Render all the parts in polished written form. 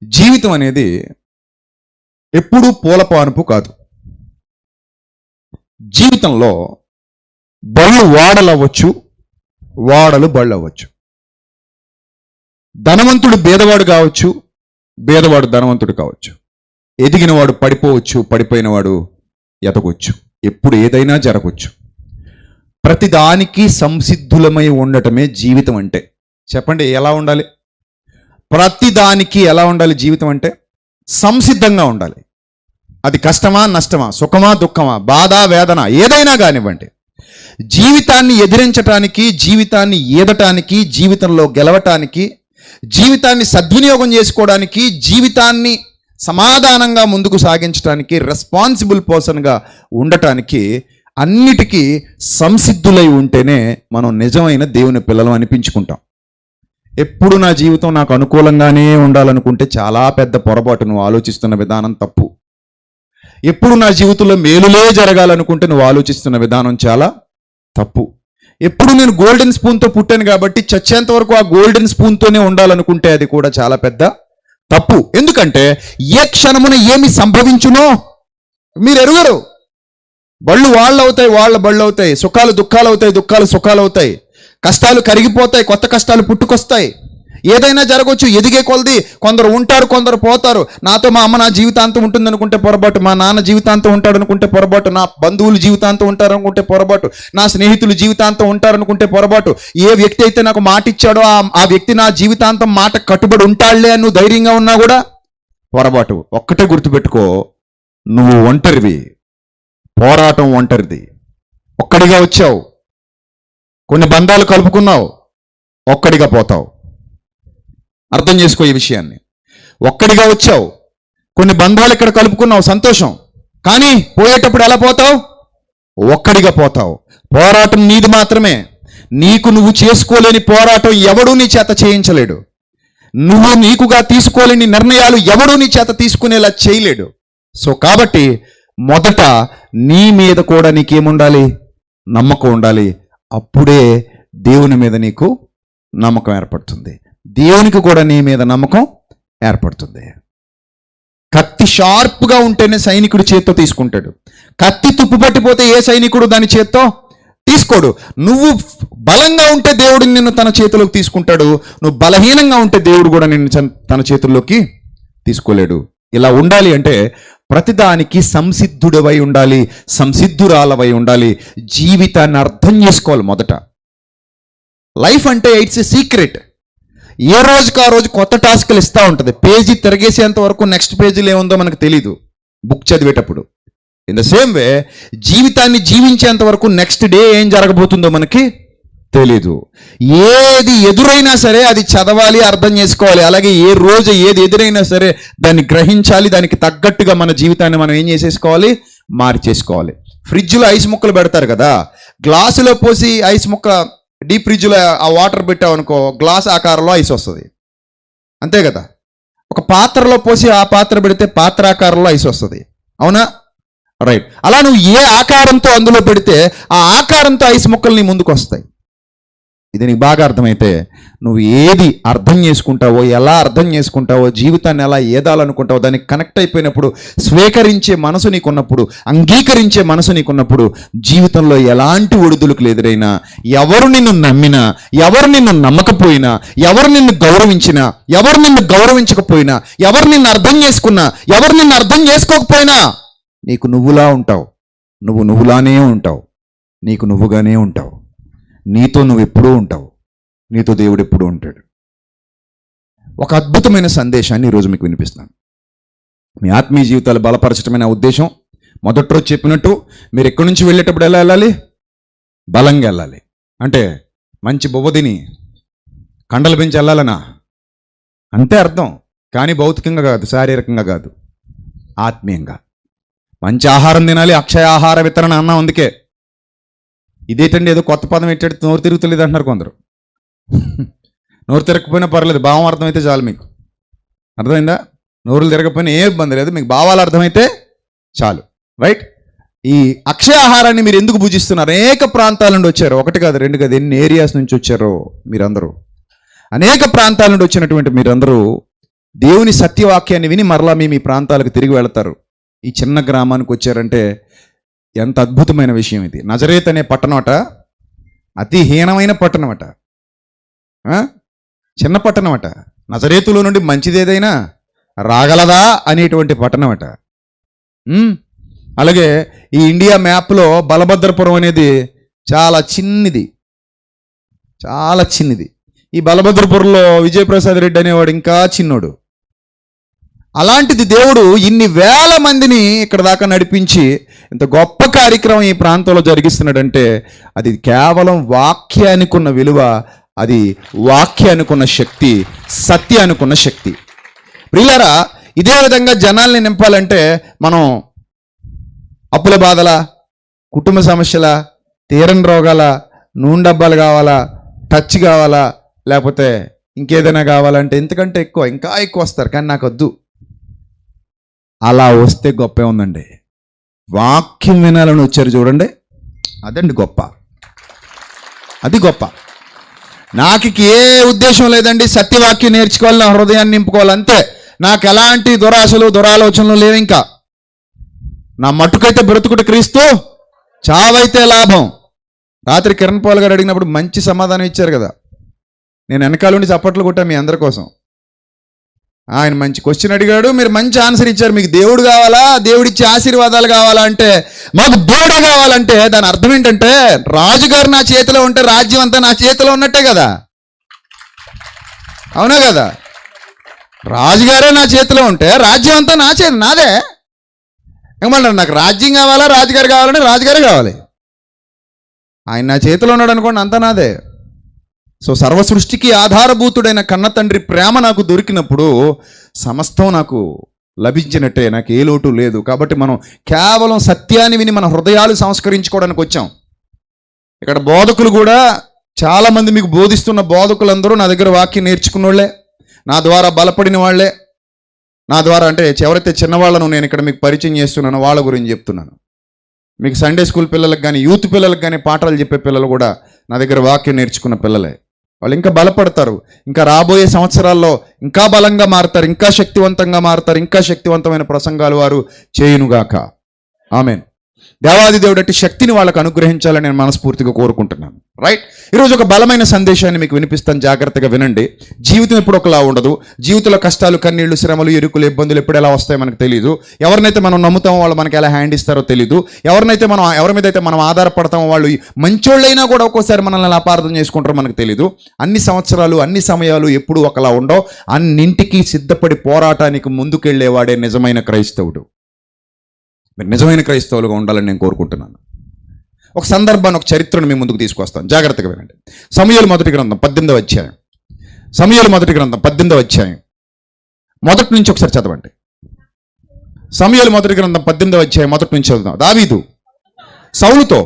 జీవితం అనేది ఎప్పుడూ పూల పానుపు కాదు. జీవితంలో బళ్ళు వాడలు అవ్వచ్చు, వాడలు బళ్ళు అవ్వచ్చు. ధనవంతుడు బేదవాడు కావచ్చు, బేదవాడు ధనవంతుడు కావచ్చు. ఎదిగినవాడు పడిపోవచ్చు, పడిపోయినవాడు ఎదగొచ్చు. ఎప్పుడు ఏదైనా జరగవచ్చు. ప్రతిదానికి సంసిద్ధులమై ఉండటమే జీవితం అంటే. చెప్పండి, ఎలా ఉండాలి? ప్రతిదానికి ఎలా ఉండాలి జీవితం అంటే? సంసిద్ధంగా ఉండాలి. అది కష్టమా నష్టమా, సుఖమా దుఃఖమా, బాధ వేదన, ఏదైనా కానివ్వండి, జీవితాన్ని ఎదిరించటానికి, జీవితాన్ని ఈదటానికి, జీవితంలో గెలవటానికి, జీవితాన్ని సద్వినియోగం చేసుకోవడానికి, జీవితాన్ని సమాధానంగా ముందుకు సాగించడానికి, రెస్పాన్సిబుల్ పర్సన్గా ఉండటానికి, అన్నిటికీ సంసిద్ధులై ఉంటేనే మనం నిజమైన దేవుని పిల్లలు అనిపించుకుంటాం. ఎప్పుడు నా జీవితం నాకు అనుకూలంగానే ఉండాలనుకుంటే చాలా పెద్ద పొరపాటు. నువ్వు ఆలోచిస్తున్న విధానం తప్పు. ఎప్పుడు నా జీవితంలో మేలులే జరగాలనుకుంటే నువ్వు ఆలోచిస్తున్న విధానం చాలా తప్పు. ఎప్పుడు నేను గోల్డెన్ స్పూన్తో పుట్టాను కాబట్టి చచ్చేంత వరకు ఆ గోల్డెన్ స్పూన్తోనే ఉండాలనుకుంటే అది కూడా చాలా పెద్ద తప్పు. ఎందుకంటే ఏ క్షణమున ఏమి సంభవించునో మీరు ఎరుగరు. బళ్ళు వాళ్ళు అవుతాయి, వాళ్ళ బళ్ళు అవుతాయి. సుఖాలు దుఃఖాలు అవుతాయి, దుఃఖాలు సుఖాలు అవుతాయి. కష్టాలు కరిగిపోతాయి, కొత్త కష్టాలు పుట్టుకొస్తాయి. ఏదైనా జరగవచ్చు. ఎదిగే కొలది కొందరు ఉంటారు, కొందరు పోతారు. నాతో మా అమ్మ నా జీవితాంతం ఉంటుంది అనుకుంటే పొరపాటు, మా నాన్న జీవితాంతం ఉంటాడు అనుకుంటే పొరపాటు, నా బంధువులు జీవితాంతం ఉంటారు అనుకుంటే పొరపాటు, నా స్నేహితులు జీవితాంతం ఉంటారనుకుంటే పొరపాటు. ఏ వ్యక్తి అయితే నాకు మాట ఇచ్చాడో ఆ వ్యక్తి నా జీవితాంతం మాట కట్టుబడి ఉంటాడులే అని నువ్వు ధైర్యంగా ఉన్నా కూడా పొరపాటు. ఒక్కటే గుర్తుపెట్టుకో, నువ్వు ఒంటరివి. పోరాటం ఒంటరిది. ఒక్కడిగా వచ్చావు, కొన్ని బంధాలు కలుపుకున్నావు, ఒక్కడిగా పోతావు. అర్థం చేసుకో ఈ విషయాన్ని. ఒక్కడిగా వచ్చావు, కొన్ని బంధాలు ఇక్కడ కలుపుకున్నావు, సంతోషం. కానీ పోయేటప్పుడు ఎలా పోతావు? ఒక్కడిగా పోతావు. పోరాటం నీది మాత్రమే. నువ్వు చేసుకోలేని పోరాటం ఎవడూ నీ చేత చేయించలేడు. నువ్వు నీకుగా తీసుకోలేని నిర్ణయాలు ఎవడూ నీ చేత తీసుకునేలా చేయలేడు. సో కాబట్టి మొదట నీ మీద కూడా నీకేముండాలి? నమ్మకం ఉండాలి. అప్పుడే దేవుని మీద నీకు నమ్మకం ఏర్పడుతుంది. దేవునికి కూడా నీ మీద నమ్మకం ఏర్పడుతుంది. కత్తి షార్ప్గా ఉంటేనే సైనికుడు చేత్తో తీసుకుంటాడు. కత్తి తుప్పు పట్టిపోతే ఏ సైనికుడు దాని చేత్తో తీసుకోడు. నువ్వు బలంగా ఉంటే దేవుడు నిన్ను తన చేతిలోకి తీసుకుంటాడు. నువ్వు బలహీనంగా ఉంటే దేవుడు కూడా నిన్ను తన చేతుల్లోకి తీసుకోలేడు. ఇలా ఉండాలి అంటే ప్రతిదానికి సంసిద్ధుడవై ఉండాలి, సంసిద్ధురాలవై ఉండాలి. జీవితాన్ని అర్థం చేసుకోవాలి. మొదట లైఫ్ అంటే ఇట్స్ ఎ సీక్రెట్. ఏ రోజుకి ఆ రోజు కొత్త టాస్క్లు ఇస్తూ ఉంటుంది. పేజీ తిరగేసేంత వరకు నెక్స్ట్ పేజీలో ఏముందో మనకు తెలీదు బుక్ చదివేటప్పుడు. ఇన్ ద సేమ్ వే జీవితాన్ని జీవించేంత వరకు నెక్స్ట్ డే ఏం జరగబోతుందో మనకి తెలీదు. ఏది ఎదురైనా సరే అది చదవాలి, అర్థం చేసుకోవాలి. అలాగే ఏ రోజు ఏది ఎదురైనా సరే దాన్ని గ్రహించాలి. దానికి తగ్గట్టుగా మన జీవితాన్ని మనం ఏం చేసేసుకోవాలి? మార్చేసుకోవాలి. ఫ్రిడ్జ్లో ఐస్ ముక్కలు పెడతారు కదా, గ్లాసులో పోసి ఐస్ ముక్క డీప్ ఫ్రిడ్జ్లో ఆ వాటర్ పెట్టామనుకో, గ్లాస్ ఆకారంలో ఐస్ వస్తుంది. అంతే కదా. ఒక పాత్రలో పోసి ఆ పాత్ర పెడితే పాత్ర ఆకారంలో ఐస్ వస్తుంది. అవునా? రైట్. అలా నువ్వు ఏ ఆకారంతో అందులో పెడితే ఆ ఆకారంతో ఐస్ ముక్కలు నీ ముందుకు వస్తాయి. ఇది నీకు బాగా అర్థమైతే నువ్వు ఏది అర్థం చేసుకుంటావో, ఎలా అర్థం చేసుకుంటావో, జీవితాన్ని ఎలా ఏదాలనుకుంటావో, దానికి కనెక్ట్ అయిపోయినప్పుడు, స్వీకరించే మనసు నీకున్నప్పుడు, అంగీకరించే మనసు నీకున్నప్పుడు, జీవితంలో ఎలాంటి ఒడిదుడుకులు ఎదురైనా, ఎవరు నిన్ను నమ్మినా, ఎవరు నిన్ను నమ్మకపోయినా, ఎవరు నిన్ను గౌరవించినా, ఎవరు నిన్ను గౌరవించకపోయినా, ఎవరు నిన్ను అర్థం చేసుకున్నా, ఎవరు నిన్ను అర్థం చేసుకోకపోయినా, నీకు నువ్వులా ఉంటావు. నువ్వు నువ్వులానే ఉంటావు. నీకు నువ్వుగానే ఉంటావు. నీతో నువ్వు ఎప్పుడూ ఉంటావు. నీతో దేవుడు ఎప్పుడూ ఉంటాడు. ఒక అద్భుతమైన సందేశాన్ని ఈరోజు మీకు వినిపిస్తాను. మీ ఆత్మీయ జీవితాలు బలపరచడమైన ఉద్దేశం. మొదటి రోజు చెప్పినట్టు మీరు ఎక్కడి నుంచి వెళ్ళేటప్పుడు ఎలా వెళ్ళాలి? బలంగా వెళ్ళాలి. అంటే మంచి బొవ్వ తిని కండలు పెంచి వెళ్ళాలనా? అంతే అర్థం. కానీ భౌతికంగా కాదు, శారీరకంగా కాదు, ఆత్మీయంగా మంచి ఆహారం తినాలి. అక్షయ ఆహార వితరణ అన్నా. అందుకే ఇదేంటండి ఏదో కొత్త పదం పెట్టాడు, నోరు తిరుగుతలేదు అంటున్నారు కొందరు. నోరు తిరగకపోయినా పర్లేదు, భావం అర్థమైతే చాలు. మీకు అర్థమైందా? నోరులు తిరగకపోయినా ఏ ఇబ్బంది లేదు, మీకు భావాలు అర్థమైతే చాలు. రైట్. ఈ అక్షయ ఆహారాన్ని మీరు ఎందుకు భుజిస్తున్నారు? అనేక ప్రాంతాల నుండి వచ్చారు. ఒకటి కాదు, రెండు కాదు, ఎన్ని ఏరియాస్ నుంచి వచ్చారో మీరందరూ. అనేక ప్రాంతాల నుండి వచ్చినటువంటి మీరందరూ దేవుని సత్యవాక్యాన్ని విని మరలా మీ ప్రాంతాలకు తిరిగి వెళతారు. ఈ చిన్న గ్రామానికి వచ్చారంటే ఎంత అద్భుతమైన విషయం ఇది. నజరేత్ అనే పట్టణమట అతి హీనమైన పట్టణమట, చిన్న పట్టణమట. నజరేతులో నుండి మంచిదేదైనా రాగలదా అనేటువంటి పట్టణమట. అలాగే ఈ ఇండియా మ్యాప్లో బలభద్రపురం అనేది చాలా చిన్నది, చాలా చిన్నది. ఈ బలభద్రపురంలో విజయప్రసాద్ రెడ్డి అనేవాడు ఇంకా చిన్నోడు. అలాంటిది దేవుడు ఇన్ని వేల మందిని ఇక్కడ దాకా నడిపించి ఇంత గొప్ప కార్యక్రమం ఈ ప్రాంతంలో జరిగిస్తున్నాడంటే అది కేవలం వాక్యానికి ఉన్న విలువ, అది వాక్యానికి ఉన్న శక్తి, సత్యానికి ఉన్న శక్తి. ప్రియులారా, ఇదే విధంగా జనాల్ని నింపాలంటే మనం అప్పుల బాధల, కుటుంబ సమస్యల, తీరని రోగాల, నూనె డబ్బాలు కావాలా, టచ్ కావాలా, లేకపోతే ఇంకేదైనా కావాలంటే ఇంతకంటే ఇంకా ఎక్కువ వస్తారు. కానీ నాకు వద్దు. అలా వస్తే గొప్పే ఉందండి. వాక్యం వినాలని వచ్చారు చూడండి, అదండి గొప్ప, అది గొప్ప. నాకు ఏ ఉద్దేశం లేదండి, సత్యవాక్యం నేర్చుకోవాలి, నా హృదయాన్ని నింపుకోవాలి అంతే. నాకు ఎలాంటి దురాశలు దురాలోచనలు లేవు. ఇంకా నా మట్టుకైతే బ్రతుకుట క్రీస్తు, చావైతే లాభం. రాత్రి కిరణ్ పాల్ గారు అడిగినప్పుడు మంచి సమాధానం ఇచ్చారు కదా. నేను వెనకాల ఉండి చప్పట్లు కొట్టా మీ అందరి కోసం. ఆయన మంచి క్వశ్చన్ అడిగాడు, మీరు మంచి ఆన్సర్ ఇచ్చారు. మీకు దేవుడు కావాలా, దేవుడిచ్చే ఆశీర్వాదాలు కావాలా అంటే మాకు దేవుడే కావాలంటే దాని అర్థం ఏంటంటే రాజుగారు నా చేతిలో ఉంటే రాజ్యం అంతా నా చేతిలో ఉన్నట్టే కదా. అవునా కదా? రాజుగారే నా చేతిలో ఉంటే రాజ్యం అంతా నాదే. ఏమన్నారు, నాకు రాజ్యం కావాలా, రాజుగారు కావాలంటే రాజుగారే కావాలి. ఆయన నా చేతిలో ఉన్నాడు అనుకోండి, అంతా నాదే. సో సర్వ సృష్టికి ఆధారభూతుడైన కన్న తండ్రి ప్రేమ నాకు దొరికినప్పుడు సమస్తం నాకు లభించినట్టే, నాకు ఏ లోటు లేదు. కాబట్టి మనం కేవలం సత్యాన్ని విని మన హృదయాలు సంస్కరించుకోవడానికి వచ్చాం. ఇక్కడ బోధకులు కూడా చాలామంది, మీకు బోధిస్తున్న బోధకులందరూ నా దగ్గర వాక్యం నేర్చుకున్న వాళ్ళే, నా ద్వారా బలపడిన వాళ్ళే. నా ద్వారా అంటే ఎవరైతే చిన్నవాళ్ళను నేను ఇక్కడ మీకు పరిచయం చేస్తున్నానో వాళ్ళ గురించి చెప్తున్నాను. మీకు సండే స్కూల్ పిల్లలకు కానీ, యూత్ పిల్లలకు కానీ పాఠాలు చెప్పే పిల్లలు కూడా నా దగ్గర వాక్యం నేర్చుకున్న పిల్లలే. వాళ్ళు ఇంకా బలపడతారు, ఇంకా రాబోయే సంవత్సరాల్లో ఇంకా బలంగా మారుతారు, ఇంకా శక్తివంతంగా మారుతారు, ఇంకా శక్తివంతమైన ప్రసంగాలు వారు చేయునుగాక. ఆమేన్. దేవాది దేవుడు అట్టి శక్తిని వాళ్ళకు అనుగ్రహించాలని నేను మనస్ఫూర్తిగా కోరుకుంటున్నాను. రైట్, ఈరోజు ఒక బలమైన సందేశాన్ని మీకు వినిపిస్తాను, జాగ్రత్తగా వినండి. జీవితం ఎప్పుడు ఒకలా ఉండదు. జీవితంలో కష్టాలు, కన్నీళ్లు, శ్రమలు, ఇరుకులు, ఇబ్బందులు ఎప్పుడు ఎలా వస్తాయో మనకు తెలియదు. ఎవరినైతే మనం నమ్ముతామో వాళ్ళు మనకి ఎలా హ్యాండ్ ఇస్తారో తెలియదు. ఎవరి మీద అయితే మనం ఆధారపడతామో వాళ్ళు మంచోళ్ళైనా కూడా ఒక్కోసారి మనల్ని అపార్థం చేసుకుంటారో మనకు తెలియదు. అన్ని సంవత్సరాలు, అన్ని సమయాలు ఎప్పుడు ఒకలా ఉండవు. అన్నింటికీ సిద్ధపడి పోరాటానికి ముందుకెళ్లేవాడే నిజమైన క్రైస్తవుడు. మీరు నిజమైన క్రైస్తవులుగా ఉండాలని నేను కోరుకుంటున్నాను. ఒక సందర్భాన్ని, ఒక చరిత్రను మీ ముందుకు తీసుకొస్తాను, జాగ్రత్తగా వినండి. సమూయేలు మొదటి గ్రంథం 18వ అధ్యాయం. సమూయేలు మొదటి గ్రంథం 18వ అధ్యాయం మొదటి నుంచి ఒకసారి చదవండి. సమూయేలు మొదటి గ్రంథం 18వ అధ్యాయం మొదటి నుంచి చదువుదాం. దావీదు సౌలుతో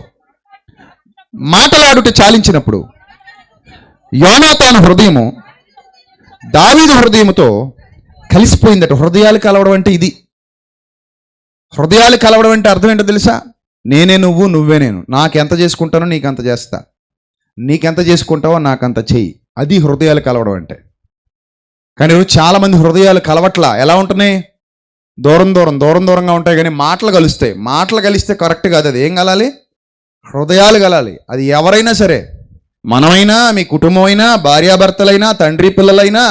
మాటలాడుట చాలించినప్పుడు యోనాతాను హృదయము దావీదు హృదయముతో కలిసిపోయిందట. హృదయాలు కలవడం అంటే ఇది. హృదయాలు కలవడం అంటే అర్థం ఏంటో తెలుసా? నేనే నువ్వు, నువ్వే నేను. నాకెంత చేసుకుంటానో నీకంత చేస్తా, నీకెంత చేసుకుంటావో నాకంత చెయ్యి. అది హృదయాలు కలవడం అంటే. కానీ చాలామంది హృదయాలు కలవట్లా. ఎలా ఉంటున్నాయి? దూరంగా ఉంటాయి. కానీ మాటలు కలుస్తాయి. మాటలు కలిస్తే కరెక్ట్ కాదు. అది ఏం కలాలి? హృదయాలు కలాలి. అది ఎవరైనా సరే, మనమైనా, మీ కుటుంబం అయినా, భార్యాభర్తలైనా, తండ్రి పిల్లలైనా,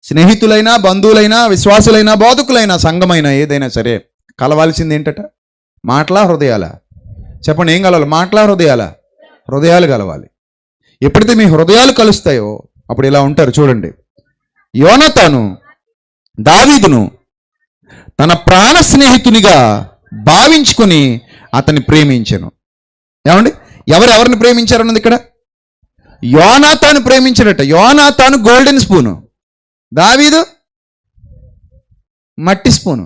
స్నేహితులైనా, బంధువులైనా, విశ్వాసులైనా, బోధకులైనా, సంఘమైనా, ఏదైనా సరే కలవాల్సింది ఏంటట? మాటలా, హృదయాలా? చెప్పండి, ఏం కలవాలి? మాటలా, హృదయాలా? హృదయాలు కలవాలి. ఎప్పుడైతే మీ హృదయాలు కలుస్తాయో అప్పుడు ఇలా ఉంటారు. చూడండి, యోనాతాను దావీదును తన ప్రాణ స్నేహితునిగా భావించుకొని అతన్ని ప్రేమించెను. ఏమండి, ఎవరెవరిని ప్రేమించారన్నది ఇక్కడ? యోనాతాను ప్రేమించాడట. యోనాతాను గోల్డెన్ స్పూను, దావీదు మట్టి స్పూను.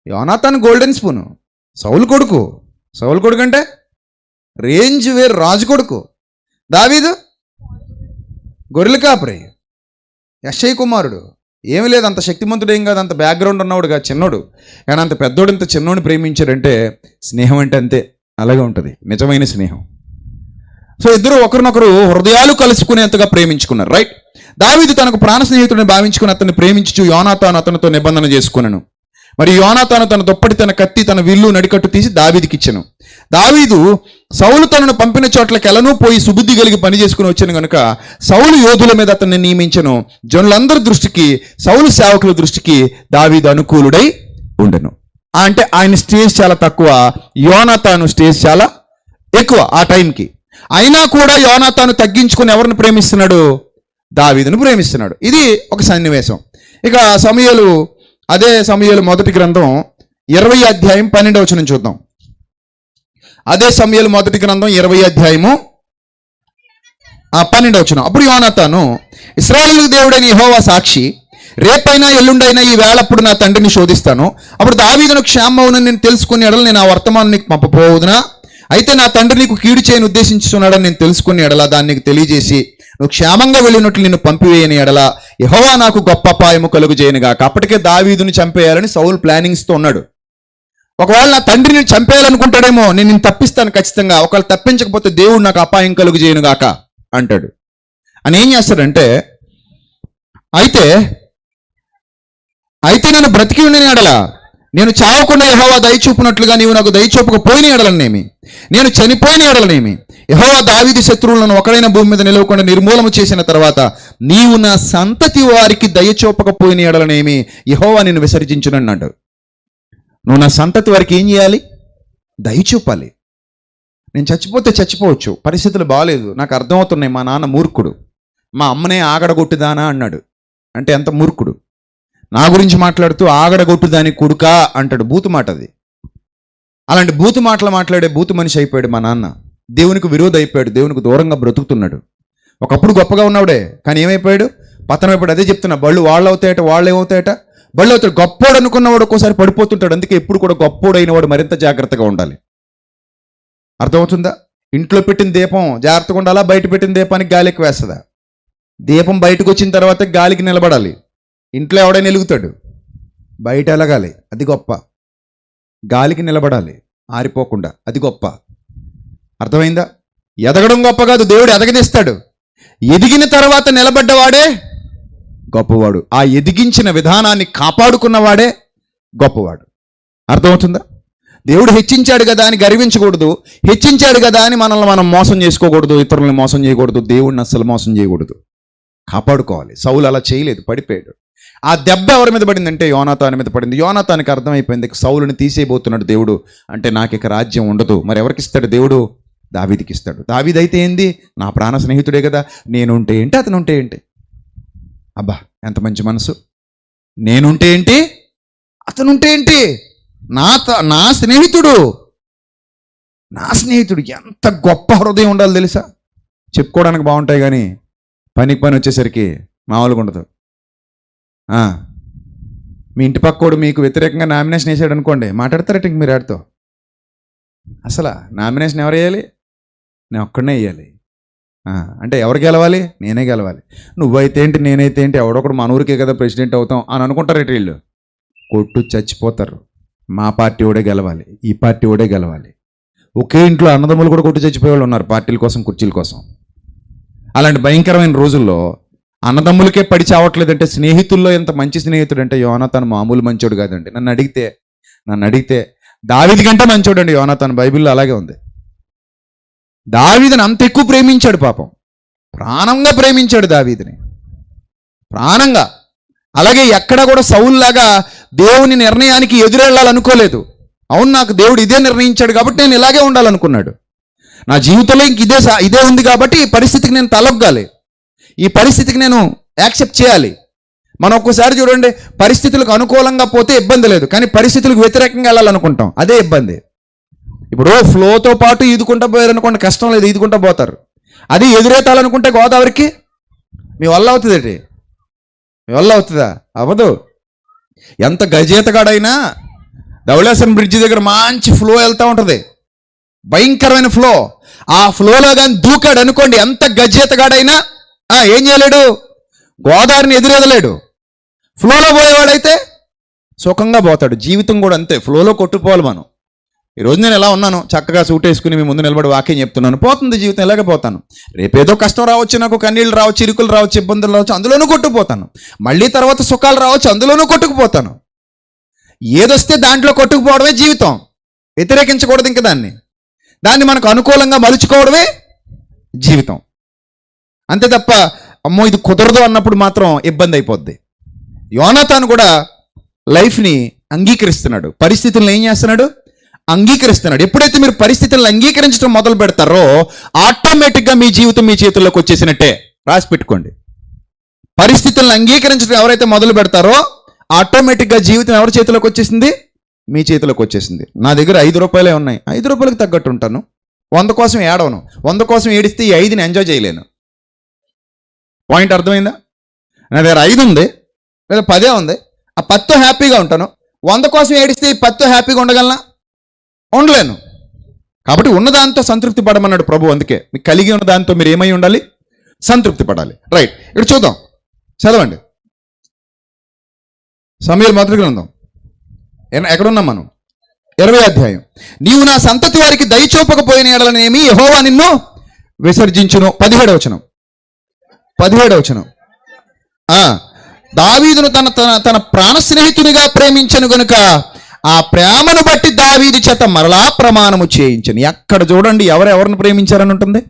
యోనాతాను గోల్డెన్ స్పూను, సౌలు కొడుకు అంటే రేంజ్ వేరు, రాజు కొడుకు. దావీదు గొర్రెల కాపరి, యెషయి కుమారుడు. ఏమి లేదు, అంత శక్తిమంతుడు ఏం కాదు, అంత బ్యాక్గ్రౌండ్ ఉన్నవాడు కాదు, చిన్నోడు. కానీ అంత పెద్దోడు ఇంత చిన్నోడిని ప్రేమించాడంటే స్నేహం అంటే అంతే, అలాగే ఉంటుంది నిజమైన స్నేహం. సో ఇద్దరు ఒకరినొకరు హృదయాలు కలుసుకునేంతగా ప్రేమించుకున్నారు. రైట్, దావీదు తనకు ప్రాణ స్నేహితుడిని భావించుకుని అతన్ని ప్రేమించుచు యోనాతాను అతనితో నిబంధన చేసుకున్నాను. మరి యోనాతాను తన దుప్పటి, తన కత్తి, తన విల్లు, నడికట్టు తీసి దావీదుకి ఇచ్చెను. దావీదు సౌలు తనను పంపిన చోట్లకి ఎలానూ పోయి సుబుద్ధి కలిగి పని చేసుకుని వచ్చాను కనుక సౌలు యోధుల మీద అతన్ని నియమించను. జనులందరి దృష్టికి, సౌలు సేవకుల దృష్టికి దావీదు అనుకూలుడై ఉండెను. అంటే ఆయన స్టేజ్ చాలా తక్కువ, యోనాతాను స్టేజ్ చాలా ఎక్కువ ఆ టైంకి. అయినా కూడా యోనాతాను తగ్గించుకుని ఎవరిని ప్రేమిస్తున్నాడు? దావీదును ప్రేమిస్తున్నాడు. ఇది ఒక సన్నివేశం. ఇక అదే సమూయేలు మొదటి గ్రంథం 20 అధ్యాయం 12వ వచనం చూద్దాం. అదే సమూయేలు మొదటి గ్రంథం 20 అధ్యాయము 12వ వచనం. అప్పుడు యోనాతాను, ఇశ్రాయేలు దేవుడైన యెహోవా సాక్షి, రేపైనా ఎల్లుండైనా ఈ వేళప్పుడు నా తండ్రిని శోధిస్తాను. అప్పుడు దావీదును క్షేమమవునని నేను తెలుసుకునే ఎడల నేను ఆ వర్తమానం నీకు పంపబోదునా? అయితే నా తండ్రి నీకు కీడు చేయని ఉద్దేశించున్నాడని నేను తెలుసుకునే ఎడల దాన్ని నీకు తెలియజేసి నువ్వు క్షేమంగా వెళ్ళినట్లు నిన్ను పంపివేయని ఎడల యెహోవా నాకు గొప్ప అపాయము కలుగు చేయనుగాక. అప్పటికే దావీదుని చంపేయాలని సౌలు ప్లానింగ్స్తో ఉన్నాడు. ఒకవేళ నా తండ్రిని చంపేయాలనుకుంటాడేమో, నేను నిన్ను తప్పిస్తాను ఖచ్చితంగా, ఒకవేళ తప్పించకపోతే దేవుడు నాకు అపాయం కలుగు చేయనుగాక అంటాడు. అని ఏం చేస్తాడంటే, అయితే నేను బ్రతికి ఉండని ఎడల, నేను చావకుండా యెహోవా దయచూపునట్లుగా నీవు నాకు దయచూపకపోయిన ఎడలనేమి, నేను చనిపోయిన ఎడలనేమి, యెహోవా దావీదు శత్రువులను ఒకడైన భూమి మీద నిలవకుండా నిర్మూలన చేసిన తర్వాత నీవు నా సంతతి వారికి దయచూపకపోయిన ఎడలనేమి యెహోవా నిన్ను విసర్జించునన్నాడు. నువ్వు నా సంతతి వారికి ఏం చేయాలి? దయచూపాలి. నేను చచ్చిపోతే చచ్చిపోవచ్చు, పరిస్థితులు బాగాలేదు, నాకు అర్థమవుతున్నాయి, మా నాన్న మూర్ఖుడు, మా అమ్మనే ఆగడగొట్టుదానా అన్నాడు. అంటే ఎంత మూర్ఖుడు! నా గురించి మాట్లాడుతూ ఆగడగొట్టుదాని కొడుకా అంటాడు. బూతు మాట అది. అలాంటి బూతు మాటలు మాట్లాడే బూతు మనిషి అయిపోయాడు మా నాన్న. దేవునికి విరోధి అయిపోయాడు, దేవునికి దూరంగా బ్రతుకుతున్నాడు. ఒకప్పుడు గొప్పగా ఉన్నవాడే, కానీ ఏమైపోయాడు? పతనం అయిపోయాడు. అదే చెప్తున్నా, బళ్ళు వాళ్ళు ఏమవుతాయట, బళ్ళు అవుతాడు. గొప్పోడు అనుకున్నవాడు ఒక్కోసారి పడిపోతుంటాడు. అందుకే ఎప్పుడు కూడా గొప్పోడు అయిన వాడు మరింత జాగ్రత్తగా ఉండాలి. అర్థమవుతుందా? ఇంట్లో పెట్టిన దీపం జాగ్రత్తగా ఉండాలా? బయట పెట్టిన దీపానికి గాలి ఎక్కువ వేస్తుందా? దీపం బయటకు వచ్చిన తర్వాత గాలికి నిలబడాలి. ఇంట్లో ఎవడైనా వెలుగుతాడు, బయట ఎలగాలి, అది గొప్ప. గాలికి నిలబడాలి ఆరిపోకుండా, అది గొప్ప. అర్థమైందా? ఎదగడం గొప్ప కాదు, దేవుడు ఎదగనిస్తాడు. ఎదిగిన తర్వాత నిలబడ్డవాడే గొప్పవాడు. ఆ ఎదిగించిన విధానాన్ని కాపాడుకున్నవాడే గొప్పవాడు. అర్థమవుతుందా? దేవుడు హెచ్చించాడు కదా అని గర్వించకూడదు, హెచ్చించాడు కదా అని మనల్ని మనం మోసం చేసుకోకూడదు, ఇతరులను మోసం చేయకూడదు, దేవుడిని అస్సలు మోసం చేయకూడదు. కాపాడుకోవాలి. సౌలు అలా చేయలేదు, పడిపోయాడు. ఆ దెబ్బ ఎవరి మీద పడిందంటే యోనాతాను మీద పడింది. యోనాతానికి అర్థమైపోయింది, సౌలుని తీసేయబోతున్నాడు దేవుడు, అంటే నాకు ఇక రాజ్యం ఉండదు. మరి ఎవరికి ఇస్తాడు దేవుడు? దావీదుకి ఇస్తాడు. దావీదు అయితే ఏంది? నా ప్రాణ స్నేహితుడే కదా, నేనుంటే ఏంటి, అతనుంటే ఏంటి? అబ్బా ఎంత మంచి మనసు! నేనుంటే ఏంటి, అతనుంటే ఏంటి? నా స్నేహితుడు, ఎంత గొప్ప హృదయం ఉండాలి తెలుసా? చెప్పుకోవడానికి బాగుంటాయి కానీ పని వచ్చేసరికి మామూలుగా ఉండదు. మీ ఇంటి పక్కోడు మీకు వ్యతిరేకంగా నామినేషన్ వేసాడు అనుకోండి, మాట్లాడతారట ఇంక మీరు ఆడితో. అసలు నామినేషన్ ఎవరు వేయాలి? నేను ఒక్కడనే వేయాలి. అంటే ఎవరు గెలవాలి? నేనే గెలవాలి. నువ్వైతే ఏంటి, నేనైతే ఏంటి, ఎవడొకడు మన ఊరికే కదా ప్రెసిడెంట్ అవుతాం అని అనుకుంటారట వీళ్ళు. కొట్టు చచ్చిపోతారు. మా పార్టీ ఓడే గెలవాలి, ఈ పార్టీ ఓడే గెలవాలి. ఒకే ఇంట్లో అన్నదమ్ములు కూడా కొట్టు చచ్చిపోయేవాళ్ళు ఉన్నారు పార్టీల కోసం, కుర్చీల కోసం. అలాంటి భయంకరమైన రోజుల్లో అన్నదమ్ములకే పడి చావట్లేదంటే స్నేహితుల్లో ఎంత మంచి స్నేహితుడు అంటే యోనాతాను మామూలు మంచోడు కాదండి. నన్ను అడిగితే దావీదు కంటే మంచోడు అండి యోనాతాను. బైబిల్లో అలాగే ఉంది. దావీదుని అంత ఎక్కువ ప్రేమించాడు, పాపం ప్రాణంగా ప్రేమించాడు దావీదుని, ప్రాణంగా. అలాగే ఎక్కడ కూడా సౌలులాగా దేవుని నిర్ణయానికి ఎదురెళ్ళాలనుకోలేదు. అవును, నాకు దేవుడు ఇదే నిర్ణయించాడు కాబట్టి నేను ఇలాగే ఉండాలనుకున్నాడు. నా జీవితంలో ఇంక ఇదే ఉంది కాబట్టి ఈ పరిస్థితికి నేను తలొగ్గాలి, ఈ పరిస్థితికి నేను యాక్సెప్ట్ చేయాలి. మనం ఒక్కసారి చూడండి, పరిస్థితులకు అనుకూలంగా పోతే ఇబ్బంది లేదు, కానీ పరిస్థితులకు వ్యతిరేకంగా వెళ్ళాలనుకుంటాం, అదే ఇబ్బంది. ఇప్పుడు ఫ్లోతో పాటు ఈదుకుంటా పోయారనుకోండి, కష్టం లేదు, ఈదుకుంటా పోతారు. అది ఎదురెత్తాలనుకుంటే గోదావరికి మీ వల్ల అవుతుందండి, మీ వల్ల అవుతుందా? అవ్వదు. ఎంత గజేతగాడైనా ధవళేశ్వరం బ్రిడ్జి దగ్గర మంచి ఫ్లో వెళ్తూ ఉంటుంది, భయంకరమైన ఫ్లో. ఆ ఫ్లోలో కానీ దూకాడు అనుకోండి, ఎంత గజేతగాడైనా ఏం చేయలేడు, గోదావరిని ఎదురెదలేడు. ఫ్లోలో పోయేవాడైతే సుఖంగా పోతాడు. జీవితం కూడా అంతే, ఫ్లోలో కొట్టుకోవాలి మనం. ఈరోజు నేను ఎలా ఉన్నాను, చక్కగా సూట్ వేసుకుని మీ ముందు నిలబడి వాక్యం చెప్తున్నాను, పోతుంది జీవితం, ఇలాగే పోతాను. రేపేదో కష్టం రావచ్చు, నాకు కన్నీళ్ళు రావచ్చు, ఇరుకులు రావచ్చు, ఇబ్బందులు రావచ్చు, అందులోనూ కొట్టుకుపోతాను. మళ్ళీ తర్వాత సుఖాలు రావచ్చు, అందులోనూ కొట్టుకుపోతాను. ఏదొస్తే దాంట్లో కొట్టుకుపోవడమే జీవితం. వ్యతిరేకించకూడదు ఇంక దాన్ని మనకు అనుకూలంగా మలుచుకోవడమే జీవితం. అంతే తప్ప అమ్మో ఇది కుదరదు అన్నప్పుడు మాత్రం ఇబ్బంది అయిపోద్ది. యోనాతాను కూడా లైఫ్ని అంగీకరిస్తున్నాడు, పరిస్థితులను ఏం చేస్తున్నాడు, అంగీకరిస్తున్నాడు. ఎప్పుడైతే మీరు పరిస్థితులను అంగీకరించడం మొదలు పెడతారో ఆటోమేటిక్గా మీ జీవితం మీ చేతుల్లోకి వచ్చేసినట్టే. రాసి పెట్టుకోండి. పరిస్థితులను అంగీకరించడం ఎవరైతే మొదలు పెడతారో ఆటోమేటిక్గా జీవితం ఎవరి చేతిలోకి వచ్చేసింది, మీ చేతిలోకి వచ్చేసింది. నా దగ్గర 5 రూపాయలే ఉన్నాయి, 5 రూపాయలకు తగ్గట్టు ఉంటాను, 100 కోసం ఏడవను, 100 కోసం ఏడిస్తే ఈ 5ని ఎంజాయ్ చేయలేను. పాయింట్ అర్థమైందా? నా దగ్గర 5 ఉంది లేదా 10 ఉంది, ఆ 10తో హ్యాపీగా ఉంటాను. 100 కోసం ఏడిస్తే ఈ 10తో హ్యాపీగా ఉండగలనా? ఉండలేను. కాబట్టి ఉన్నదాంతో సంతృప్తి పడమన్నాడు ప్రభు. అందుకే మీకు కలిగి ఉన్న దాంతో మీరు ఏమై ఉండాలి, సంతృప్తి పడాలి. రైట్, ఇక్కడ చూద్దాం, చదవండి. సమూయేలు మొదటి గ్రంథం ఎక్కడున్నాం మనం? 20వ అధ్యాయం. నీవు నా సంతతి వారికి దయచూపకపోయిన ఎడలనేమి యెహోవా నిన్ను విసర్జించును. 17వ వచనం. దావీదును తన ప్రాణ స్నేహితునిగా ప్రేమించను గనుక ఆ ప్రేమను బట్టి దావీదు చేత మరలా ప్రమాణము చేయించను. ఎక్కడ చూడండి ఎవరెవరిని ప్రేమించారని ఉంటుంది.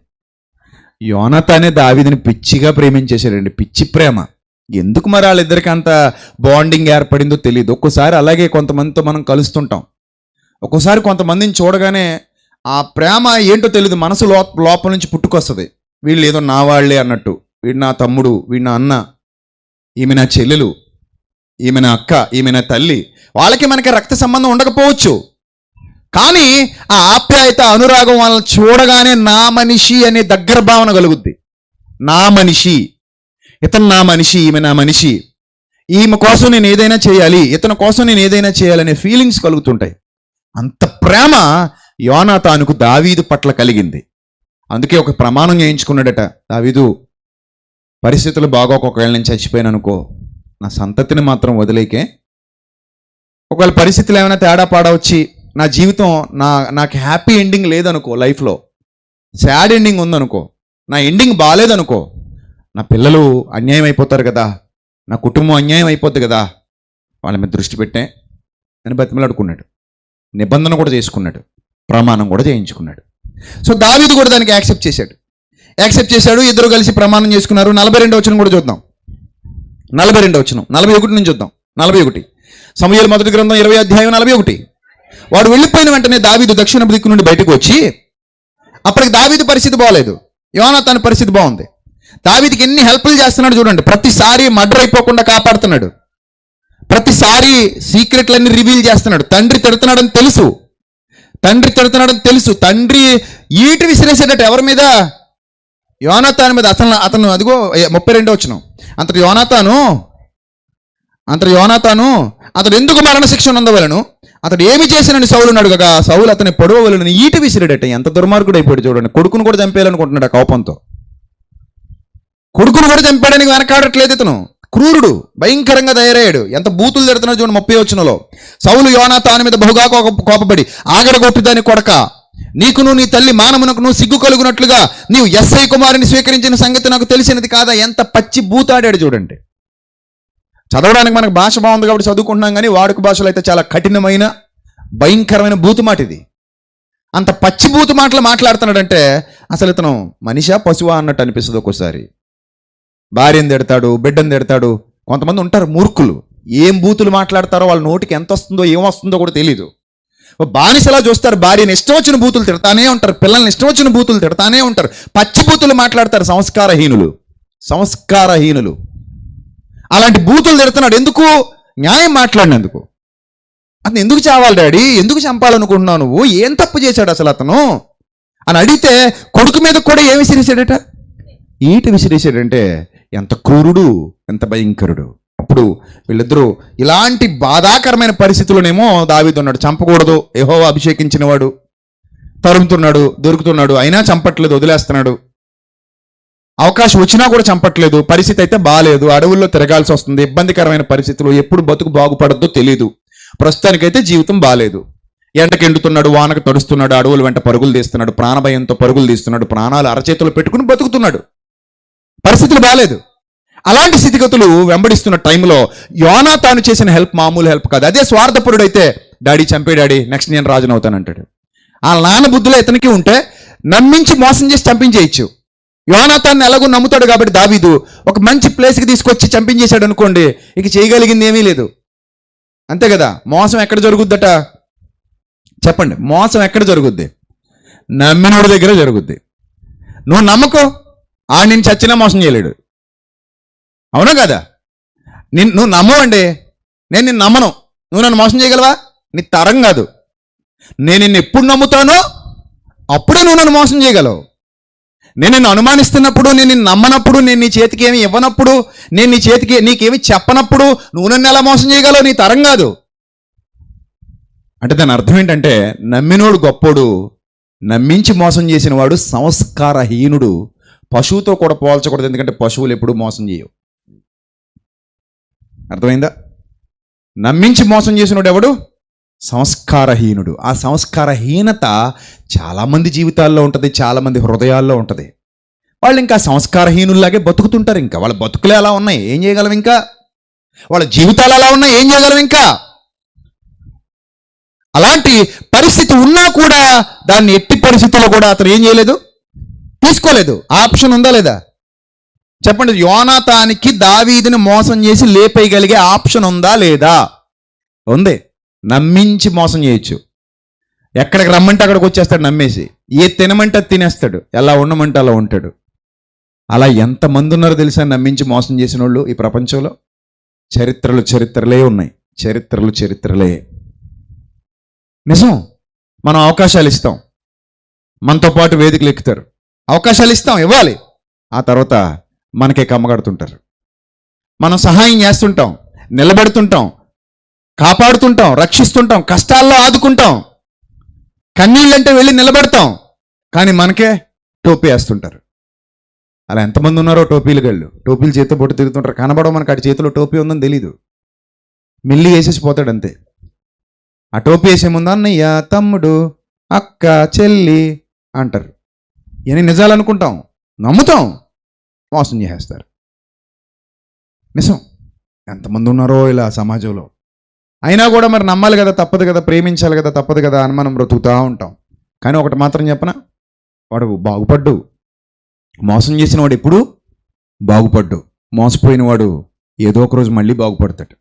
యోనాతానే దావీదుని పిచ్చిగా ప్రేమించేశాడండి, పిచ్చి ప్రేమ. ఎందుకు మరి వాళ్ళిద్దరికి అంత బాండింగ్ ఏర్పడిందో తెలియదు. ఒక్కోసారి అలాగే కొంతమందితో మనం కలుస్తుంటాం. ఒక్కోసారి కొంతమందిని చూడగానే ఆ ప్రేమ ఏంటో తెలియదు, మనసు లోపల నుంచి పుట్టుకొస్తుంది. వీళ్ళు ఏదో నా వాళ్ళే అన్నట్టు, వీడు నా తమ్ముడు, వీడు నా అన్న, ఈమె నా చెల్లెలు, ఈమె నా అక్క, ఈమె నా తల్లి. వాళ్ళకి మనకి రక్త సంబంధం ఉండకపోవచ్చు, కానీ ఆ ఆప్యాయత అనురాగం వాళ్ళని చూడగానే నా మనిషి అనే దగ్గర భావన కలుగుద్ది. నా మనిషి, ఇతను నా మనిషి, ఈమె నా మనిషి, ఈమె కోసం నేను ఏదైనా చేయాలి, ఇతని కోసం నేను ఏదైనా చేయాలనే ఫీలింగ్స్ కలుగుతుంటాయి. అంత ప్రేమ యోనాతానుకు దావీదు పట్ల కలిగింది. అందుకే ఒక ప్రమాణం చేయించుకున్నాడట దావీదు, పరిస్థితులు బాగోక ఒకవేళ నేను చచ్చిపోయాను అనుకో, నా సంతతిని మాత్రం వదిలేకే. ఒకవేళ పరిస్థితులు ఏమైనా తేడా పాడా వచ్చి నా జీవితం నాకు హ్యాపీ ఎండింగ్ లేదనుకో, లైఫ్లో సాడ్ ఎండింగ్ ఉందనుకో, నా ఎండింగ్ బాగాలేదనుకో, నా పిల్లలు అన్యాయం అయిపోతారు కదా, నా కుటుంబం అన్యాయం అయిపోద్ది కదా, వాళ్ళ మీద దృష్టి పెట్టే అని బతిమలాడుకున్నాడు. నిబంధన కూడా చేసుకున్నాడు, ప్రమాణం కూడా చేయించుకున్నాడు. సో దావీదు కూడా దానికి యాక్సెప్ట్ చేశాడు. ఇద్దరు కలిసి ప్రమాణం చేసుకున్నారు. 42వ వచనం కూడా చూద్దాం. 42వ వచనం 41 నుంచి చూద్దాం. 41 సమూయేలు మొదటి గ్రంథం 20వ అధ్యాయం 41. వాడు వెళ్ళిపోయిన వెంటనే దావీదు దక్షిణ దిక్కు నుండి బయటకు వచ్చి, అప్పటికి దావీదు పరిస్థితి బాగలేదు, యోనాతాను పరిస్థితి బాగుంది. దావీదుకి ఎన్ని హెల్ప్లు చేస్తున్నాడు చూడండి. ప్రతిసారి మర్డర్ అయిపోకుండా కాపాడుతున్నాడు, ప్రతిసారి సీక్రెట్లన్నీ రివీల్ చేస్తున్నాడు. తండ్రి తిడుతున్నాడని తెలుసు. తండ్రి ఈటి విసిరేసేటట్టు ఎవరి మీద? యోనాతాను మీద. అతను అదిగో 32వ వచనం. అంతటి యోనాతాను అతడు ఎందుకు మరణశిక్ష నందవలను, అతడు ఏమి చేసినని సౌలుని అడుగగా సౌలు అతని పొడవలను ఈటి విసిరేడట. ఎంత దుర్మార్గుడు అయిపోయాడు చూడండి. కొడుకును కూడా చంపేయాలనుకుంటున్నాడు ఆ కోపంతో. కొడుకును కూడా చంపాడానికి వెనకాడట్లేదు ఇతను. క్రూరుడు, భయంకరంగా తయారయ్యాడు. ఎంత బూతులు తిడుతున్నాడు చూడండి. 30వ వచనంలో సౌలు యోనాతాను మీద బహుగా కోపపడి, ఆగడగొట్టి దాని కొడక, నీకును నీ తల్లి మానమునకును సిగ్గు కలుగునట్లుగా నీవు యెస్సై కుమారుని స్వీకరించిన సంగతి నాకు తెలిసినది కాదా. ఎంత పచ్చి బూతాడాడు చూడండి. చదవడానికి మనకు భాష బాగుంది కాబట్టి చదువుకుంటున్నాం, కానీ వాడుక భాషలో అయితే చాలా కఠినమైన భయంకరమైన బూతు మాట ఇది. అంత పచ్చి బూతు మాటలు మాట్లాడుతున్నాడంటే అసలు ఇతను మనిషా పశువా అన్నట్టు అనిపిస్తుంది ఒక్కోసారి. భార్యను తిడతాడు, బిడ్డను తిడతాడు. కొంతమంది ఉంటారు మూర్ఖులు, ఏం బూతులు మాట్లాడతారో వాళ్ళ నోటికి ఎంత వస్తుందో ఏమొస్తుందో కూడా తెలీదు. బానిసలా చూస్తారు, భార్యని ఇష్టం వచ్చిన బూతులు తిడతానే ఉంటారు, పిల్లల్ని ఇష్టం వచ్చిన బూతులు తిడతానే ఉంటారు, పచ్చి బూతులు మాట్లాడతారు. సంస్కారహీనులు అలాంటి బూతులు తిడుతున్నాడు. ఎందుకు? న్యాయం మాట్లాడినందుకు. అతను ఎందుకు చావాలి డాడీ, ఎందుకు చంపాలనుకుంటున్నావు నువ్వు, ఏం తప్పు చేశాడు అసలు అతను అని అడిగితే కొడుకు మీద కూడా ఏమి విసిరేసాడట, ఈట విసిరేసాడంటే ఎంత క్రూరుడు, ఎంత భయంకరుడు. అప్పుడు వీళ్ళిద్దరూ ఇలాంటి బాధాకరమైన పరిస్థితుల్లోనేమో దావీదు ఉన్నాడు. చంపకూడదు, యెహోవా అభిషేకించిన వాడు, తరుముతున్నాడు, దొరుకుతున్నాడు, అయినా చంపట్లేదు, వదిలేస్తున్నాడు. అవకాశం వచ్చినా కూడా చంపట్లేదు. పరిస్థితి అయితే బాగాలేదు, అడవుల్లో తిరగాల్సి వస్తుంది, ఇబ్బందికరమైన పరిస్థితులు, ఎప్పుడు బతుకు బాగుపడద్దో తెలియదు. ప్రస్తుతానికైతే జీవితం బాగాలేదు. ఎండకు ఎండుతున్నాడు, వానకు తడుస్తున్నాడు, అడవుల వెంట పరుగులు తీస్తున్నాడు, ప్రాణభయంతో పరుగులు తీస్తున్నాడు, ప్రాణాలు అరచేతులు పెట్టుకుని బతుకుతున్నాడు. పరిస్థితులు బాలేదు. అలాంటి స్థితిగతులు వెంబడిస్తున్న టైంలో యోనాతాను చేసిన హెల్ప్ మామూలు హెల్ప్ కాదు. అదే స్వార్థపరుడైతే డాడీ చంపే డాడీ, నెక్స్ట్ నేను రాజును అవుతానంటాడు. ఆ నాన్న బుద్ధులు ఇతనికి ఉంటే నమ్మించి మోసం చేసి చంపించేయచ్చు. యోనాతాన్ని ఎలాగో నమ్ముతాడు కాబట్టి దావీదు ఒక మంచి ప్లేస్కి తీసుకొచ్చి చంపించేశాడు అనుకోండి, ఇక చేయగలిగింది ఏమీ లేదు. అంతే కదా. మోసం ఎక్కడ జరుగుద్దట చెప్పండి? మోసం ఎక్కడ జరుగుద్ది? నమ్మినోడి దగ్గర జరుగుద్ది. నువ్వు నమ్మకో, నేను చచ్చినా మోసం చేయలేడు. అవునా కదా? నువ్వు నమ్మవండి, నేను నిన్ను నమ్మను, నువ్వు నన్ను మోసం చేయగలవా? నీ తరం కాదు. నేను నిన్ను ఎప్పుడు నమ్ముతానో అప్పుడే నువ్వు నన్ను మోసం చేయగలవు. నేను నిన్ను అనుమానిస్తున్నప్పుడు, నేను నిన్ను నమ్మనప్పుడు, నేను నీ చేతికి ఏమి ఇవ్వనప్పుడు, నేను నీ చేతికి నీకేమి చెప్పనప్పుడు నువ్వు నన్ను ఎలా మోసం చేయగలవు? నీ తరం కాదు. అంటే దాని అర్థం ఏంటంటే, నమ్మినోడు గొప్పోడు, నమ్మించి మోసం చేసిన వాడు సంస్కారహీనుడు. పశువుతో కూడా పోల్చకూడదు, ఎందుకంటే పశువులు ఎప్పుడూ మోసం చేయవు. అర్థమైందా? నమ్మించి మోసం చేసినోడు ఎవడు? సంస్కారహీనుడు. ఆ సంస్కారహీనత చాలామంది జీవితాల్లో ఉంటుంది, చాలామంది హృదయాల్లో ఉంటుంది. వాళ్ళు ఇంకా సంస్కారహీనుల్లాగే బతుకుతుంటారు. ఇంకా వాళ్ళ బతుకులే అలా ఉన్నాయి, ఏం చేయగలం? ఇంకా వాళ్ళ జీవితాలు అలా ఉన్నాయి, ఏం చేయగలం? ఇంకా అలాంటి పరిస్థితి ఉన్నా కూడా దాన్ని ఎట్టి పరిస్థితుల్లో కూడా అతను ఏం చేయలేదు, తీసుకోలేదు. ఆప్షన్ ఉందా లేదా చెప్పండి? యోనాతానికి దావీదుని మోసం చేసి లేపేయగలిగే ఆప్షన్ ఉందా లేదా? ఉంది. నమ్మించి మోసం చేయొచ్చు. ఎక్కడికి రమ్మంటే అక్కడికి వచ్చేస్తాడు నమ్మేసి. ఏ తినమంటే అది తినేస్తాడు, ఎలా ఉండమంటే అలా ఉంటాడు. అలా ఎంతమంది ఉన్నారో తెలుసా నమ్మించి మోసం చేసిన వాళ్ళు ఈ ప్రపంచంలో? చరిత్రలే ఉన్నాయి, చరిత్రలే. నిజం. మనం అవకాశాలు ఇస్తాం, మనతో పాటు వేదికలు ఎక్కుతారు, అవకాశాలు ఇస్తాం, ఇవ్వాలి. ఆ తర్వాత మనకే కమ్మగడుతుంటారు. మనం సహాయం చేస్తుంటాం, నిలబెడుతుంటాం, కాపాడుతుంటాం, రక్షిస్తుంటాం, కష్టాల్లో ఆదుకుంటాం, కన్నీళ్ళంటే వెళ్ళి నిలబెడతాం, కానీ మనకే టోపీ వేస్తుంటారు. అలా ఎంతమంది ఉన్నారో టోపీలు గళ్ళు. టోపీలు చేతితో పొట్టు తిరుగుతుంటారు, కనబడవు మనకు. అటు చేతిలో టోపీ ఉందని తెలీదు, మిల్లి వేసేసి పోతాడు అంతే. ఆ టోపీ వేసే ముందు అన్నయ్య, తమ్ముడు, అక్క, చెల్లి అంటారు. ఇవన్నీ నిజాలు అనుకుంటాం, నమ్ముతాం, మోసం చేసేస్తారు. నిజం. ఎంతమంది ఉన్నారో ఇలా సమాజంలో. అయినా కూడా మరి నమ్మాలి కదా, తప్పదు కదా, ప్రేమించాలి కదా, తప్పదు కదా అని మనం బ్రతుకుతూ ఉంటాం. కానీ ఒకటి మాత్రం చెప్పనా, వాడు బాగుపడ్డు. మోసం చేసిన వాడు ఎప్పుడు బాగుపడ్డు. మోసపోయిన వాడు ఏదో ఒక రోజు మళ్ళీ బాగుపడతాడు.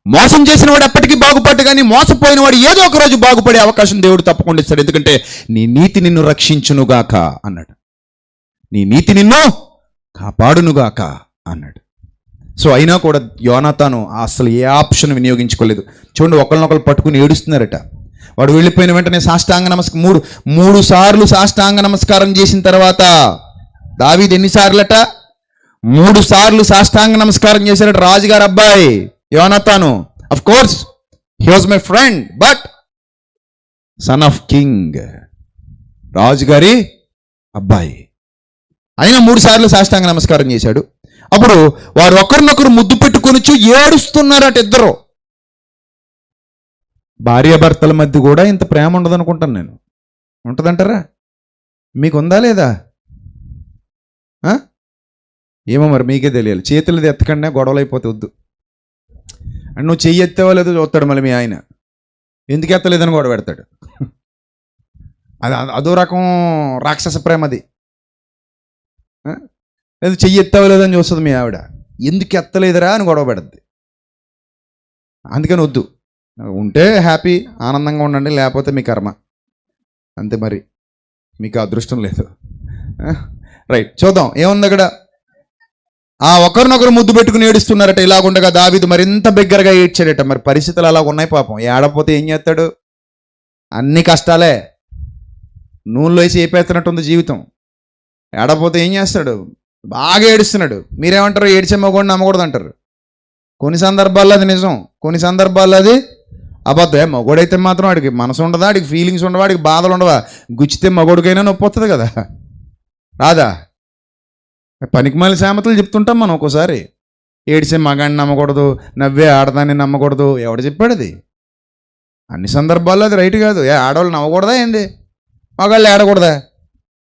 మోసం చేసిన వాడు ఎప్పటికీ బాగుపడ్డు, కానీ మోసపోయిన వాడు ఏదో ఒక రోజు బాగుపడే అవకాశం దేవుడు తప్పకుండా ఇస్తాడు. ఎందుకంటే నీ నీతి నిన్ను రక్షించునుగాక అన్నాడు, నీ నీతి నిన్ను కాపాడునుగాక అన్నాడు. సో అయినా కూడా యోనాతాను అసలు ఏ ఆప్షన్ వినియోగించుకోలేదు. చూడండి, ఒకరినొకరు పట్టుకుని ఏడుస్తున్నారట. వాడు వెళ్ళిపోయిన వెంటనే సాష్టాంగ నమస్కారం మూడు సార్లు సాష్టాంగ నమస్కారం చేసిన తర్వాత దావీదు ఎన్నిసార్లట? 3 సార్లు సాష్టాంగ నమస్కారం చేశారట. రాజుగారు అబ్బాయి యోనాతాను. Of course he was my friend, but son of king, రాజుగారి అబ్బాయి. అయినా 3 సార్లు సాష్టాంగ నమస్కారం చేశాడు. అప్పుడు వారు ఒకరినొకరు ముద్దు పెట్టుకొని ఏడుస్తున్నారట ఇద్దరు. భార్యాభర్తల మధ్య కూడా ఇంత ప్రేమ ఉండదు అనుకుంటాను నేను. ఉంటుందంటారా? మీకు ఉందా లేదా? ఏమో మరి మీకే తెలియాలి. చేతులది ఎత్తకుండా గొడవలు అయిపోతే వద్దు. అండ్ నువ్వు చెయ్యి ఎత్తావో లేదో చూస్తాడు మళ్ళీ మీ ఆయన. ఎందుకు ఎత్తలేదని గొడవ పెడతాడు. అదో రకం రాక్షస ప్రేమ అది. లేదు చెయ్యి ఎత్తావో లేదని చూస్తుంది మీ ఆవిడ, ఎందుకు ఎత్తలేదురా అని గొడవ పెడద్ది. అందుకని వద్దు. ఉంటే హ్యాపీ, ఆనందంగా ఉండండి, లేకపోతే మీ కర్మ అంతే. మరి మీకు అదృష్టం లేదు. రైట్, చూద్దాం ఏముంది అక్కడ. ఒకరినొకరు ముద్దు పెట్టుకుని ఏడుస్తున్నారట. ఇలాగుండగా దావీదు మరింత బిగ్గరగా ఏడ్చాడట. మరి పరిస్థితులు అలా ఉన్నాయి పాపం. ఏడపోతే ఏం చేస్తాడు? అన్ని కష్టాలే, నూనెలో వేసి ఏపేస్తున్నట్టుంది జీవితం. ఏడపోతే ఏం చేస్తాడు? బాగా ఏడుస్తున్నాడు. మీరేమంటారు? ఏడ్చే మగోడిని నమ్మకూడదు అంటారు. కొన్ని సందర్భాల్లో అది నిజం, కొన్ని సందర్భాల్లో అది అబద్ధం. మగోడైతే మాత్రం వాడికి మనసు ఉండదా, వాడికి ఫీలింగ్స్ ఉండవా, వాడికి బాధలు ఉండవా? గుచ్చితే మగోడికైనా నొప్పి వస్తుంది కదా, రాదా? పనికిమాలిన సామెతలు చెప్తుంటాం మనం ఒక్కోసారి. ఏడిసే మగాడిని నమ్మకూడదు, నవ్వే ఆడదాన్ని నమ్మకూడదు. ఎవడు చెప్పాడు అది? అన్ని సందర్భాల్లో అది రైట్ కాదు. ఆడవాళ్ళు నవ్వకూడదా ఏంది? మగాళ్ళు ఏడకూడదా?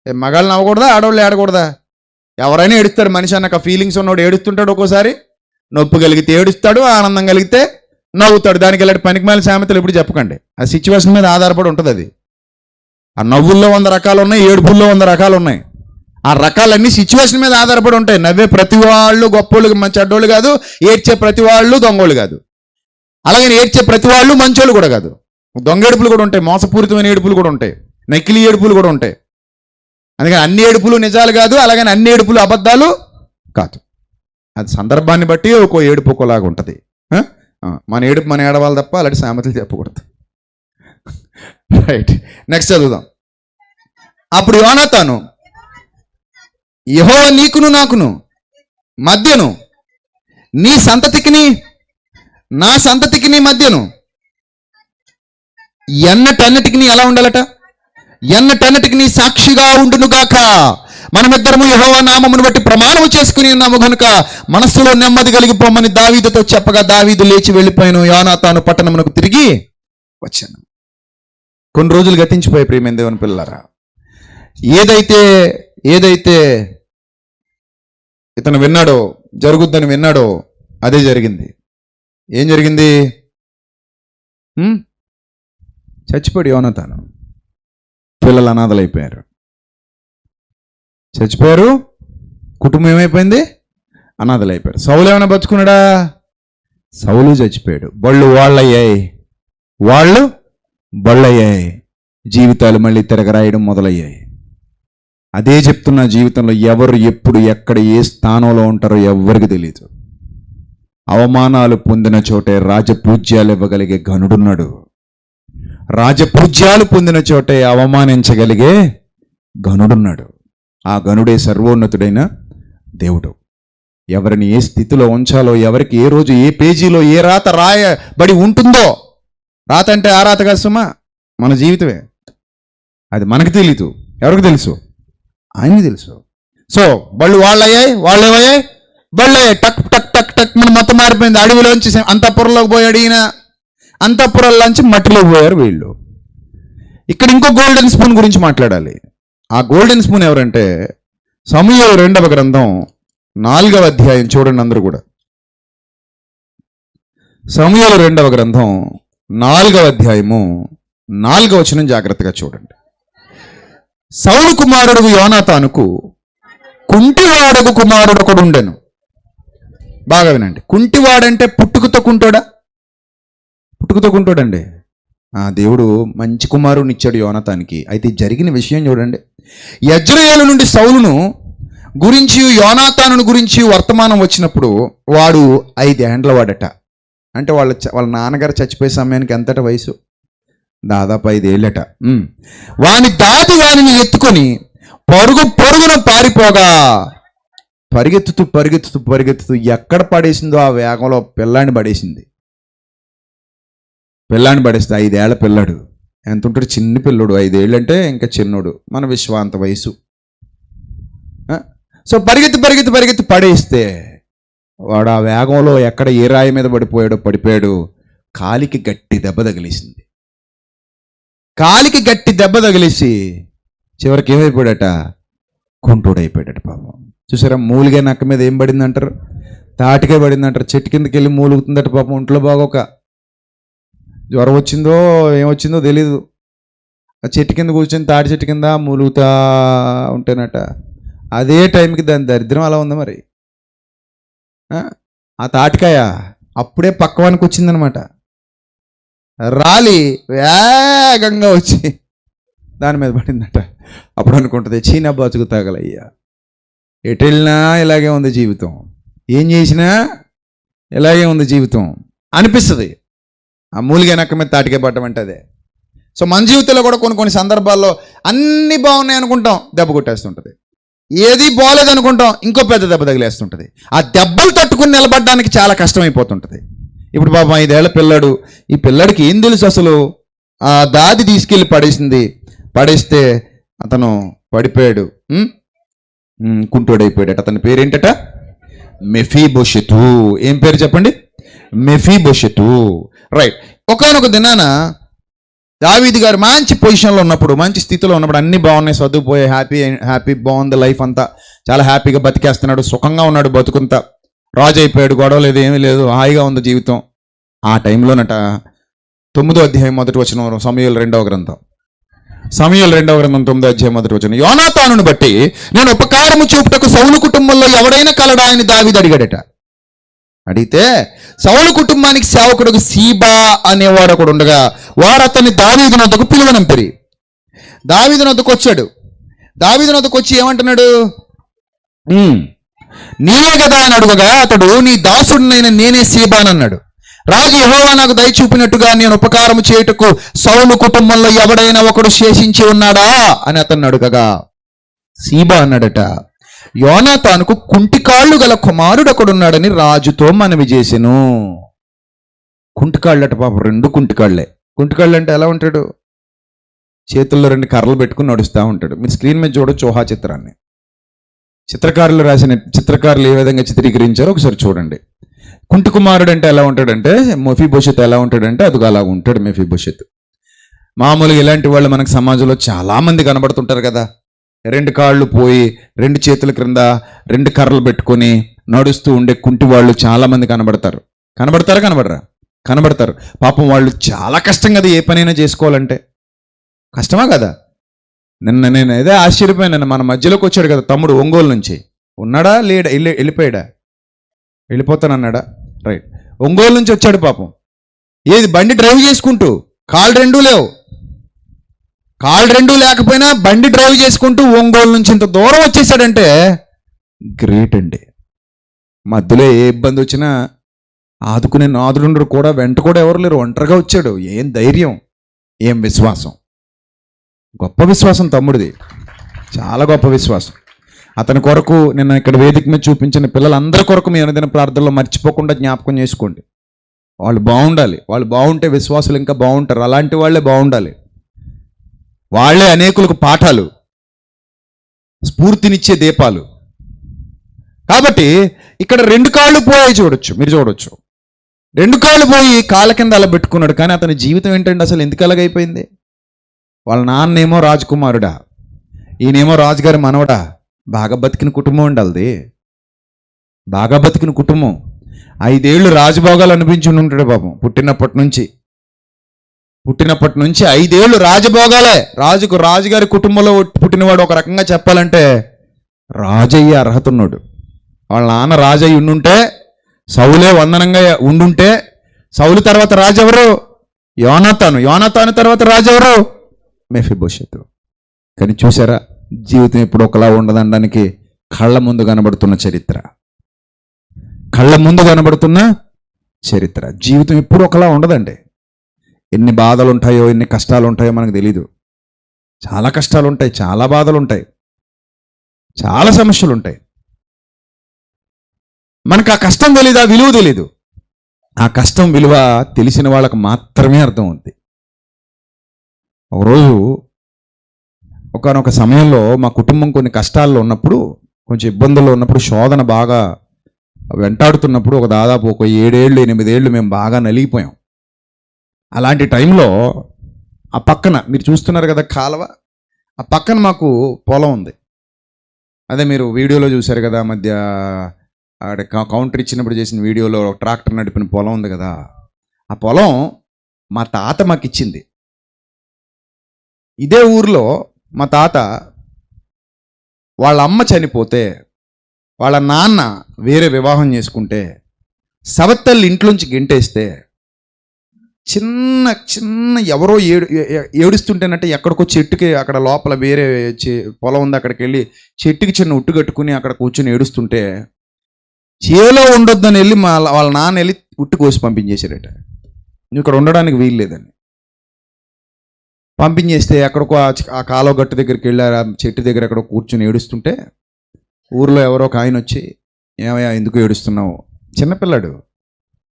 మగాళ్ళు నవ్వకూడదా? ఆడవాళ్ళు ఏడకూడదా? ఎవరైనా ఏడుస్తారు. మనిషి అన్నాక ఫీలింగ్స్ ఉన్నవాడు ఏడుస్తుంటాడు. ఒక్కోసారి నొప్పి కలిగితే ఏడుస్తాడు, ఆనందం కలిగితే నవ్వుతాడు. దానికి ఇలాంటి పనికిమాలిన సామెతలు ఇప్పుడు చెప్పకండి. ఆ సిచ్యువేషన్ మీద ఆధారపడి ఉంటుంది అది. ఆ నవ్వుల్లో 100 రకాలు ఉన్నాయి, ఏడుపుల్లో 100 రకాలు ఉన్నాయి. ఆ రకాలన్నీ సిచ్యువేషన్ మీద ఆధారపడి ఉంటాయి. నవ్వే ప్రతి వాళ్ళు గొప్పోళ్ళు చెడ్డోళ్ళు కాదు, ఏడ్చే ప్రతి వాళ్ళు దొంగోళ్ళు కాదు, అలాగే ఏడ్చే ప్రతి వాళ్ళు మంచోళ్ళు కూడా కాదు. దొంగ ఏడుపులు కూడా ఉంటాయి, మోసపూరితమైన ఏడుపులు కూడా ఉంటాయి, నకిలీ ఏడుపులు కూడా ఉంటాయి. అందుకని అన్ని ఏడుపులు నిజాలు కాదు, అలాగని అన్ని ఏడుపులు అబద్ధాలు కాదు. అది సందర్భాన్ని బట్టి ఒక్కో ఏడుపు ఒక్కోలాగా ఉంటుంది. మన ఏడుపు మన ఏడవాలి తప్ప అలాంటి సామెతలు చెప్పకూడదు. రైట్, నెక్స్ట్ చదువుదాం. అప్పుడు యోనాతాను, యెహోవా నీకును నాకును మధ్యను, నీ సంతతికిని నా సంతతికిని మధ్యను ఎన్నటన్నిటికి ఎలా ఉండాలట? ఎన్నటన్నిటికి సాక్షిగా ఉండును గాక. మనమిద్దరము యెహోవా నామమును బట్టి ప్రమాణము చేసుకుని ఉన్నాము గనుక మనస్సులో నెమ్మది కలిగిపోమని దావీదుతో చెప్పగా దావీదు లేచి వెళ్ళిపోయాను. యోనాతాను పట్టణమునకు తిరిగి వచ్చాను. కొన్ని రోజులు గతించిపోయి ప్రియమైన దేవుని పిల్లలారా, ఏదైతే ఇతను విన్నాడో, జరుగుద్దని విన్నాడో అదే జరిగింది. ఏం జరిగింది? చచ్చిపోయాడు యోనాతాను. పిల్లలు అనాథలైపోయారు, చచ్చిపోయారు. కుటుంబం ఏమైపోయింది? అనాథలైపోయారు. సౌలు ఏమైనా బతుకున్నాడా? సౌలు చచ్చిపోయాడు. బళ్ళు బళ్ళయ్యాయి. జీవితాలు మళ్ళీ తిరగరాయడం మొదలయ్యాయి. అదే చెప్తున్న, జీవితంలో ఎవరు ఎప్పుడు ఎక్కడ ఏ స్థానంలో ఉంటారో ఎవరికి తెలియదు. అవమానాలు పొందిన చోటే రాజపూజ్యాలు ఇవ్వగలిగే ఘనుడున్నాడు. రాజపూజ్యాలు పొందిన చోటే అవమానించగలిగే ఘనుడున్నాడు. ఆ ఘనుడే సర్వోన్నతుడైన దేవుడు. ఎవరిని ఏ స్థితిలో ఉంచాలో, ఎవరికి ఏ రోజు ఏ పేజీలో ఏ రాత రాయబడి ఉంటుందో, రాత అంటే ఆ రాత కాదు సుమా, మన జీవితమే. అది మనకు తెలీదు. ఎవరికి తెలుసు? ఆయనకి తెలుసు. సో బళ్ళు వాళ్ళయ్యాయి, వాళ్ళేమయ్యాయి? బళ్ళయ్యాయి. టక్ టక్ టక్ టక్ మన మొత్తం మారిపోయింది. అడవిలోంచి అంతఃపురంలోకి పోయాడు ఈయన, అంతఃపురంలోంచి మట్టిలోకి పోయారు వీళ్ళు. ఇక్కడ ఇంకో గోల్డెన్ స్పూన్ గురించి మాట్లాడాలి. ఆ గోల్డెన్ స్పూన్ ఎవరంటే సమూయేలు 2వ గ్రంథం 4వ అధ్యాయం చూడండి అందరూ కూడా. సమూయేలు 2వ గ్రంథం 4వ అధ్యాయము 4వ వచనం జాగ్రత్తగా చూడండి. సౌలు కుమారుడు యోనాతానుకు కుంటివాడకు కుమారుడు ఒకడు ఉండెను. బాగా వినండి. కుంటివాడంటే పుట్టుకతో కుంటోడా? పుట్టుకతో కుంటోడండి. దేవుడు మంచి కుమారుని ఇచ్చాడు యోనాతానికి. అయితే జరిగిన విషయం చూడండి. యజ్రెయేలు నుండి సౌలును గురించి, యోనాతాను గురించి వర్తమానం వచ్చినప్పుడు వాడు 5 ఏండ్ల వాడట. అంటే వాళ్ళ నాన్నగారు చచ్చిపోయే సమయానికి ఎంతట వయసు? దాదాపు 5 ఏళ్ళట. వాని దాటి వానిని ఎత్తుకొని పరుగున పారిపోగా పరిగెత్తుతూ ఎక్కడ పడేసిందో ఆ వేగంలో పిల్లాన్ని పడేసింది. పిల్లాన్ని పడేస్తే 5 ఏళ్ల పిల్లాడు. ఎంత ఉంటాడు? చిన్న పిల్లడు. 5 ఏళ్ళు అంటే ఇంకా చిన్నోడు, మన విశ్వాంత వయసు. సో పరిగెత్తి పడేస్తే వాడు ఆ వేగంలో ఎక్కడ ఏ రాయి మీద పడిపోయాడు. కాలికి గట్టి దెబ్బ తగిలేసింది. కాలికి గట్టి దెబ్బ తగిలేసి చివరికి ఏమైపోయాడట? కుంటోడైపోయాడట. పాపం చూసారా? మూలిగా నక్క మీద ఏం పడింది అంటారు? తాటికే పడింది అంటారు. చెట్టు కిందకి వెళ్ళి మూలుగుతుందట. పాపం ఒంట్లో బాగోక, జ్వరం వచ్చిందో ఏమొచ్చిందో తెలీదు. ఆ చెట్టు కింద కూర్చొని తాటి చెట్టు కింద మూలుగుతా ఉంటేనట. అదే టైంకి దాని దరిద్రం అలా ఉంది మరి. ఆ తాటికాయ అప్పుడే పక్కవానికి వచ్చిందనమాట. రాలి వేగంగా వచ్చి దాని మీద పడిందట. అప్పుడు అనుకుంటుంది, చీనా బతుకు తగలయ్యా, ఎటు వెళ్ళినా ఇలాగే ఉంది జీవితం, ఏం చేసినా ఇలాగే ఉంది జీవితం అనిపిస్తుంది. ఆ మూలిగా నక్క మీద తాటికే పట్టడం అంటే అదే. సో మన జీవితంలో కూడా కొన్ని సందర్భాల్లో అన్నీ బాగున్నాయి అనుకుంటాం, దెబ్బ కొట్టేస్తుంటుంది. ఏది బాగోలేదు అనుకుంటాం, ఇంకో పెద్ద దెబ్బ తగిలేస్తుంటుంది. ఆ దెబ్బలు తట్టుకుని నిలబడడానికి చాలా కష్టమైపోతుంటుంది. ఇప్పుడు పాపం 5 ఏళ్ల పిల్లాడు. ఈ పిల్లాడికి ఏం తెలుసు అసలు? ఆ దాది తీసుకెళ్ళి పడేస్తే అతను పడిపోయాడు, కుంటోడైపోయాడట. అతని పేరేంటట? మెఫీబోషెతు. ఏం పేరు చెప్పండి? మెఫీబోషెతు. రైట్. ఒకానొక దినాన దావీదు గారు మంచి పొజిషన్లో ఉన్నప్పుడు, మంచి స్థితిలో ఉన్నప్పుడు, అన్నీ బాగున్నాయి, చదువుపోయే హ్యాపీ బాగుంది, లైఫ్ అంతా చాలా హ్యాపీగా బతికేస్తున్నాడు, సుఖంగా ఉన్నాడు, బతుకుంతా రాజు అయిపోయాడు, గొడవ లేదు, ఏమీ లేదు, హాయిగా ఉంది జీవితం. ఆ టైంలోనట 9వ అధ్యాయం 1వ వచనం, సమూయేలు 2వ గ్రంథం 9వ అధ్యాయం 1వ వచనం, యోనాతానుని బట్టి నేను ఉపకారము చూపుటకు సౌలు కుటుంబంలో ఎవడైనా కలడా అని దావీదు అడిగాడట. అడిగితే సౌలు కుటుంబానికి సేవకుడు సీబా అనేవాడు ఒకడు ఉండగా వారు అతన్ని దావీదు నొద్దకు పిలువనంపిరి. దావీదు నొద్దకు వచ్చాడు. దావీదు నొద్దకు వచ్చి ఏమంటున్నాడు? నీవే కదా అని అడుగగా అతడు, నీ దాసుడినైన నేనే సీబానన్నాడు. రాజు యెహోవా నాకు దయ చూపినట్టుగా నేను ఉపకారము చేయుటకు సౌలు కుటుంబంలో ఎవడైనా ఒకడు శేషించి ఉన్నాడా అని అతన్ని అడుగగా సీబా అన్నాడట, యోనాతానుకు కుంటికాళ్ళు గల కుమారుడు ఒకడున్నాడని రాజుతో మనవి చేసెను. కుంటికాళ్ళట పాపం, 2 కుంటికాళ్లే. కుంటికాళ్ళు అంటే ఎలా ఉంటాడు? చేతుల్లో 2 కర్రలు పెట్టుకుని నడుస్తూ ఉంటాడు. మీరు స్క్రీన్ మీద చూడొచ్చు ఊహా చిత్రాన్ని. చిత్రకారులు ఏ విధంగా చిత్రీకరించారో ఒకసారి చూడండి. కుంటి కుమారుడు అంటే ఎలా ఉంటాడంటే, మెఫీబోషెత్ ఎలా ఉంటాడంటే అదిగో అలా ఉంటాడు మెఫీబోషెత్. మామూలుగా ఇలాంటి వాళ్ళు మనకు సమాజంలో చాలామంది కనబడుతుంటారు కదా. 2 కాళ్ళు పోయి 2 చేతుల క్రింద 2 కర్రలు పెట్టుకొని నడుస్తూ ఉండే కుంటి వాళ్ళు చాలామంది కనబడతారు. కనబడతారు. పాపం వాళ్ళు చాలా కష్టం కదా ఏ పనైనా చేసుకోవాలంటే. కష్టమా కదా? నిన్న నేను ఏదో ఆశ్చర్యపోయాను. మన మధ్యలోకి వచ్చాడు కదా తమ్ముడు ఒంగోలు నుంచి. ఉన్నాడా లేడా? వెళ్ళిపోయాడా? వెళ్ళిపోతానన్నాడా? రైట్. ఒంగోలు నుంచి వచ్చాడు పాపం. ఏది బండి డ్రైవ్ చేసుకుంటూ, కాళ్ళు 2 లేవు, కాళ్ళు 2 లేకపోయినా బండి డ్రైవ్ చేసుకుంటూ ఒంగోలు నుంచి ఇంత దూరం వచ్చేసాడంటే గ్రేట్ అండి. మధ్యలో ఏ ఇబ్బంది వచ్చినా ఆదుకునే నాదుడు కూడా, వెంట కూడా ఎవరు లేరు, ఒంటరిగా వచ్చాడు. ఏం ధైర్యం, ఏం విశ్వాసం. గొప్ప విశ్వాసం తమ్ముడిది, చాలా గొప్ప విశ్వాసం. అతని కొరకు నిన్న ఇక్కడ వేదిక మీద చూపించిన పిల్లలందరి కొరకు మీ అనుదిన ప్రార్థనలో మర్చిపోకుండా జ్ఞాపకం చేసుకోండి. వాళ్ళు బాగుండాలి. వాళ్ళు బాగుంటే విశ్వాసులు ఇంకా బాగుంటారు. అలాంటి వాళ్ళే బాగుండాలి. వాళ్ళే అనేకులకు పాఠాలు, స్ఫూర్తినిచ్చే దీపాలు. కాబట్టి ఇక్కడ 2 కాళ్ళు పోయాయి. మీరు చూడొచ్చు 2 కాళ్ళు పోయి కాళ్ళ కింద అలా పెట్టుకున్నాడు. కానీ అతని జీవితం ఏంటంటే అసలు ఎందుకు అలాగైపోయింది? వాళ్ళ నాన్నేమో రాజకుమారుడా, ఈయనేమో రాజుగారి మనవడా. బాగా బతికిన కుటుంబం ఉండాలి, బాగా బతికిన కుటుంబం. 5 ఏళ్ళు రాజభోగాలు అనిపించి ఉంటాడు పాపం. పుట్టినప్పటి నుంచి 5 ఏళ్ళు రాజభోగాలే. రాజుగారి కుటుంబంలో పుట్టినవాడు ఒక రకంగా చెప్పాలంటే రాజయ్య అర్హత ఉన్నాడు. వాళ్ళ నాన్న రాజయ్య ఉండుంటే, సౌలే వందనంగా ఉండుంటే, సౌలు తర్వాత రాజు ఎవరు? యోనాతాను తర్వాత రాజు ఎవరు? మెఫీబోషెతు. కానీ చూసారా, జీవితం ఎప్పుడు ఒకలా ఉండదనడానికి కళ్ళ ముందు కనబడుతున్న చరిత్ర. జీవితం ఎప్పుడు ఒకలా ఉండదండి. ఎన్ని బాధలు ఉంటాయో, ఎన్ని కష్టాలు ఉంటాయో మనకు తెలీదు. చాలా కష్టాలు ఉంటాయి, చాలా బాధలు ఉంటాయి, చాలా సమస్యలు ఉంటాయి. మనకు ఆ కష్టం తెలీదు, ఆ విలువ తెలీదు. ఆ కష్టం విలువ తెలిసిన వాళ్ళకు మాత్రమే అర్థం అవుతుంది. ఒకరోజు ఒకానొక సమయంలో మా కుటుంబం కొన్ని కష్టాల్లో ఉన్నప్పుడు, కొంచెం ఇబ్బందుల్లో ఉన్నప్పుడు, శోధన బాగా వెంటాడుతున్నప్పుడు, దాదాపు ఒక 7 ఏళ్ళు 8 ఏళ్ళు మేము బాగా నలిగిపోయాం. అలాంటి టైంలో ఆ పక్కన మీరు చూస్తున్నారు కదా కాలువ, ఆ పక్కన మాకు పొలం ఉంది. అదే మీరు వీడియోలో చూశారు కదా, మధ్య ఆడ కౌంటర్ ఇచ్చినప్పుడు చేసిన వీడియోలో ట్రాక్టర్ నడిపిన పొలం ఉంది కదా. ఆ పొలం మా తాత మాకు ఇచ్చింది. ఇదే ఊర్లో మా తాత వాళ్ళ అమ్మ చనిపోతే, వాళ్ళ నాన్న వేరే వివాహం చేసుకుంటే, సవత్తల్లి ఇంట్లోంచి గెంటేస్తే, చిన్న ఎవరో ఏడుస్తుంటేనంటే ఎక్కడికో చెట్టుకి, అక్కడ లోపల వేరే పొలం ఉంది, అక్కడికి వెళ్ళి చెట్టుకి చిన్న ఉట్టు కట్టుకుని అక్కడ కూర్చొని ఏడుస్తుంటే, చేలో ఉండొద్దని వెళ్ళి వాళ్ళ నాన్న వెళ్ళి ఉట్టు కోసి పంపించేశారట. నువ్వు ఇక్కడ ఉండడానికి వీలు లేదని పంపించేస్తే, ఎక్కడికో ఆ కాలువ గట్టు దగ్గరికి వెళ్ళారు. ఆ చెట్టు దగ్గర ఎక్కడో కూర్చొని ఏడుస్తుంటే, ఊర్లో ఎవరో ఒక ఆయన వచ్చి, ఏమయ్యా ఎందుకు ఏడుస్తున్నావు? చిన్నపిల్లాడు,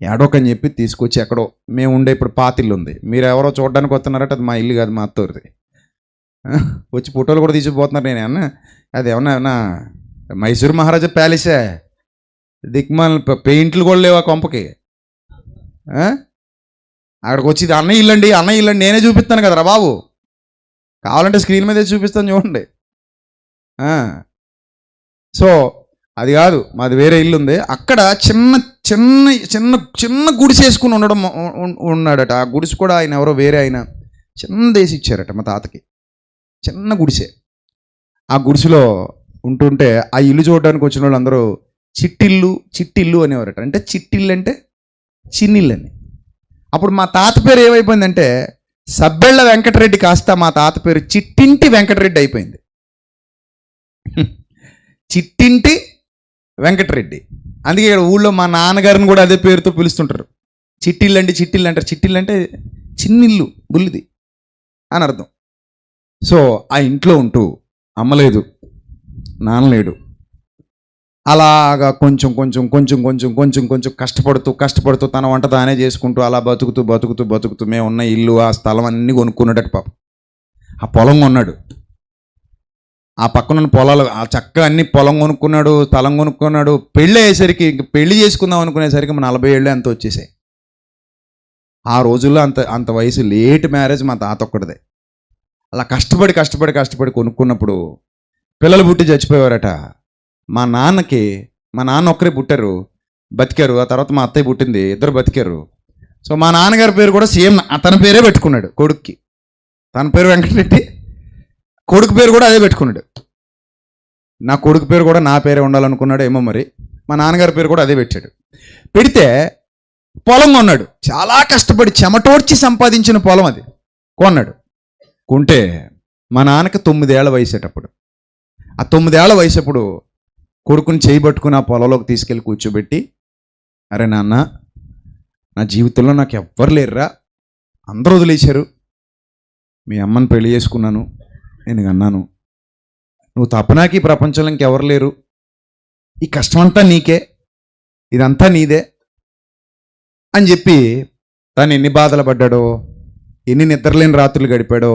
ఏడోకని చెప్పి తీసుకొచ్చి, ఎక్కడో మేము ఉండే ఇప్పుడు పాతిల్లు ఉంది, మీరు ఎవరో చూడడానికి వస్తున్నారట, అది మా ఇల్లు కాదు మా అత్తూరిది, వచ్చి ఫోటోలు కూడా తీసుకుపోతున్నారు. నేను అన్న అది ఏమన్నా మైసూర్ మహారాజా ప్యాలెసే, దిక్మాల పెయింట్లు కూడా లేవు ఆ కొంపకి. అక్కడికి వచ్చి ఇది అన్న ఇల్లండి నేనే చూపిస్తాను కదరా బాబు, కావాలంటే స్క్రీన్ మీదే చూపిస్తాను చూడండి. సో అది కాదు, మాది వేరే ఇల్లు ఉంది, అక్కడ చిన్న చిన్న చిన్న చిన్న గుడిసె వేసుకుని ఉన్నాడట. ఆ గుడిసె కూడా ఆయన ఎవరో వేరే ఆయన చిన్నదేసి ఇచ్చారట మా తాతకి, చిన్న గుడిసె. ఆ గుడిసెలో ఉంటుంటే ఆ ఇల్లు చూడడానికి వచ్చిన వాళ్ళు అందరూ చిట్టిల్లు అనేవారట. అంటే చిట్టిల్లు అంటే చిన్నిల్లు అని. అప్పుడు మా తాత పేరు ఏమైపోయిందంటే సబ్బెళ్ళ వెంకటరెడ్డి కాస్త మా తాత పేరు చిట్టింటి వెంకటరెడ్డి అయిపోయింది. చిట్టింటి వెంకటరెడ్డి. అందుకే ఇక్కడ ఊళ్ళో మా నాన్నగారిని కూడా అదే పేరుతో పిలుస్తుంటారు. చిట్టిల్లు అంటారు. చిట్టిల్లు అంటే చిన్నిల్లు, బుల్లిది అని అర్థం. సో ఆ ఇంట్లో ఉంటూ అమ్మ లేదు, నాన్న లేడు, అలాగా కొంచెం కష్టపడుతూ తన వంట తానే చేసుకుంటూ అలా బతుకుతూ మేము ఉన్న ఇల్లు ఆ స్థలం అన్నీ కొనుక్కున్నాడట పాపం. ఆ పొలం కొన్నాడు, ఆ పక్కనున్న పొలాలు ఆ చక్కగా అన్ని పొలం కొనుక్కున్నాడు, స్థలం కొనుక్కున్నాడు. పెళ్ళి అయ్యేసరికి పెళ్లి చేసుకుందాం అనుకునేసరికి 40 ఏళ్ళు ఎంత వచ్చేసాయి. ఆ రోజుల్లో అంత వయసు, లేట్ మ్యారేజ్ మా తాత ఒక్కడిదే. అలా కష్టపడి కొనుక్కున్నప్పుడు పిల్లలు పుట్టి చచ్చిపోయేవారట. మా నాన్న ఒక్కరే పుట్టారు, బతికారు. ఆ తర్వాత మా అత్తయ్య పుట్టింది, ఇద్దరు బతికారు. సో మా నాన్నగారి పేరు కూడా సేమ్ తన పేరే పెట్టుకున్నాడు కొడుక్కి. తన పేరు వెంకటరెడ్డి, కొడుకు పేరు కూడా అదే పెట్టుకున్నాడు. నా కొడుకు పేరు కూడా నా పేరే ఉండాలనుకున్నాడు ఏమో మరి. మా నాన్నగారి పేరు కూడా అదే పెట్టాడు. పెడితే పొలం కొన్నాడు, చాలా కష్టపడి చెమటోడ్చి సంపాదించిన పొలం అది కొన్నాడు. కొంటే మా నాన్నకి 9 ఏళ్ల వయసేటప్పుడు, ఆ 9 ఏళ్ల వయసప్పుడు కొడుకుని చేయబట్టుకుని ఆ పొలంలోకి తీసుకెళ్ళి కూర్చోబెట్టి, అరే నాన్న, నా జీవితంలో నాకు ఎవ్వరు లేరురా, అందరూ వదిలేశారు, మీ అమ్మని పెళ్లి చేసుకున్నాను, నేను అన్నాను, నువ్వు తప్ప నాకు ఈ ప్రపంచంలో ఇంకెవరు లేరు, ఈ కష్టమంతా నీకే, ఇదంతా నీదే అని చెప్పి తను ఎన్ని బాధలు పడ్డాడో, ఎన్ని నిద్రలేని రాత్రులు గడిపాడో,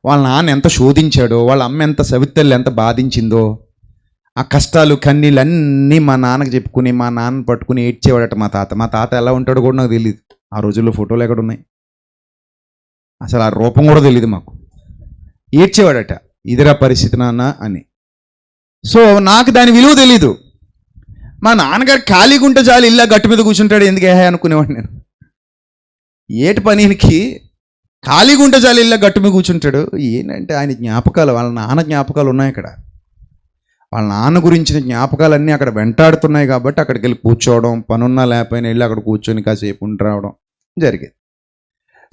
వాళ్ళ నాన్న ఎంత శోధించాడో, వాళ్ళ అమ్మ ఎంత సవితల్లి ఎంత బాధించిందో, ఆ కష్టాలు కన్నీళ్ళు అన్నీ మా నాన్నకి చెప్పుకుని మా నాన్న పట్టుకుని ఏడ్చేవాడట మా తాత ఎలా ఉంటాడో కూడా నాకు తెలియదు. ఆ రోజుల్లో ఫోటోలు ఎక్కడ ఉన్నాయి, అసలు ఆ రూపం కూడా తెలియదు మాకు. ఏడ్చేవాడట, ఇదిరా పరిస్థితి నాన్న అని. సో నాకు దాని విలువ తెలీదు. మా నాన్నగారు ఖాళీగా ఉంటే చాలు, ఇల్లా గట్టు మీద కూర్చుంటాడు ఎందుకే అనుకునేవాడు నేను. ఏటి పనికి ఖాళీగా ఉంటే చాలు, ఇల్లా గట్టు మీద కూర్చుంటాడు. ఏంటంటే ఆయన జ్ఞాపకాలు, వాళ్ళ నాన్న జ్ఞాపకాలు ఉన్నాయి అక్కడ. వాళ్ళ నాన్న గురించిన జ్ఞాపకాలన్నీ అక్కడ వెంటాడుతున్నాయి కాబట్టి అక్కడికి వెళ్ళి కూర్చోవడం, పనున్నా లేకపోయినా వెళ్ళి అక్కడ కూర్చొని కాసేపు ఉండి రావడం జరిగేది.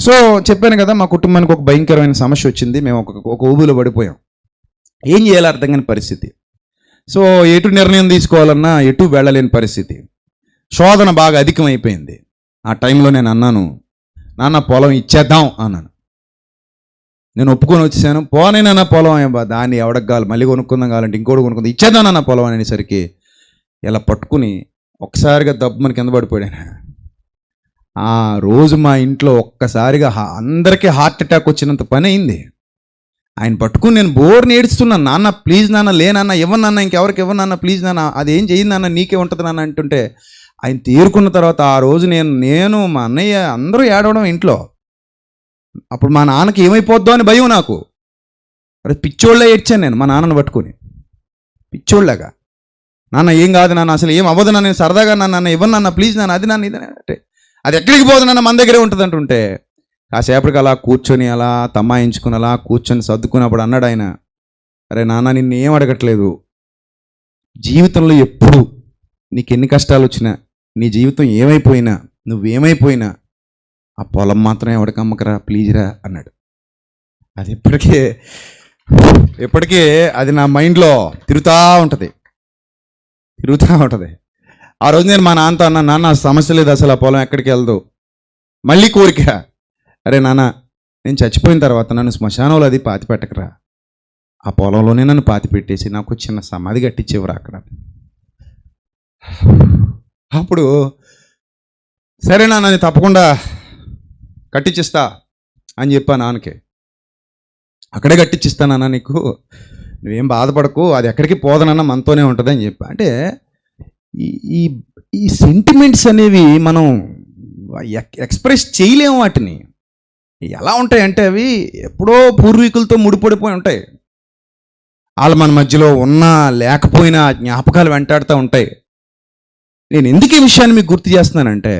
సో చెప్పాను కదా, మా కుటుంబానికి ఒక భయంకరమైన సమస్య వచ్చింది. మేము ఒక ఊబిలో పడిపోయాం. ఏం చేయాలో అర్థం కాని పరిస్థితి. సో ఎటు నిర్ణయం తీసుకోవాలన్నా ఎటు వెళ్ళలేని పరిస్థితి. శోధన బాగా అధికమైపోయింది. ఆ టైంలో నేను అన్నాను, నాన్న పొలం ఇచ్చేద్దాం అన్నాను. నేను ఒప్పుకొని వచ్చేసాను. పోనేనన్న పొలం దాన్ని ఎవడకు కావాలి, మళ్ళీ కొనుక్కుందాం కావాలంటే ఇంకోటి కొనుక్కుందాం, ఇచ్చేద్దాం అన్న పొలం అనేసరికి ఇలా పట్టుకుని ఒక్కసారిగా దబ్బుని కింద పడిపోయాను. ఆ రోజు మా ఇంట్లో ఒక్కసారిగా అందరికీ హార్ట్ అటాక్ వచ్చినంత పని అయింది. ఆయన పట్టుకుని నేను బోర్ని ఏడుస్తున్నాను, నాన్న ప్లీజ్ నాన్న, లేనన్న ఇవ్వనన్న, ఇంకెవరికి ఇవ్వనన్న, ప్లీజ్ నాన్న, అదేం చేయిందన్న, నీకే ఉంటుంది నాన్న అంటుంటే ఆయన తీరుకున్న తర్వాత ఆ రోజు నేను మా అన్నయ్య అందరూ ఏడవడం ఇంట్లో. అప్పుడు మా నాన్నకి ఏమైపోద్దో అని భయం నాకు. అరే పిచ్చోళ్ళే ఏడ్చాను నేను మా నాన్నను పట్టుకుని, పిచ్చోళ్ళగా. నాన్న ఏం కాదు నాన్న, అసలు ఏం అవ్వదు నాన్న, నేను సరదాగా నాన్న ఇవ్వనన్న, ప్లీజ్ నాన్న, అది నాన్న ఇది అంటే, అది ఎక్కడికి పోదు నాన్న, మన దగ్గరే ఉంటుంది అంటుంటే కాసేపటికి అలా కూర్చొని అలా తమ్మాయించుకుని అలా కూర్చొని సర్దుకున్నప్పుడు అన్నాడు ఆయన, అరే నాన్న నిన్ను ఏం అడగట్లేదు, జీవితంలో ఎప్పుడు నీకు ఎన్ని కష్టాలు వచ్చినా, నీ జీవితం ఏమైపోయినా, నువ్వేమైపోయినా ఆ పొలం మాత్రం ఎవడికి అమ్మకరా ప్లీజ్ రా అన్నాడు. అది ఎప్పటికీ అది నా మైండ్లో తిరుగుతూ ఉంటుంది. ఆ రోజు నేను మా నాన్నతో అన్నా, నాన్న సమస్య లేదు, అసలు ఆ పొలం ఎక్కడికి వెళ్దు. మళ్ళీ కోరిక, అరే నాన్న నేను చచ్చిపోయిన తర్వాత నన్ను శ్మశానంలో అది పాతి పెట్టకరా, ఆ పొలంలోనే నన్ను పాతి పెట్టేసి నాకు చిన్న సమాధి కట్టించేవరా అక్కడ. అప్పుడు సరే నాన్న నేను తప్పకుండా కట్టించిస్తా అని చెప్పా నాన్నకి. అక్కడే కట్టించిస్తానన్నా, నీకు నువ్వేం బాధపడకు, అది ఎక్కడికి పోదనన్నా మనతోనే ఉంటుంది అని చెప్పా. అంటే ఈ సెంటిమెంట్స్ అనేవి మనం ఎక్స్ప్రెస్ చేయలేము వాటిని. ఎలా ఉంటాయంటే అవి ఎప్పుడో పూర్వీకులతో ముడిపడిపోయి ఉంటాయి. వాళ్ళు మన మధ్యలో ఉన్నా లేకపోయినా జ్ఞాపకాలు వెంటాడుతూ ఉంటాయి. నేను ఎందుకు ఈ విషయాన్ని మీకు గుర్తు చేస్తున్నానంటే,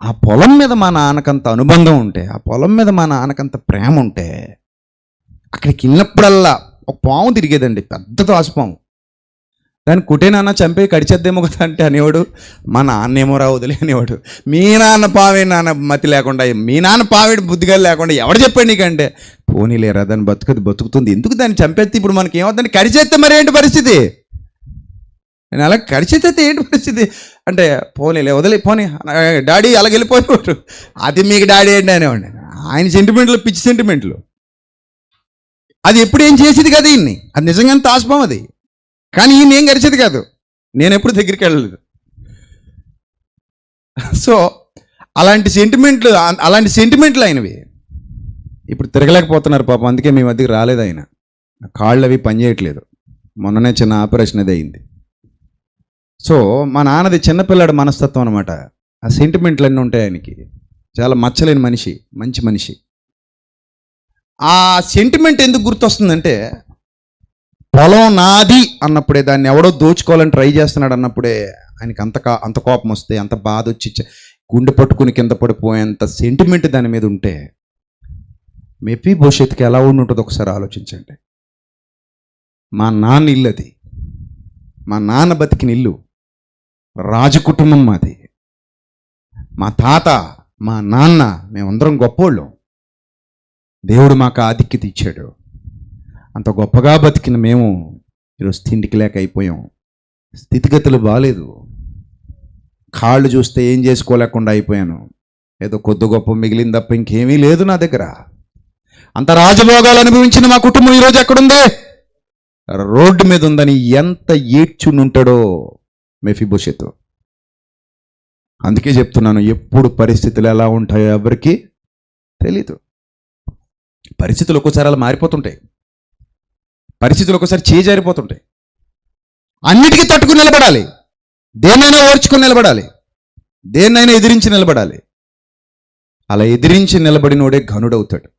ఆ పొలం మీద మా నాన్నకంత అనుబంధం ఉంటే, ఆ పొలం మీద మా నాన్నకంత ప్రేమ ఉంటే, అక్కడికి వెళ్ళినప్పుడల్లా ఒక పాము తిరిగేదండి, పెద్ద తోసపాము. దాన్ని కుటేనాన్న చంపే కడిచేద్దేమో కదా అంటే అనేవాడు, మా నాన్నేమో రా వదిలే అనేవాడు. మీ నాన్న పావే నాన్న మతి లేకుండా, మీ నాన్న పావేడు బుద్ధిగా లేకుండా ఎవడు చెప్పాడు నీకంటే, పోనీలేరా దాన్ని బతుకుతుంది, ఎందుకు దాన్ని చంపేస్తే ఇప్పుడు మనకి ఏమవుతుంది, కడిచేస్తే మరి ఏంటి పరిస్థితి, నేను అలా కడిచేస్తే ఏంటి పరిస్థితి అంటే, పోనీలే వదిలే పోనీ డాడీ అలాగ వెళ్ళిపోయేవాడు. అది మీకు డాడీ ఏంటి అనేవాడిని. ఆయన సెంటిమెంట్లు పిచ్చి సెంటిమెంట్లు. అది ఎప్పుడు ఏం చేసేది కదా ఈయన్ని, అది నిజంగానే తాస్పం అది, కానీ ఈయన ఏం గడిచేది కాదు. నేను ఎప్పుడు దగ్గరికి వెళ్ళలేదు. సో అలాంటి సెంటిమెంట్లు అయినవి ఇప్పుడు తిరగలేకపోతున్నారు పాపం. అందుకే మీ మధ్యకి రాలేదు ఆయన. కాళ్ళు అవి పనిచేయట్లేదు. మొన్ననే చిన్న ఆపరేషన్ అది అయింది. సో మా నాన్నది చిన్నపిల్లాడు మనస్తత్వం అనమాట. ఆ సెంటిమెంట్లు అన్నీ ఉంటాయి ఆయనకి. చాలా మచ్చలేని మనిషి, మంచి మనిషి. ఆ సెంటిమెంట్ ఎందుకు గుర్తొస్తుందంటే, పొలం నాది అన్నప్పుడే, దాన్ని ఎవడో దోచుకోవాలని ట్రై చేస్తున్నాడు అన్నప్పుడే ఆయనకి అంత కోపం వస్తే, అంత బాధ వచ్చి గుండె పట్టుకుని కింద పడిపోయేంత సెంటిమెంట్ దాని మీద ఉంటే, మెఫీబోషెత్కి ఎలా ఉంటుందో ఒకసారి ఆలోచించండి. మా నాన్న ఇల్లు అది, మా నాన్న బతికిన ఇల్లు, రాజు కుటుంబం మాది, మా తాత, మా నాన్న, మేమందరం గొప్పోళ్ళం. దేవుడు మాకు ఆధిక్యత ఇచ్చాడు. అంత గొప్పగా బతికిన మేము ఈరోజు తిండికి లేక అయిపోయాం. స్థితిగతులు బాగాలేదు. కాళ్ళు చూస్తే ఏం చేసుకోలేకుండా అయిపోయాను. ఏదో కొద్ది గొప్ప మిగిలింది తప్ప ఇంకేమీ లేదు నా దగ్గర. అంత రాజభోగాలు అనుభవించిన మా కుటుంబం ఈరోజు ఎక్కడుంది? రోడ్డు మీద ఉందని ఎంత ఏడ్చునుంటాడో మెఫీబోషెతు. అందుకే చెప్తున్నాను, ఎప్పుడు పరిస్థితులు ఎలా ఉంటాయో ఎవరికి తెలీదు. పరిస్థితులు ఒక్కోసారి అలా మారిపోతుంటాయి. పరిస్థితులు ఒక్కోసారి చేజారిపోతుంటాయి. అన్నిటికీ తట్టుకుని నిలబడాలి. దేన్నైనా ఓర్చుకుని నిలబడాలి. దేన్నైనా ఎదిరించి నిలబడాలి. అలా ఎదిరించి నిలబడినోడే ఘనుడవుతాడు.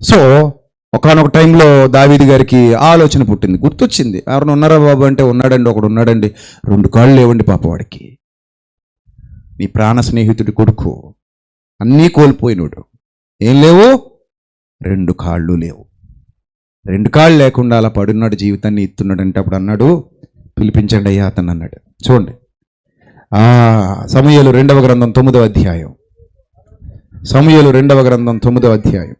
సో ఒకానొక టైంలో దావీదు గారికి ఆలోచన పుట్టింది, గుర్తొచ్చింది. ఎవరైనా ఉన్నారా బాబు అంటే, ఉన్నాడండి, ఒకడు ఉన్నాడండి, 2 కాళ్ళు లేవండి పాప వాడికి. నీ ప్రాణ స్నేహితుడి కొడుకు, అన్నీ కోల్పోయినోడు, ఏం లేవు, 2 కాళ్ళు లేవు. 2 కాళ్ళు లేకుండా అలా పడున్నాడు, జీవితాన్ని ఇస్తున్నాడంటే అప్పుడు అన్నాడు, పిలిపించండి అయ్యా అతను అన్నాడు. చూడండి, సమూయేలు 2వ గ్రంథం 9వ అధ్యాయం. సమూయేలు 2వ గ్రంథం 9వ అధ్యాయం.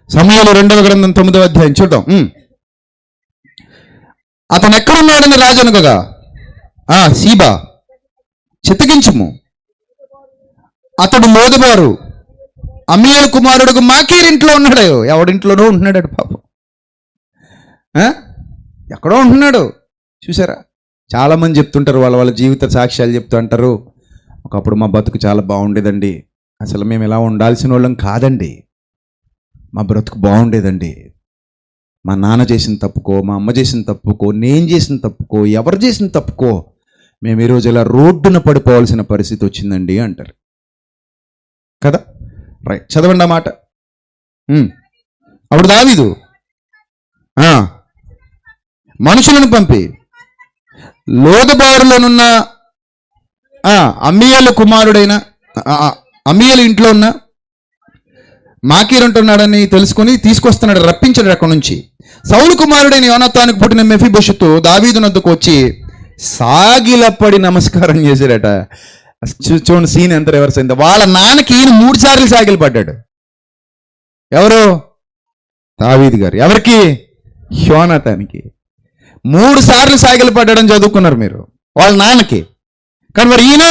సమూయేలు 2వ గ్రంథం 9వ అధ్యాయం చూద్దాం. అతను ఎక్కడున్నాడని రాజనుగగా, సీబా చిత్తగించుము, అతడు మోదుబారు అమ్మీయేలు కుమారుడు మాకీర్ ఇంట్లో ఉన్నాడు. ఎవడింట్లోనో ఉంటున్నాడు పాపం, ఎక్కడో ఉంటున్నాడు. చూసారా, చాలామంది చెప్తుంటారు, వాళ్ళ జీవిత సాక్ష్యాలు చెప్తూ అంటారు, ఒకప్పుడు మా బతుకు చాలా బాగుండేదండి, అసలు మేము ఇలా ఉండాల్సిన వాళ్ళం కాదండి, మా బ్రతుకు బాగుండేదండి, మా నాన్న చేసిన తప్పుకో, మా అమ్మ చేసిన తప్పుకో, నేను చేసిన తప్పుకో, ఎవరు చేసిన తప్పుకో మేము ఈరోజు ఇలా రోడ్డున పడిపోవాల్సిన పరిస్థితి వచ్చిందండి అంటారు కదా. రైట్, చదవండి ఆ మాట. అప్పుడు దావీదు మనుషులను పంపి లోదబారులోనున్న అమ్మీయేలు కుమారుడైన అమ్మీయేలు ఇంట్లో ఉన్న మాకీర్ అంటున్నాడని తెలుసుకొని తీసుకొస్తున్నాడు, రప్పించాడు అక్కడి నుంచి. సౌలు కుమారుడైన యోనాతానుకు పుట్టిన మెఫీబోషెతు దావీదు నద్దకు వచ్చి సాగిలపడి నమస్కారం చేశాడట. చూడండి సీన్ ఎంత రివర్స్ అయింది. వాళ్ళ నాన్నకి ఈయన 3 సార్లు సాగిలు పడ్డాడు. ఎవరు? దావీదు గారు. ఎవరికి? యోనాతానికి 3 సార్లు సాగిలు పడ్డాడని చదువుకున్నారు మీరు, వాళ్ళ నాన్నకి. కానీ మరి ఈయన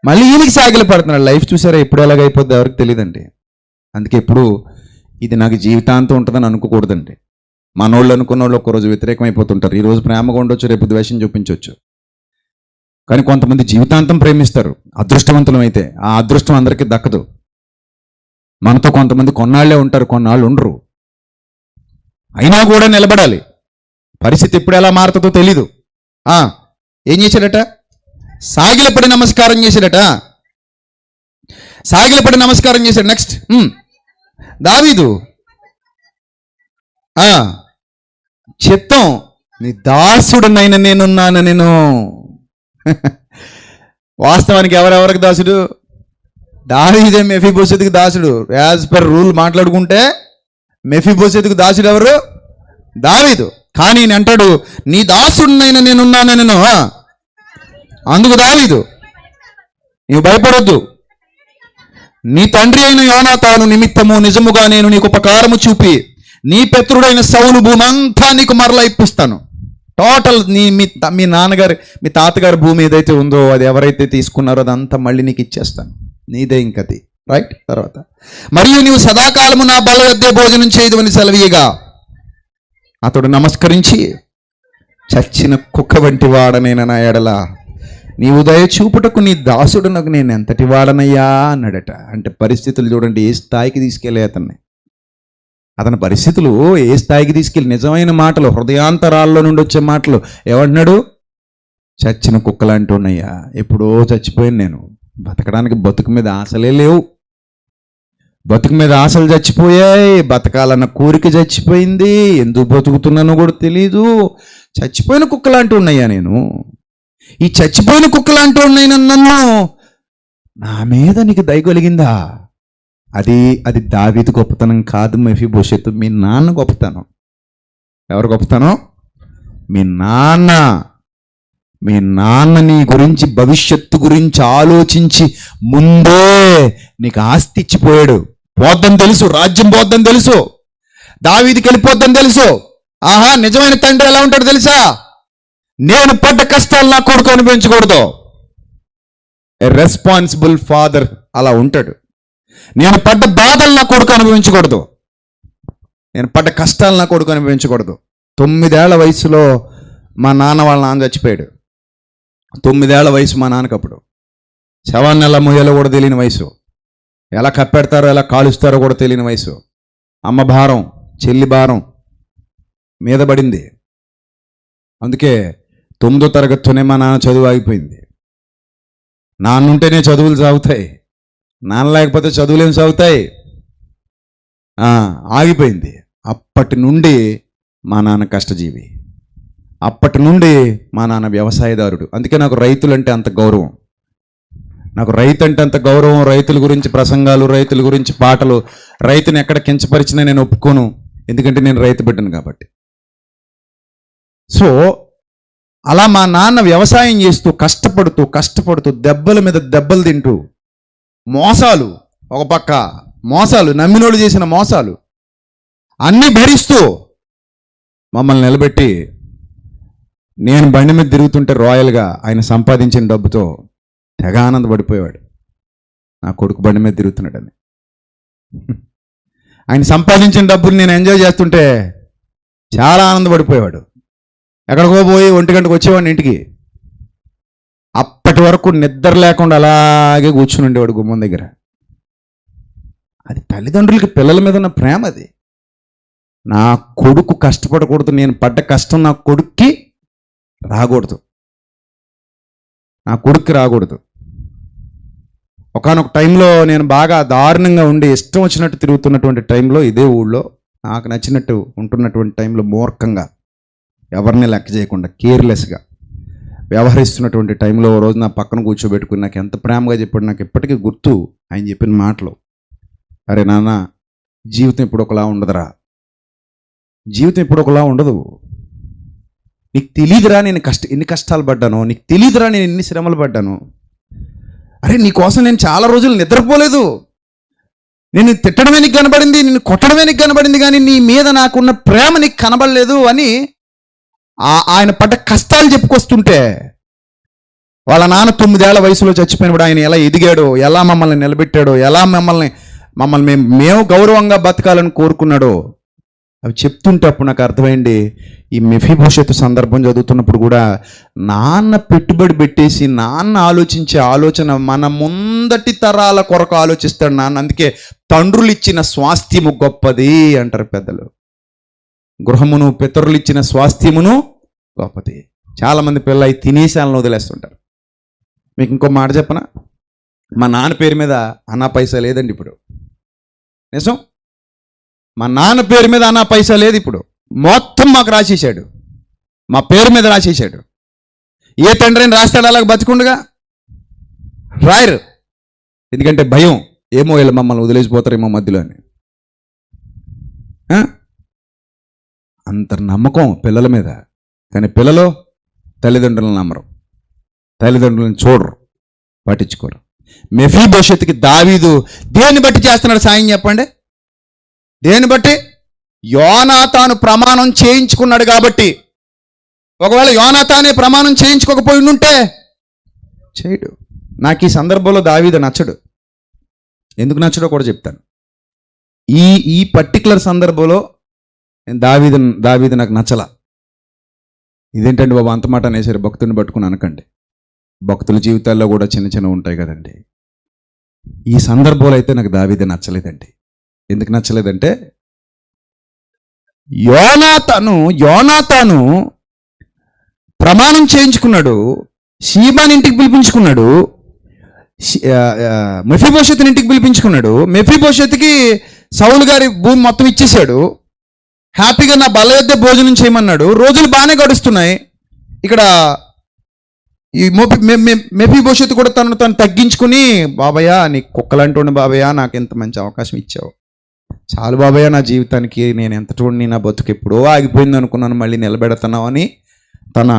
మళ్ళీ ఈయనకి సాగిలు పడుతున్నాడు. లైఫ్ చూసారా ఎప్పుడు ఎలాగైపోద్ది ఎవరికి తెలియదండి. అందుకే ఎప్పుడు ఇది నాకు జీవితాంతం ఉంటుందని అనుకోకూడదండి. మనోళ్ళు అనుకున్న వాళ్ళు ఒక్కరోజు వ్యతిరేకమైపోతుంటారు. ఈరోజు ప్రేమగా ఉండొచ్చు, రేపు ద్వేషం చూపించవచ్చు. కానీ కొంతమంది జీవితాంతం ప్రేమిస్తారు, అదృష్టవంతులం అయితే. ఆ అదృష్టం అందరికీ దక్కదు. మనతో కొంతమంది కొన్నాళ్లే ఉంటారు, కొన్నాళ్ళు ఉండరు. అయినా కూడా నిలబడాలి. పరిస్థితి ఎప్పుడు ఎలా మారుతుందో తెలీదు. ఏం చేశాడట? సాగిలపడి నమస్కారం చేశాడట. సాగిలపడి నమస్కారం చేశాడు. నెక్స్ట్ దావీదు చిత్తం నీ దాసుడునైన నేనున్నాను నేను. వాస్తవానికి ఎవరెవరికి దాసుడు? దావీదే మెఫీబోషెతుకు దాసుడు. యాజ్ పర్ రూల్ మాట్లాడుకుంటే మెఫీబోషెతుకు దాసుడు ఎవరు? దావీదు. కానీ నేను అంటాడు నీ దాసుడునైన నేనున్నాను నేను. అందుకు దావీదు నీవు భయపడొద్దు, నీ తండ్రి అయిన యోనాతాను నిమిత్తము నిజముగా నేను నీకు ఉపకారము చూపి నీ పితరుడైన సౌలు భూమి అంతా నీకు మరలా ఇప్పిస్తాను. టోటల్ మీ నాన్నగారు మీ తాతగారి భూమి ఏదైతే ఉందో అది ఎవరైతే తీసుకున్నారో అదంతా మళ్ళీ నీకు ఇచ్చేస్తాను, నీదే ఇంకది. రైట్. తర్వాత మరియు నీవు సదాకాలము నా బల వద్దే భోజనం చేయదువని సెలవీయగా అతడు నమస్కరించి చచ్చిన కుక్క వంటి వాడనైనా నా ఎడల నీవు దయ చూపుటకు నీ దాసుడునకు నేను ఎంతటి వాడనయ్యా అన్నాడట. అంటే పరిస్థితులు చూడండి ఏ స్థాయికి తీసుకెళ్ళే అతని పరిస్థితులు ఏ స్థాయికి తీసుకెళ్ళి నిజమైన మాటలు హృదయాంతరాల్లో నుండి వచ్చే మాటలు. ఏమంటున్నాడు? చచ్చిన కుక్కలాంటి ఉన్నాయా, ఎప్పుడో చచ్చిపోయాను నేను, బతకడానికి బతుకు మీద ఆశలే లేవు, బతుకు మీద ఆశలు చచ్చిపోయాయి, బతకాలన్న కోరిక చచ్చిపోయింది, ఎందుకు బతుకుతున్నానో కూడా తెలీదు, చచ్చిపోయిన కుక్కలాంటి ఉన్నాయా నేను, ఈ చచ్చిపోయిన కుక్కలాంటి ఉన్నాయి నన్ను, నా మీద నీకు దయ కలిగిందా? అది దావీదు గొప్పతనం కాదు మెఫీబోషెతు, మీ నాన్న గొప్పతనం. ఎవరు గొప్పతనం? మీ నాన్న. మీ నాన్న నీ గురించి భవిష్యత్తు గురించి ఆలోచించి ముందే నీకు ఆస్తి ఇచ్చిపోయాడు. పోద్దని తెలుసు, రాజ్యం పోద్దని తెలుసు, దావీదుకి వెళ్ళిపోద్దని తెలుసు. ఆహా, నిజమైన తండ్రి ఎలా ఉంటాడు తెలుసా? నేను పడ్డ కష్టాలు నా కొడుకు అనిపించకూడదు. ఏ రెస్పాన్సిబుల్ ఫాదర్ అలా ఉంటాడు. నేను పడ్డ బాధలు నా కొడుకు అనుభవించకూడదు, నేను పడ్డ కష్టాలు నా కొడుకు అనుభవించకూడదు. 9 ఏళ్ల వయసులో మా వాళ్ళ నాన్న చచ్చిపోయాడు. 9 ఏళ్ల వయసు మా నాన్నకప్పుడు. శవాన్ని ఎలా మొయ్యాలో కూడా తెలియని వయసు, ఎలా కప్పెడతారో ఎలా కాలుస్తారో కూడా తెలియని వయసు. అమ్మ భారం, చెల్లి భారం మీద పడింది. అందుకే 9వ తరగతితోనే మా నాన్న చదువు ఆగిపోయింది. నాన్న ఉంటేనే చదువులు సాగుతాయి, నాన్న లేకపోతే చదువులేం సాగుతాయి. ఆగిపోయింది. అప్పటి నుండి మా నాన్న కష్టజీవి, అప్పటి నుండి మా నాన్న వ్యవసాయదారుడు. అందుకే నాకు రైతులంటే అంత గౌరవం, నాకు రైతు అంటే అంత గౌరవం. రైతుల గురించి ప్రసంగాలు, రైతుల గురించి పాటలు. రైతుని ఎక్కడ కించపరిచినా నేను ఒప్పుకోను, ఎందుకంటే నేను రైతు బిడ్డను కాబట్టి. సో అలా మా నాన్న వ్యవసాయం చేస్తూ కష్టపడుతూ దెబ్బల మీద దెబ్బలు తింటూ, మోసాలు ఒక పక్క, మోసాలు నమ్మినోళ్ళు చేసిన మోసాలు అన్నీ భరిస్తూ మమ్మల్ని నిలబెట్టి, నేను బండి మీద తిరుగుతుంటే రాయల్గా ఆయన సంపాదించిన డబ్బుతో తెగ ఆనందపడిపోయేవాడు. నా కొడుకు బండి మీద తిరుగుతున్నాడని. ఆయన సంపాదించిన డబ్బులు నేను ఎంజాయ్ చేస్తుంటే చాలా ఆనందపడిపోయేవాడు. ఎక్కడికో పోయి 1 గంటకు వచ్చేవాడిని ఇంటికి. అప్పటి వరకు నిద్ర లేకుండా అలాగే కూర్చుని ఉండేవాడు గుమ్మం దగ్గర. అది తల్లిదండ్రులకి పిల్లల మీద ఉన్న ప్రేమ. అది నా కొడుకు కష్టపడకూడదు, నేను పడ్డ కష్టం నా కొడుక్కి రాకూడదు, నా కొడుక్కి రాకూడదు. ఒకానొక టైంలో నేను బాగా దారుణంగా ఉండి ఇష్టం వచ్చినట్టు తిరుగుతున్నటువంటి టైంలో, ఇదే ఊళ్ళో నాకు నచ్చినట్టు ఉంటున్నటువంటి టైంలో మూర్ఖంగా ఎవరిని లెక్క చేయకుండా కేర్లెస్గా వ్యవహరిస్తున్నటువంటి టైంలో ఓ రోజు నా పక్కన కూర్చోబెట్టుకుని నాకు ఎంత ప్రేమగా చెప్పాడు, నాకు ఇప్పటికీ గుర్తు ఆయన చెప్పిన మాటలు. అరే నాన్న, జీవితం ఇప్పుడు ఒకలా ఉండదురా, జీవితం ఇప్పుడు ఒకలా ఉండదు. నీకు తెలీదురా నేను ఎన్ని కష్టాలు పడ్డానో, నీకు తెలీదురా నేను ఎన్ని శ్రమలు పడ్డాను. అరే నీకోసం నేను చాలా రోజులు నిద్రపోలేదు, నేను తిట్టడమే నీకు కనబడింది, నిన్ను కొట్టడమే నీకు కనబడింది, కానీ నీ మీద నాకున్న ప్రేమ నీకు కనబడలేదు అని ఆయన పడ్డ కష్టాలు చెప్పుకొస్తుంటే, వాళ్ళ నాన్న 9 ఏళ్ల వయసులో చచ్చిపోయినప్పుడు ఆయన ఎలా ఎదిగాడో, ఎలా మమ్మల్ని నిలబెట్టాడో, ఎలా మమ్మల్ని మేము గౌరవంగా బతకాలని కోరుకున్నాడో అవి చెప్తుంటే అప్పుడు నాకు అర్థమైంది. ఈ మెఫీబోషెతు సందర్భం చదువుతున్నప్పుడు కూడా నాన్న పెట్టుబడి పెట్టేసి నాన్న ఆలోచించే ఆలోచన మన ముందటి తరాల కొరకు ఆలోచిస్తాడు నాన్న. అందుకే తండ్రులు ఇచ్చిన స్వాస్థ్యము గొప్పది అంటారు పెద్దలు. గృహమును పితరులు ఇచ్చిన స్వాస్థ్యమును గొప్పది. చాలామంది పిల్లలు అవి తినేసాలను వదిలేస్తుంటారు. మీకు ఇంకో మాట చెప్పనా, మా నాన్న పేరు మీద అన్నా పైసా లేదండి ఇప్పుడు. నిజం, మా నాన్న పేరు మీద అన్నా పైసా లేదు ఇప్పుడు. మొత్తం మాకు రాసేసాడు, మా పేరు మీద రాసేసాడు. ఏ తండ్రిని రాస్తాడు అలాగ బతికుండగా? రాయరు. ఎందుకంటే భయం, ఏమో వీళ్ళు మమ్మల్ని వదిలేసిపోతారేమో మధ్యలో అని. అంత నమ్మకం పిల్లల మీద. కానీ పిల్లలు తల్లిదండ్రులను నమ్మరు, తల్లిదండ్రులను చూడరు, పట్టించుకోరు. మెఫీబోషెతుకి దావీదు దేన్ని బట్టి చేస్తున్నాడు సాయం చెప్పండి? దేన్ని బట్టి? యోనాతాను ప్రమాణం చేయించుకున్నాడు కాబట్టి. ఒకవేళ యోనాతానే ప్రమాణం చేయించుకోకపోయి ఉంటే చేయడు. నాకు ఈ సందర్భంలో దావీదు నచ్చడు. ఎందుకు నచ్చడో కూడా చెప్తాను. ఈ పర్టికులర్ సందర్భంలో దావీదు నాకు నచ్చల. ఇదేంటండి బాబు అంత మాట అనేసరి భక్తుని పట్టుకుని అనకండి. భక్తుల జీవితాల్లో కూడా చిన్న చిన్న ఉంటాయి కదండి. ఈ సందర్భంలో అయితే నాకు దావీదు నచ్చలేదండి. ఎందుకు నచ్చలేదంటే, యోనాతాను ప్రమాణం చేయించుకున్నాడు, షీబాని ఇంటికి పిలిపించుకున్నాడు, మెఫీబోషెతుని ఇంటికి పిలిపించుకున్నాడు. మెఫీబోషెతుకి సౌలు గారి భూమి మొత్తం ఇచ్చేశాడు. హ్యాపీగా నా బల్ల యొద్ద భోజనం చేయమన్నాడు. రోజులు బాగానే గడుస్తున్నాయి. ఇక్కడ ఈ మెఫీబోషెతు కూడా తను తగ్గించుకుని, బాబయ్య నీ కుక్కలంటోండి బాబయ్య, నాకు ఎంత మంచి అవకాశం ఇచ్చావు, చాలు బాబయ్య, నా జీవితానికి నేను ఎంత చూడండి, నా బతుకు ఎప్పుడో ఆగిపోయింది అనుకున్నాను, మళ్ళీ నిలబెడతావు అని తన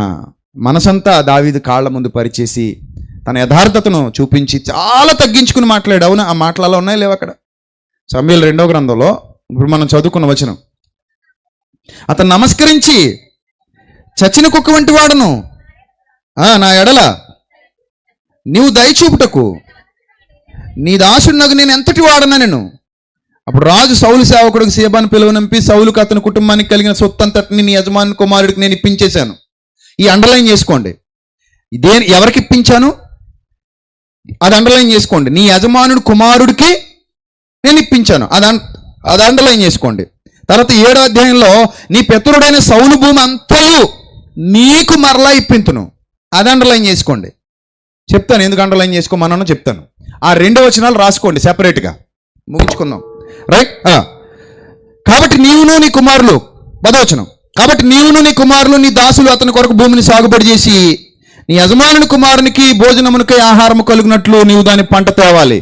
మనసంతా దావీదు కాళ్ళ ముందు పరిచేసి తన యథార్థతను చూపించి చాలా తగ్గించుకుని మాట్లాడు. అవునా? ఆ మాటలలో ఉన్నాయి లేవు అక్కడ? సమూయేలు 2వ గ్రంథంలో ఇప్పుడు మనం చదువుకున్న వచనం, అతను నమస్కరించి, చచ్చిన కుక్క వంటి వాడను, నా ఎడల నీవు దయచూపుటకు నీ దాసుడినగు నేను ఎంతటి వాడనా నేను. అప్పుడు రాజు సౌలు సేవకుడికి సీబాను పిలువనంపి, సౌలుకు అతని కుటుంబానికి కలిగిన సొత్తంతటిని నీ యజమాని కుమారుడికి నేను ఇప్పించేశాను. ఈ అండర్లైన్ చేసుకోండి. ఎవరికి ఇప్పించాను అది అండర్లైన్ చేసుకోండి. నీ యజమానుడు కుమారుడికి నేను ఇప్పించాను, అది అండర్లైన్ చేసుకోండి. తర్వాత 7వ అధ్యాయంలో, నీ పితరుడైన సౌలు భూమి అంతయు నీకు మరలా ఇప్పింతును, అది అండర్లైన్ చేసుకోండి. చెప్తాను ఎందుకు అండర్లైన్ చేసుకోమన్నానో చెప్తాను. ఆ 2 వచనాలు రాసుకోండి సెపరేట్గా, ముగించుకుందాం. రైట్? కాబట్టి నీవును నీ కుమారులు, 10వ వచనం, కాబట్టి నీవును నీ కుమారులు నీ దాసులు అతని కొరకు భూమిని సాగుబడి చేసి నీ యజమానుని కుమారునికి భోజనమునికై ఆహారము కలుగునట్లు నీవు దాని పంట తేవాలి.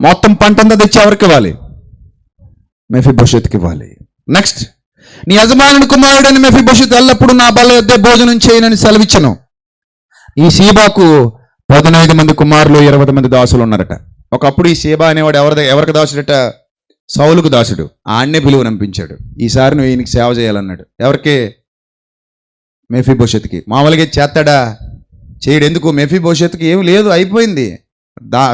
మొత్తం పంట అంతా తెచ్చి ఎవరికి ఇవ్వాలి? మెఫీబోషెతుకి ఇవ్వాలి. నెక్స్ట్, నీ యజమానుని కుమారుడని మెఫీబోషెతు ఎల్లప్పుడూ నా బల్ల యొద్దే భోజనం చేయనని సెలవిచ్చను. ఈ సీబాకు 15 మంది కుమారులు, 20 మంది దాసులు ఉన్నారట. ఒకప్పుడు ఈ సీబా అనేవాడు ఎవరికి దాసుడట? సౌలుకు దాసుడు. ఆడనే పిలువనంపించాడు, ఈసారి నువ్వు ఈయనకి సేవ చేయాలన్నాడు. ఎవరికి? మెఫీబోషెతుకి. మామూలుగా చేస్తాడా? చేయడు. ఎందుకు? మెఫీబోషెతుకి ఏం లేదు, అయిపోయింది.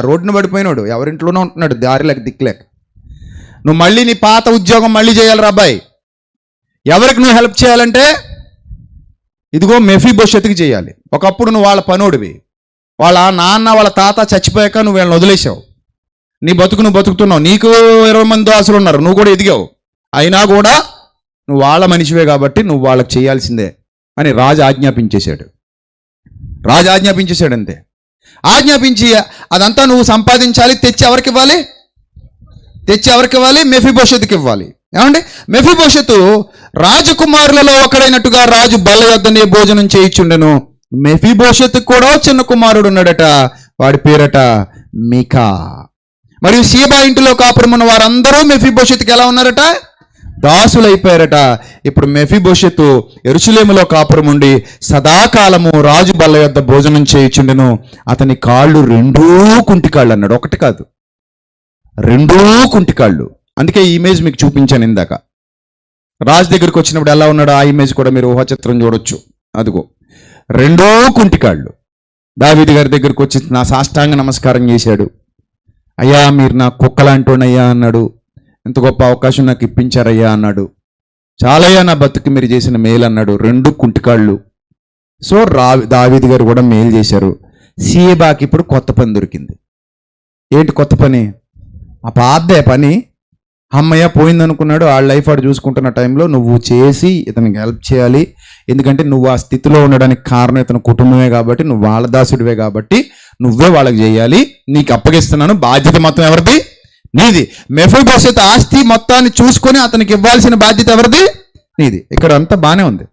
రోడ్డున పడిపోయినాడు, ఎవరింట్లోనే ఉంటున్నాడు, దారిలేక దిక్కులేక. నువ్వు మళ్ళీ నీ పాత ఉద్యోగం మళ్ళీ చేయాలి రా అబ్బాయి. ఎవరికి నువ్వు హెల్ప్ చేయాలంటే ఇదిగో మెఫీబోషెతుకి చేయాలి. ఒకప్పుడు నువ్వు వాళ్ళ పనోడివి, వాళ్ళ నాన్న వాళ్ళ తాత చచ్చిపోయాక నువ్వు వీళ్ళని వదిలేసావు. నీ బతుకు నువ్వు బతుకుతున్నావు. నీకు 20 మంది దాసులు ఉన్నారు, నువ్వు కూడా ఎదిగావు. అయినా కూడా నువ్వు వాళ్ళ మనిషివే కాబట్టి నువ్వు వాళ్ళకి చేయాల్సిందే అని రాజు ఆజ్ఞాపించేశాడు. అంతే. ఆజ్ఞాపించి అదంతా నువ్వు సంపాదించాలి. తెచ్చి ఎవరికి ఇవ్వాలి? మెఫీబోషెతుకి ఇవ్వాలి. ఏమండి? మెఫీబోషెతు రాజకుమారులలో ఒకడైనట్టుగా రాజు బల్ల యొద్దనే భోజనం చేయించుండెను. మెఫీబోషెతుకు కూడా చిన్న కుమారుడు ఉన్నాడట, వాడి పేరట మీకా. మరియు సీబా ఇంటిలో కాపురమున్న వారందరూ మెఫీబోషెతుకి ఎలా ఉన్నారట? దాసులైపోయారట. ఇప్పుడు మెఫీబోషెతు యెరూషలేములో కాపురం ఉండి సదాకాలము రాజు బల్ల యొద్ద భోజనం చేయుచుండెను. అతని కాళ్ళు 2 కుంటికాళ్ళు అన్నాడు, ఒకటి కాదు, 2 కుంటికాళ్ళు. అందుకే ఈ ఇమేజ్ మీకు చూపించాను ఇందాక. రాజు దగ్గరికి వచ్చినప్పుడు ఎలా ఉన్నాడో ఆ ఇమేజ్ కూడా మీరు ఊహాచిత్రం చూడొచ్చు. అదిగో 2 కుంటికాళ్ళు. దావీదు గారి దగ్గరికి వచ్చి నా సాష్టాంగ నమస్కారం చేశాడు. అయ్యా మీరు నా కుక్కలాంటోనయ్యా అన్నాడు. ఎంత గొప్ప అవకాశం నాకు ఇప్పించారయ్యా అన్నాడు. చాలయ్యా నా బతుకు మీరు చేసిన మేలు అన్నాడు. 2 కుంటికాళ్ళు. సో దావీదు గారు కూడా మేలు చేశారు. సీబాకి ఇప్పుడు కొత్త పని దొరికింది. ఏంటి కొత్త పని? ఆ పాదే పని అమ్మయ్య పోయిందనుకున్నాడు. ఆ లైఫ్ ఆడు చూసుకుంటున్న టైంలో నువ్వు చేసి ఇతనికి హెల్ప్ చేయాలి, ఎందుకంటే నువ్వు ఆ స్థితిలో ఉండడానికి కారణం ఇతని కుటుంబమే కాబట్టి, నువ్వు వాళ్ళ దాసుడివే కాబట్టి నువ్వే వాళ్ళకి చేయాలి, నీకు అప్పగిస్తున్నాను, బాధ్యత మొత్తం ఎవరిది? నీది. మెఫీబోషెతు ఆస్తి మొత్తాన్ని చూసుకొని అతనికి ఇవ్వాల్సిన బాధ్యత ఎవరిది? నీది. ఇక్కడ అంతా బాగానే ఉంది.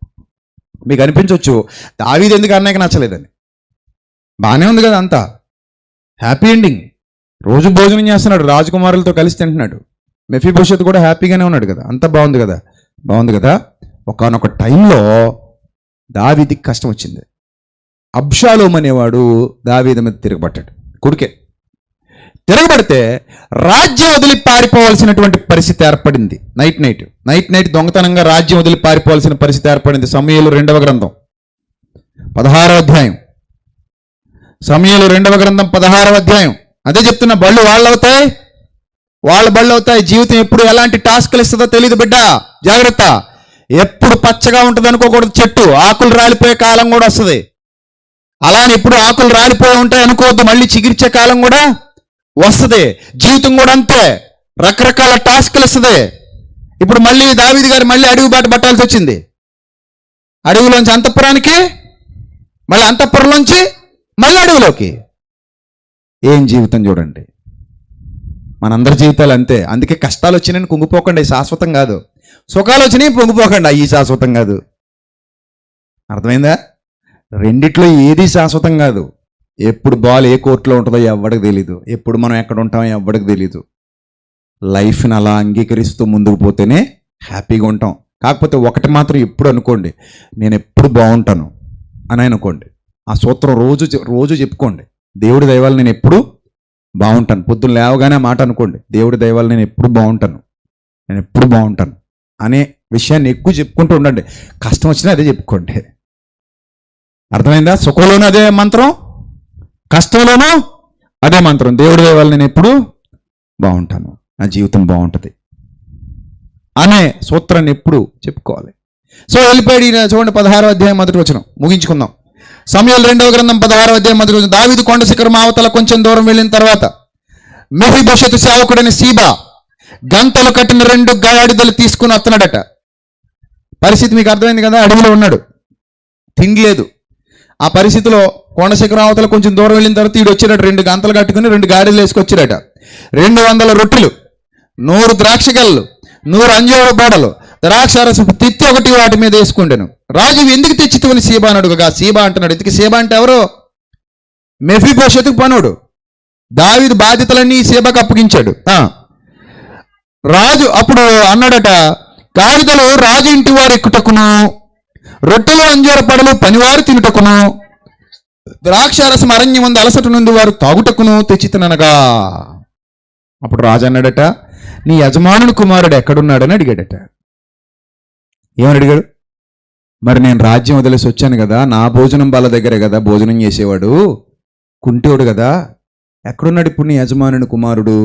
మీకు అనిపించవచ్చు దావీదు ఎందుకు అన్నయ్యకి నచ్చలేదని. బాగానే ఉంది కదా, అంతా హ్యాపీ ఎండింగ్. రోజు భోజనం చేస్తున్నాడు, రాజకుమారులతో కలిసి తింటున్నాడు. మెఫీబోషెతు కూడా హ్యాపీగానే ఉన్నాడు కదా, అంతా బాగుంది కదా, బాగుంది కదా. ఒకానొక టైంలో దావీదుకి కష్టం వచ్చింది. అబ్షాలోము అనేవాడు దావీదు మీద తిరగబడ్డాడు, కొడుకే. తిరగబడితే రాజ్యం వదిలి పారిపోవాల్సినటువంటి పరిస్థితి ఏర్పడింది. నైట్ దొంగతనంగా రాజ్యం వదిలి పారిపోవాల్సిన పరిస్థితి ఏర్పడింది. సమూయేలు 2వ గ్రంథం 16వ అధ్యాయం. సమూయేలు 2వ గ్రంథం 16వ అధ్యాయం. అదే చెప్తున్నా, బళ్ళు వాళ్ళ బళ్ళు అవుతాయి. జీవితం ఎప్పుడు ఎలాంటి టాస్క్లు ఇస్తుందో తెలియదు బిడ్డ, జాగ్రత్త. ఎప్పుడు పచ్చగా ఉంటుంది అనుకోకూడదు. చెట్టు ఆకులు రాలిపోయే కాలం కూడా వస్తుంది. అలానే ఇప్పుడు ఆకులు రాలిపోయి ఉంటాయి అనుకోవద్దు, మళ్ళీ చిగిర్చే కాలం కూడా వస్తుంది. జీవితం కూడా అంతే, రకరకాల టాస్క్లు ఇస్తుంది. ఇప్పుడు మళ్ళీ దావీదు గారు మళ్ళీ అడవి బాట పట్టాల్సి వచ్చింది. అడవిలోంచి అంతఃపురానికి, మళ్ళీ అంతఃపురంలోంచి మళ్ళీ అడవిలోకి. ఏం జీవితం చూడండి. మనందరి జీవితాలు అంతే. అందుకే కష్టాలు వచ్చినాయని కుంగిపోకండి, శాశ్వతం కాదు. సుఖాలు వచ్చినాయి పొంగిపోకండి, అయ్యి శాశ్వతం కాదు. అర్థమైందా? రెండిట్లో ఏది శాశ్వతం కాదు. ఎప్పుడు బాల్ ఏ కోర్టులో ఉంటుందో ఎవ్వడికి తెలీదు, ఎప్పుడు మనం ఎక్కడ ఉంటామో ఎవ్వడికి తెలీదు. లైఫ్ని అలా అంగీకరిస్తూ ముందుకు పోతేనే హ్యాపీగా ఉంటాం. కాకపోతే ఒకటి మాత్రం ఎప్పుడు అనుకోండి, నేను ఎప్పుడు బాగుంటాను అని అనుకోండి. ఆ సూత్రం రోజు చెప్పుకోండి. దేవుడి దయ వల్ల నేను ఎప్పుడు బాగుంటాను. పొద్దున్న లేవగానే మాట అనుకోండి, దేవుడి దయ వల్ల నేను ఎప్పుడు బాగుంటాను అనే విషయాన్ని ఎక్కువ చెప్పుకుంటూ ఉండండి. కష్టం వచ్చినా అదే చెప్పుకోండి. అర్థమైందా? సుఖంలోనూ అదే మంత్రం, కష్టంలోనూ అదే మంత్రం. దేవుడి దయ వల్ల నేను ఎప్పుడు బాగుంటాను, నా జీవితం బాగుంటుంది అనే సూత్రాన్ని ఎప్పుడు చెప్పుకోవాలి. సో వెళ్ళిపోయాడు. చూడండి 16వ అధ్యాయం 1వ వచనం ముగించుకుందాం. సమూయేలు 2వ గ్రంథం 16వ అధ్యాయం 1వ వచనం. దావీదు కొండ శిఖరం అవతల కొంచెం దూరం వెళ్ళిన తర్వాత మెఫీబోషెతు సేవకుడైన సీబా గంతలు కట్టిన 2 గాడిదలు తీసుకుని వస్తున్నాడట. పరిస్థితి మీకు అర్థమైంది కదా, అడవిలో ఉన్నాడు, తిండి లేదు. ఆ పరిస్థితిలో కొండ శిఖరం అవతల కొంచెం దూరం వెళ్ళిన తర్వాత ఈడు వచ్చాడట, 2 గంతలు కట్టుకుని 2 గాడిదలు వేసుకొచ్చాడట. 200 రొట్టెలు, 100 ద్రాక్ష గెలలు, 100 అంజూర బోడలు, ద్రాక్షారసపు తిత్తి ఒకటి వాటి మీద వేసుకుంటాను. రాజు ఎందుకు తెచ్చితవని సీబా అని అడుగుగా, సీబా అంటున్నాడు. ఎందుకు సీబా అంటే ఎవరు? మెఫీబోషెతుకు పనుడు. దావీదు బాధ్యతలన్నీ సీబాకు అప్పగించాడు. రాజు అప్పుడు అన్నాడట, గాడిదలు రాజు ఇంటి వారు ఎక్కుటకును, రొట్టెలు అంజూర పడలు పనివారు తినుటకును, ద్రాక్షారసం అరణ్యం మంది అలసట నుండి వారు తాగుటకును తెచ్చితననగా. అప్పుడు రాజు అన్నాడట, నీ యజమానుని కుమారుడు ఎక్కడున్నాడని అడిగాడట. ఏమని అడిగాడు? మరి నేను రాజ్యం వదిలేసి వచ్చాను కదా, నా భోజనం వాళ్ళ దగ్గరే కదా భోజనం చేసేవాడు, కుంటోడు కదా, ఎక్కడున్నాడు ఇప్పుడు నీ యజమానుని కుమారుడు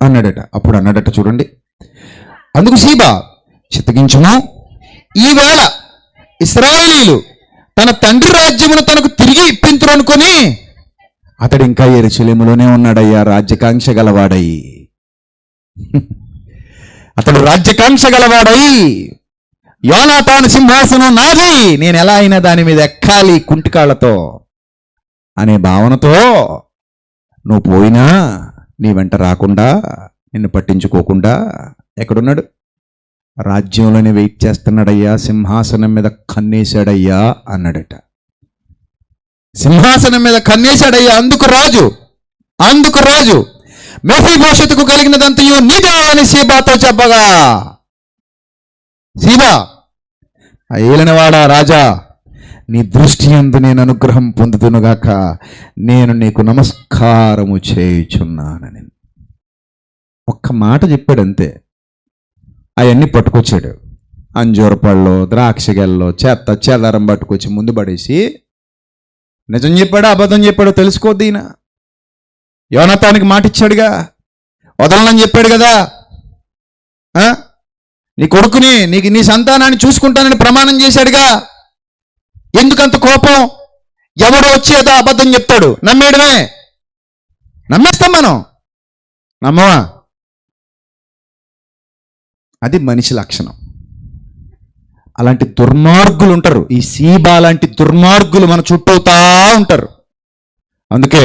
అన్నాడట. అప్పుడు అన్నాడట, చూడండి, అందుకు సీబా, చిత్తగించుము, ఈవేళ ఇశ్రాయేలీయులు తన తండ్రి రాజ్యమును తనకు తిరిగి ఇప్పింతురు అనుకొని అతడు ఇంకా యెరూషలేములోనే ఉన్నాడయ్యా, రాజ్యకాంక్ష గలవాడై. అతడు రాజ్యకాంక్ష గలవాడై, యోనాతాను సింహాసనం నాది, నేను ఎలా అయినా దాని మీద ఎక్కాలి కుంటికాళ్లతో అనే భావనతో నువ్వు పోయినా నీ వెంట రాకుండా, నిన్ను పట్టించుకోకుండా ఎక్కడున్నాడు? రాజ్యంలోనే వెయిట్ చేస్తున్నాడయ్యా, సింహాసనం మీద కన్నేశాడయ్యా అన్నాడట. సింహాసనం మీద కన్నేశాడయ్యా. అందుకు రాజు మెఫీబోషెతుకు కలిగినదంతయు నీదే అని సీబాతో చెప్పగా, సీబా, ఏలినవాడా రాజా, నీ దృష్టి యందు నేను అనుగ్రహం పొందుతునుగాక, నేను నీకు నమస్కారము చేయుచున్నానని ఒక్క మాట చెప్పాడు అంతే. అవన్నీ పట్టుకొచ్చాడు, అంజూర పళ్ళు, ద్రాక్ష గెల్లో, చెత్త చెదారం పట్టుకొచ్చి ముందు పడేసి, నిజం చెప్పాడో అబద్ధం చెప్పాడో తెలుసుకోద్దు ఈయన. యోనాతానికి మాట ఇచ్చాడుగా, వదలనని చెప్పాడు కదా, నీ కొడుకుని నీ సంతానాన్ని చూసుకుంటానని ప్రమాణం చేశాడుగా. ఎందుకంత కోపం? ఎవడో వచ్చేదో అబద్ధం చెప్తాడు, నమ్మేస్తాం మనం, నమ్మవా? అది మనిషి లక్షణం. అలాంటి దుర్మార్గులు ఉంటారు. ఈ సీబా లాంటి దుర్మార్గులు మన చుట్టూతా ఉంటారు. అందుకే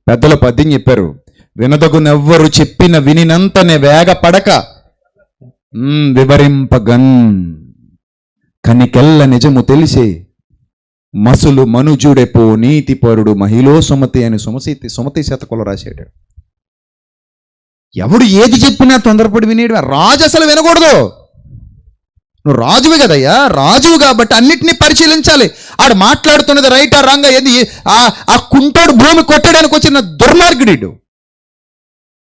పెద్దల పద్యం చెప్పారు, వినదగునెవ్వరు చెప్పిన వినినంతనే వేగపడక వివరింపగన్ కనికెల్ల నిజము తెలిసే మసులు మనుజుడెపో నీతిపరుడు మహిళో సుమతి అని సుమతి శతకంలో రాశాడు. ఎవడు ఏది చెప్పినా తొందరపడి వినేడు. రాజు అసలు వినకూడదు. నువ్వు రాజువి కదయ్యా, రాజువు కాబట్టి అన్నిటినీ పరిశీలించాలి. ఆడు మాట్లాడుతున్నది రైటా రాంగా, ఏది ఆ కుంటోడు భూమి కొట్టడానికి వచ్చిన దుర్మార్గుడు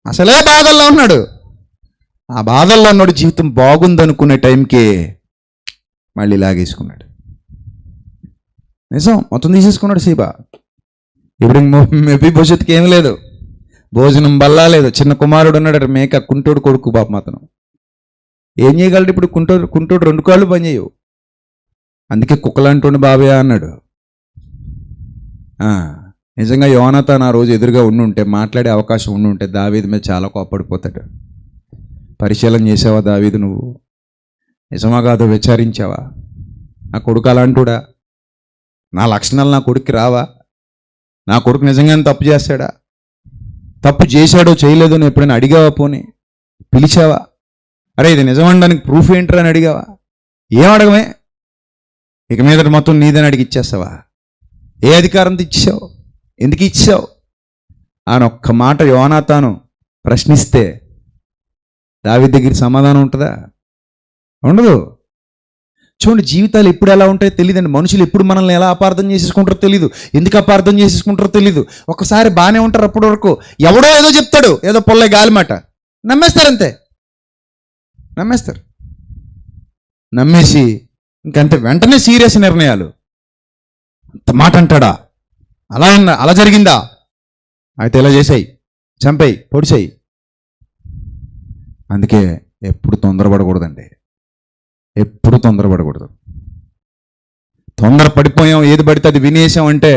అసలే బాధల్లో ఉన్నాడు. ఆ బాధల్లో ఉన్నాడు. జీవితం బాగుందనుకునే టైంకి మళ్ళీ లాగేసుకున్నాడు. నిజం, మొత్తం తీసేసుకున్నాడు సీబా. ఇప్పుడు మేబీ భవిష్యత్తుకి ఏం లేదు, భోజనం బల్లా లేదు. చిన్న కుమారుడు ఉన్నాడు, మేక కుంటోడు కొడుకు పాపం. అతను ఏం చేయగలడు ఇప్పుడు? కుంటోడు 2 కాళ్ళు పనిచేయవు. అందుకే కుక్కలంటుండి బాబయ్య అన్నాడు. నిజంగా యోనాతాను ఆ రోజు ఎదురుగా ఉండుంటే, మాట్లాడే అవకాశం ఉండుంటే దావీదు మీద చాలా కోప్పడిపోతాడు. పరిశీలన చేసావా దావీదు? నువ్వు నిజమా కాదో విచారించావా? నా కొడుకు అలాంటుడా? నా లక్షణాలు నా కొడుక్కి రావా? నా కొడుకు నిజంగానే తప్పు చేస్తాడా? తప్పు చేశాడో చేయలేదో నువ్వు ఎప్పుడైనా అడిగావా? పోనీ పిలిచావా? అరే ఇది నిజమనడానికి ప్రూఫ్ ఏంట్రా అని అడిగావా? ఏం అడగమే? ఇక మీద మొత్తం నీదని అడిగి ఇచ్చేస్తావా? ఏ అధికారంతో ఇచ్చావు? ఎందుకు ఇచ్చావు అని ఒక్క మాట యోనాతాను ప్రశ్నిస్తే దావీదు దగ్గర సమాధానం ఉంటుందా? ఉండదు. చూడండి, జీవితాలు ఎప్పుడు ఎలా ఉంటాయో తెలియదండి. మనుషులు ఎప్పుడు మనల్ని ఎలా అపార్థం చేసేసుకుంటారో తెలీదు. ఎందుకు అపార్థం చేసేసుకుంటారో తెలీదు. ఒకసారి బాగానే ఉంటారు, అప్పటి వరకు ఎవడో ఏదో చెప్తాడు, ఏదో పొల్లే గాలి మాట, నమ్మేస్తారు. అంతే, నమ్మేస్తారు. నమ్మేసి ఇంకంతే, వెంటనే సీరియస్ నిర్ణయాలు. అంత మాట అంటాడా? అలా జరిగిందా? అయితే ఇలా చేసాయి, చంపేయి, పొడిచేయి. అందుకే ఎప్పుడు తొందరపడకూడదండి, ఎప్పుడు తొందరపడకూడదు. తొందర పడిపోయాం, ఏది పడితే అది వినేసాం అంటే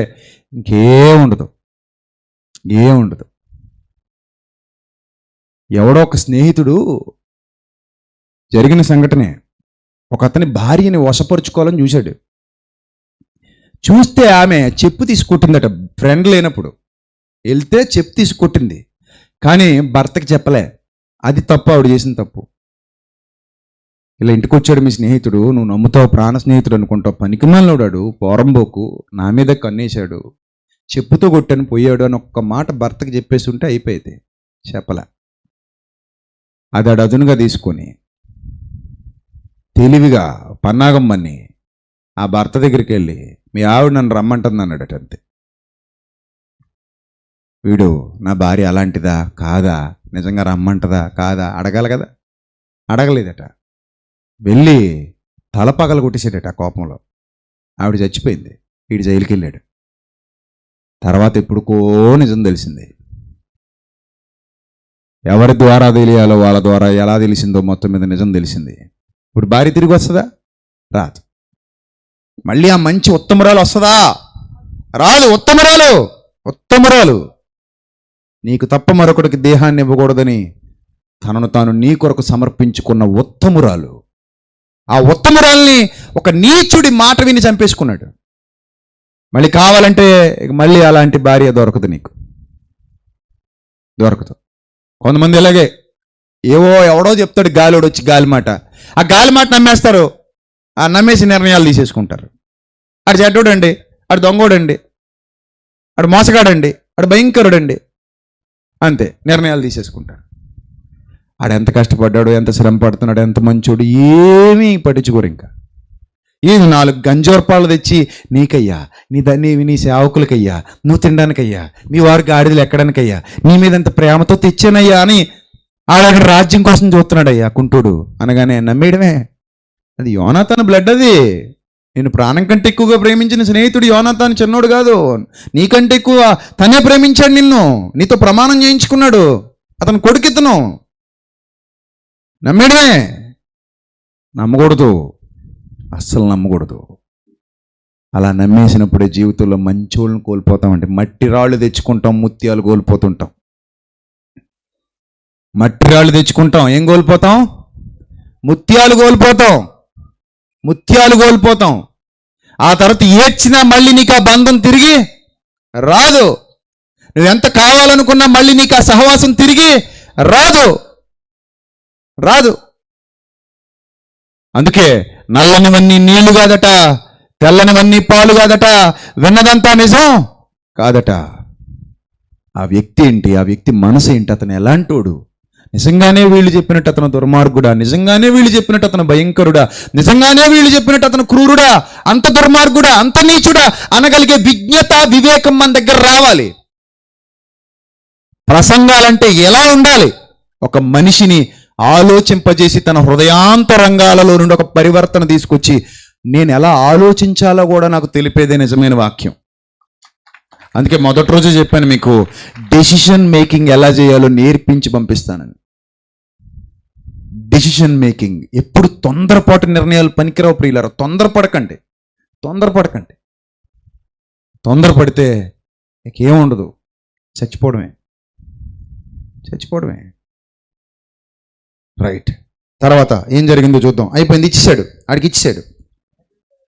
ఇంకేముండదు. ఎవడో ఒక స్నేహితుడు, జరిగిన సంఘటనే, ఒక అతని భార్యని వశపరుచుకోవాలని చూశాడు. చూస్తే ఆమె చెప్పు తీసుకొట్టిందట. ఫ్రెండ్ లేనప్పుడు వెళ్తే చెప్పు తీసుకొట్టింది, కానీ భర్తకి చెప్పలే. అది తప్పు, ఆవిడ చేసిన తప్పు. ఇలా ఇంటికి వచ్చాడు మీ స్నేహితుడు, నువ్వు నమ్ముతావు, ప్రాణ స్నేహితుడు అనుకుంటావు, పనికిమాలినోడాడు, పోరంబోకు, నా మీద కన్నేశాడు, చెప్పుతో కొట్టని పోయాడు అని ఒక్క మాట భర్తకి చెప్పేసి ఉంటే అయిపోయేది. చెప్పలే. అది అదునుగా తీసుకొని తెలివిగా పన్నాగమ్మని ఆ భర్త దగ్గరికి వెళ్ళి, మీ ఆవిడ నన్ను రమ్మంటుంది అన్నాడట. అంతే. వీడు, నా భార్య అలాంటిదా కాదా, నిజంగా రమ్మంటదా కాదా అడగాలి కదా, అడగలేదట. వెళ్ళి తలపగలు కొట్టేసాడట ఆ కోపంలో. ఆవిడ చచ్చిపోయింది, వీడు జైలుకి వెళ్ళాడు. తర్వాత ఎప్పుడుకో నిజం తెలిసింది. ఎవరి ద్వారా తెలియాలో వాళ్ళ ద్వారా ఎలా తెలిసిందో మొత్తం మీద నిజం తెలిసింది. ఇప్పుడు భార్య తిరిగి వస్తుందా? రాదు. మళ్ళీ ఆ మంచి ఉత్తమరాలు వస్తుందా? రాదు. ఉత్తమరాలు నీకు తప్ప మరొకటికి దేహాన్ని ఇవ్వకూడదని తనను తాను నీ కొరకు సమర్పించుకున్న ఉత్తమురాలు. ఆ ఉత్తమురాల్ని ఒక నీచుడి మాట విని చంపేసుకున్నాడు. మళ్ళీ కావాలంటే మళ్ళీ అలాంటి భార్య దొరకదు, నీకు దొరకదు. కొంతమంది ఇలాగే ఎవడో చెప్తాడు, గాలివాడు వచ్చి గాలి మాట, ఆ గాలి మాట నమ్మేస్తారు. ఆ నమ్మేసి నిర్ణయాలు తీసేసుకుంటారు. ఆడు చెడ్డోడండి, ఆడు దొంగోడండి, ఆడు మోసగాడండి, ఆడు భయంకరుడండి, అంతే నిర్ణయాలు తీసేసుకుంటారు. ఆడు ఎంత కష్టపడ్డాడు, ఎంత శ్రమ పడుతున్నాడు, ఎంత మంచోడు ఏమీ పట్టించుకోరు. ఇంకా ఏమి 4 గంజోర్పాలు తెచ్చి నీకయ్యా, నీ సేవకులకయ్యా, నువ్వు తినడానికయ్యా, మీ వారికి ఆడిదలు ఎక్కడానికయ్యా, నీ మీద ఎంత ప్రేమతో తెచ్చానయ్యా అని ఆడక్కడ రాజ్యం కోసం చూస్తున్నాడయ్యా కుంటుడు అనగానే నమ్మేయడమే. అది యోనాతాను బ్లడ్. అది నేను ప్రాణం కంటే ఎక్కువగా ప్రేమించిన స్నేహితుడు యోనాతాను చిన్నోడు కాదు, నీకంటే ఎక్కువ తనే ప్రేమించాడు నిన్ను, నీతో ప్రమాణం చేయించుకున్నాడు, అతను కొడుకితను. నమ్మేయడమే, నమ్మకూడదు, అస్సలు నమ్మకూడదు. అలా నమ్మేసినప్పుడే జీవితంలో మంచోళ్ళని కోల్పోతామంటే, మట్టి రాళ్ళు తెచ్చుకుంటాం, ముత్యాలు కోల్పోతుంటాం. మట్టి రాళ్ళు తెచ్చుకుంటాం, ఏం కోల్పోతాం? ముత్యాలు కోల్పోతాం. ముత్యాలు కోల్పోతాం. ఆ తర్వాత ఏడ్చినా మళ్ళీ నీకు ఆ బంధం తిరిగి రాదు. నువ్వెంత కావాలనుకున్నా మళ్ళీ నీకు ఆ సహవాసం తిరిగి రాదు. అందుకే నల్లనివన్నీ నీళ్లు కాదట, తెల్లనివన్నీ పాలు కాదట, విన్నదంతా నిజం కాదట. ఆ వ్యక్తి ఏంటి, ఆ వ్యక్తి మనసు ఏంటి, అతను ఎలాంటోడు, నిజంగానే వీళ్ళు చెప్పినట్టు అతను దుర్మార్గుడా, నిజంగానే వీళ్ళు చెప్పినట్టు అతను భయంకరుడా, నిజంగానే వీళ్ళు చెప్పినట్టు అతను క్రూరుడా, అంత దుర్మార్గుడా, అంత నీచుడా అనగలిగే విజ్ఞత, వివేకం మన దగ్గర రావాలి. ప్రసంగాలంటే ఎలా ఉండాలి? ఒక మనిషిని ఆలోచింపజేసి తన హృదయాంతరంగాలలో నుండి ఒక పరివర్తన తీసుకొచ్చి నేను ఎలా ఆలోచించాలో కూడా నాకు తెలిపేదే నిజమైన వాక్యం. అందుకే మొదటి రోజు చెప్పాను మీకు, డెసిషన్ మేకింగ్ ఎలా చేయాలో నేర్పించి పంపిస్తానని. డెసిషన్ మేకింగ్ ఎప్పుడు తొందరపాటు నిర్ణయాలు పనికిరావు ప్రియులారా. తొందరపడితే ఏముండదు, చచ్చిపోవడమే. రైట్. తర్వాత ఏం జరిగిందో చూద్దాం. అయిపోయింది, ఇచ్చేసాడు, ఆడికి ఇచ్చేసాడు.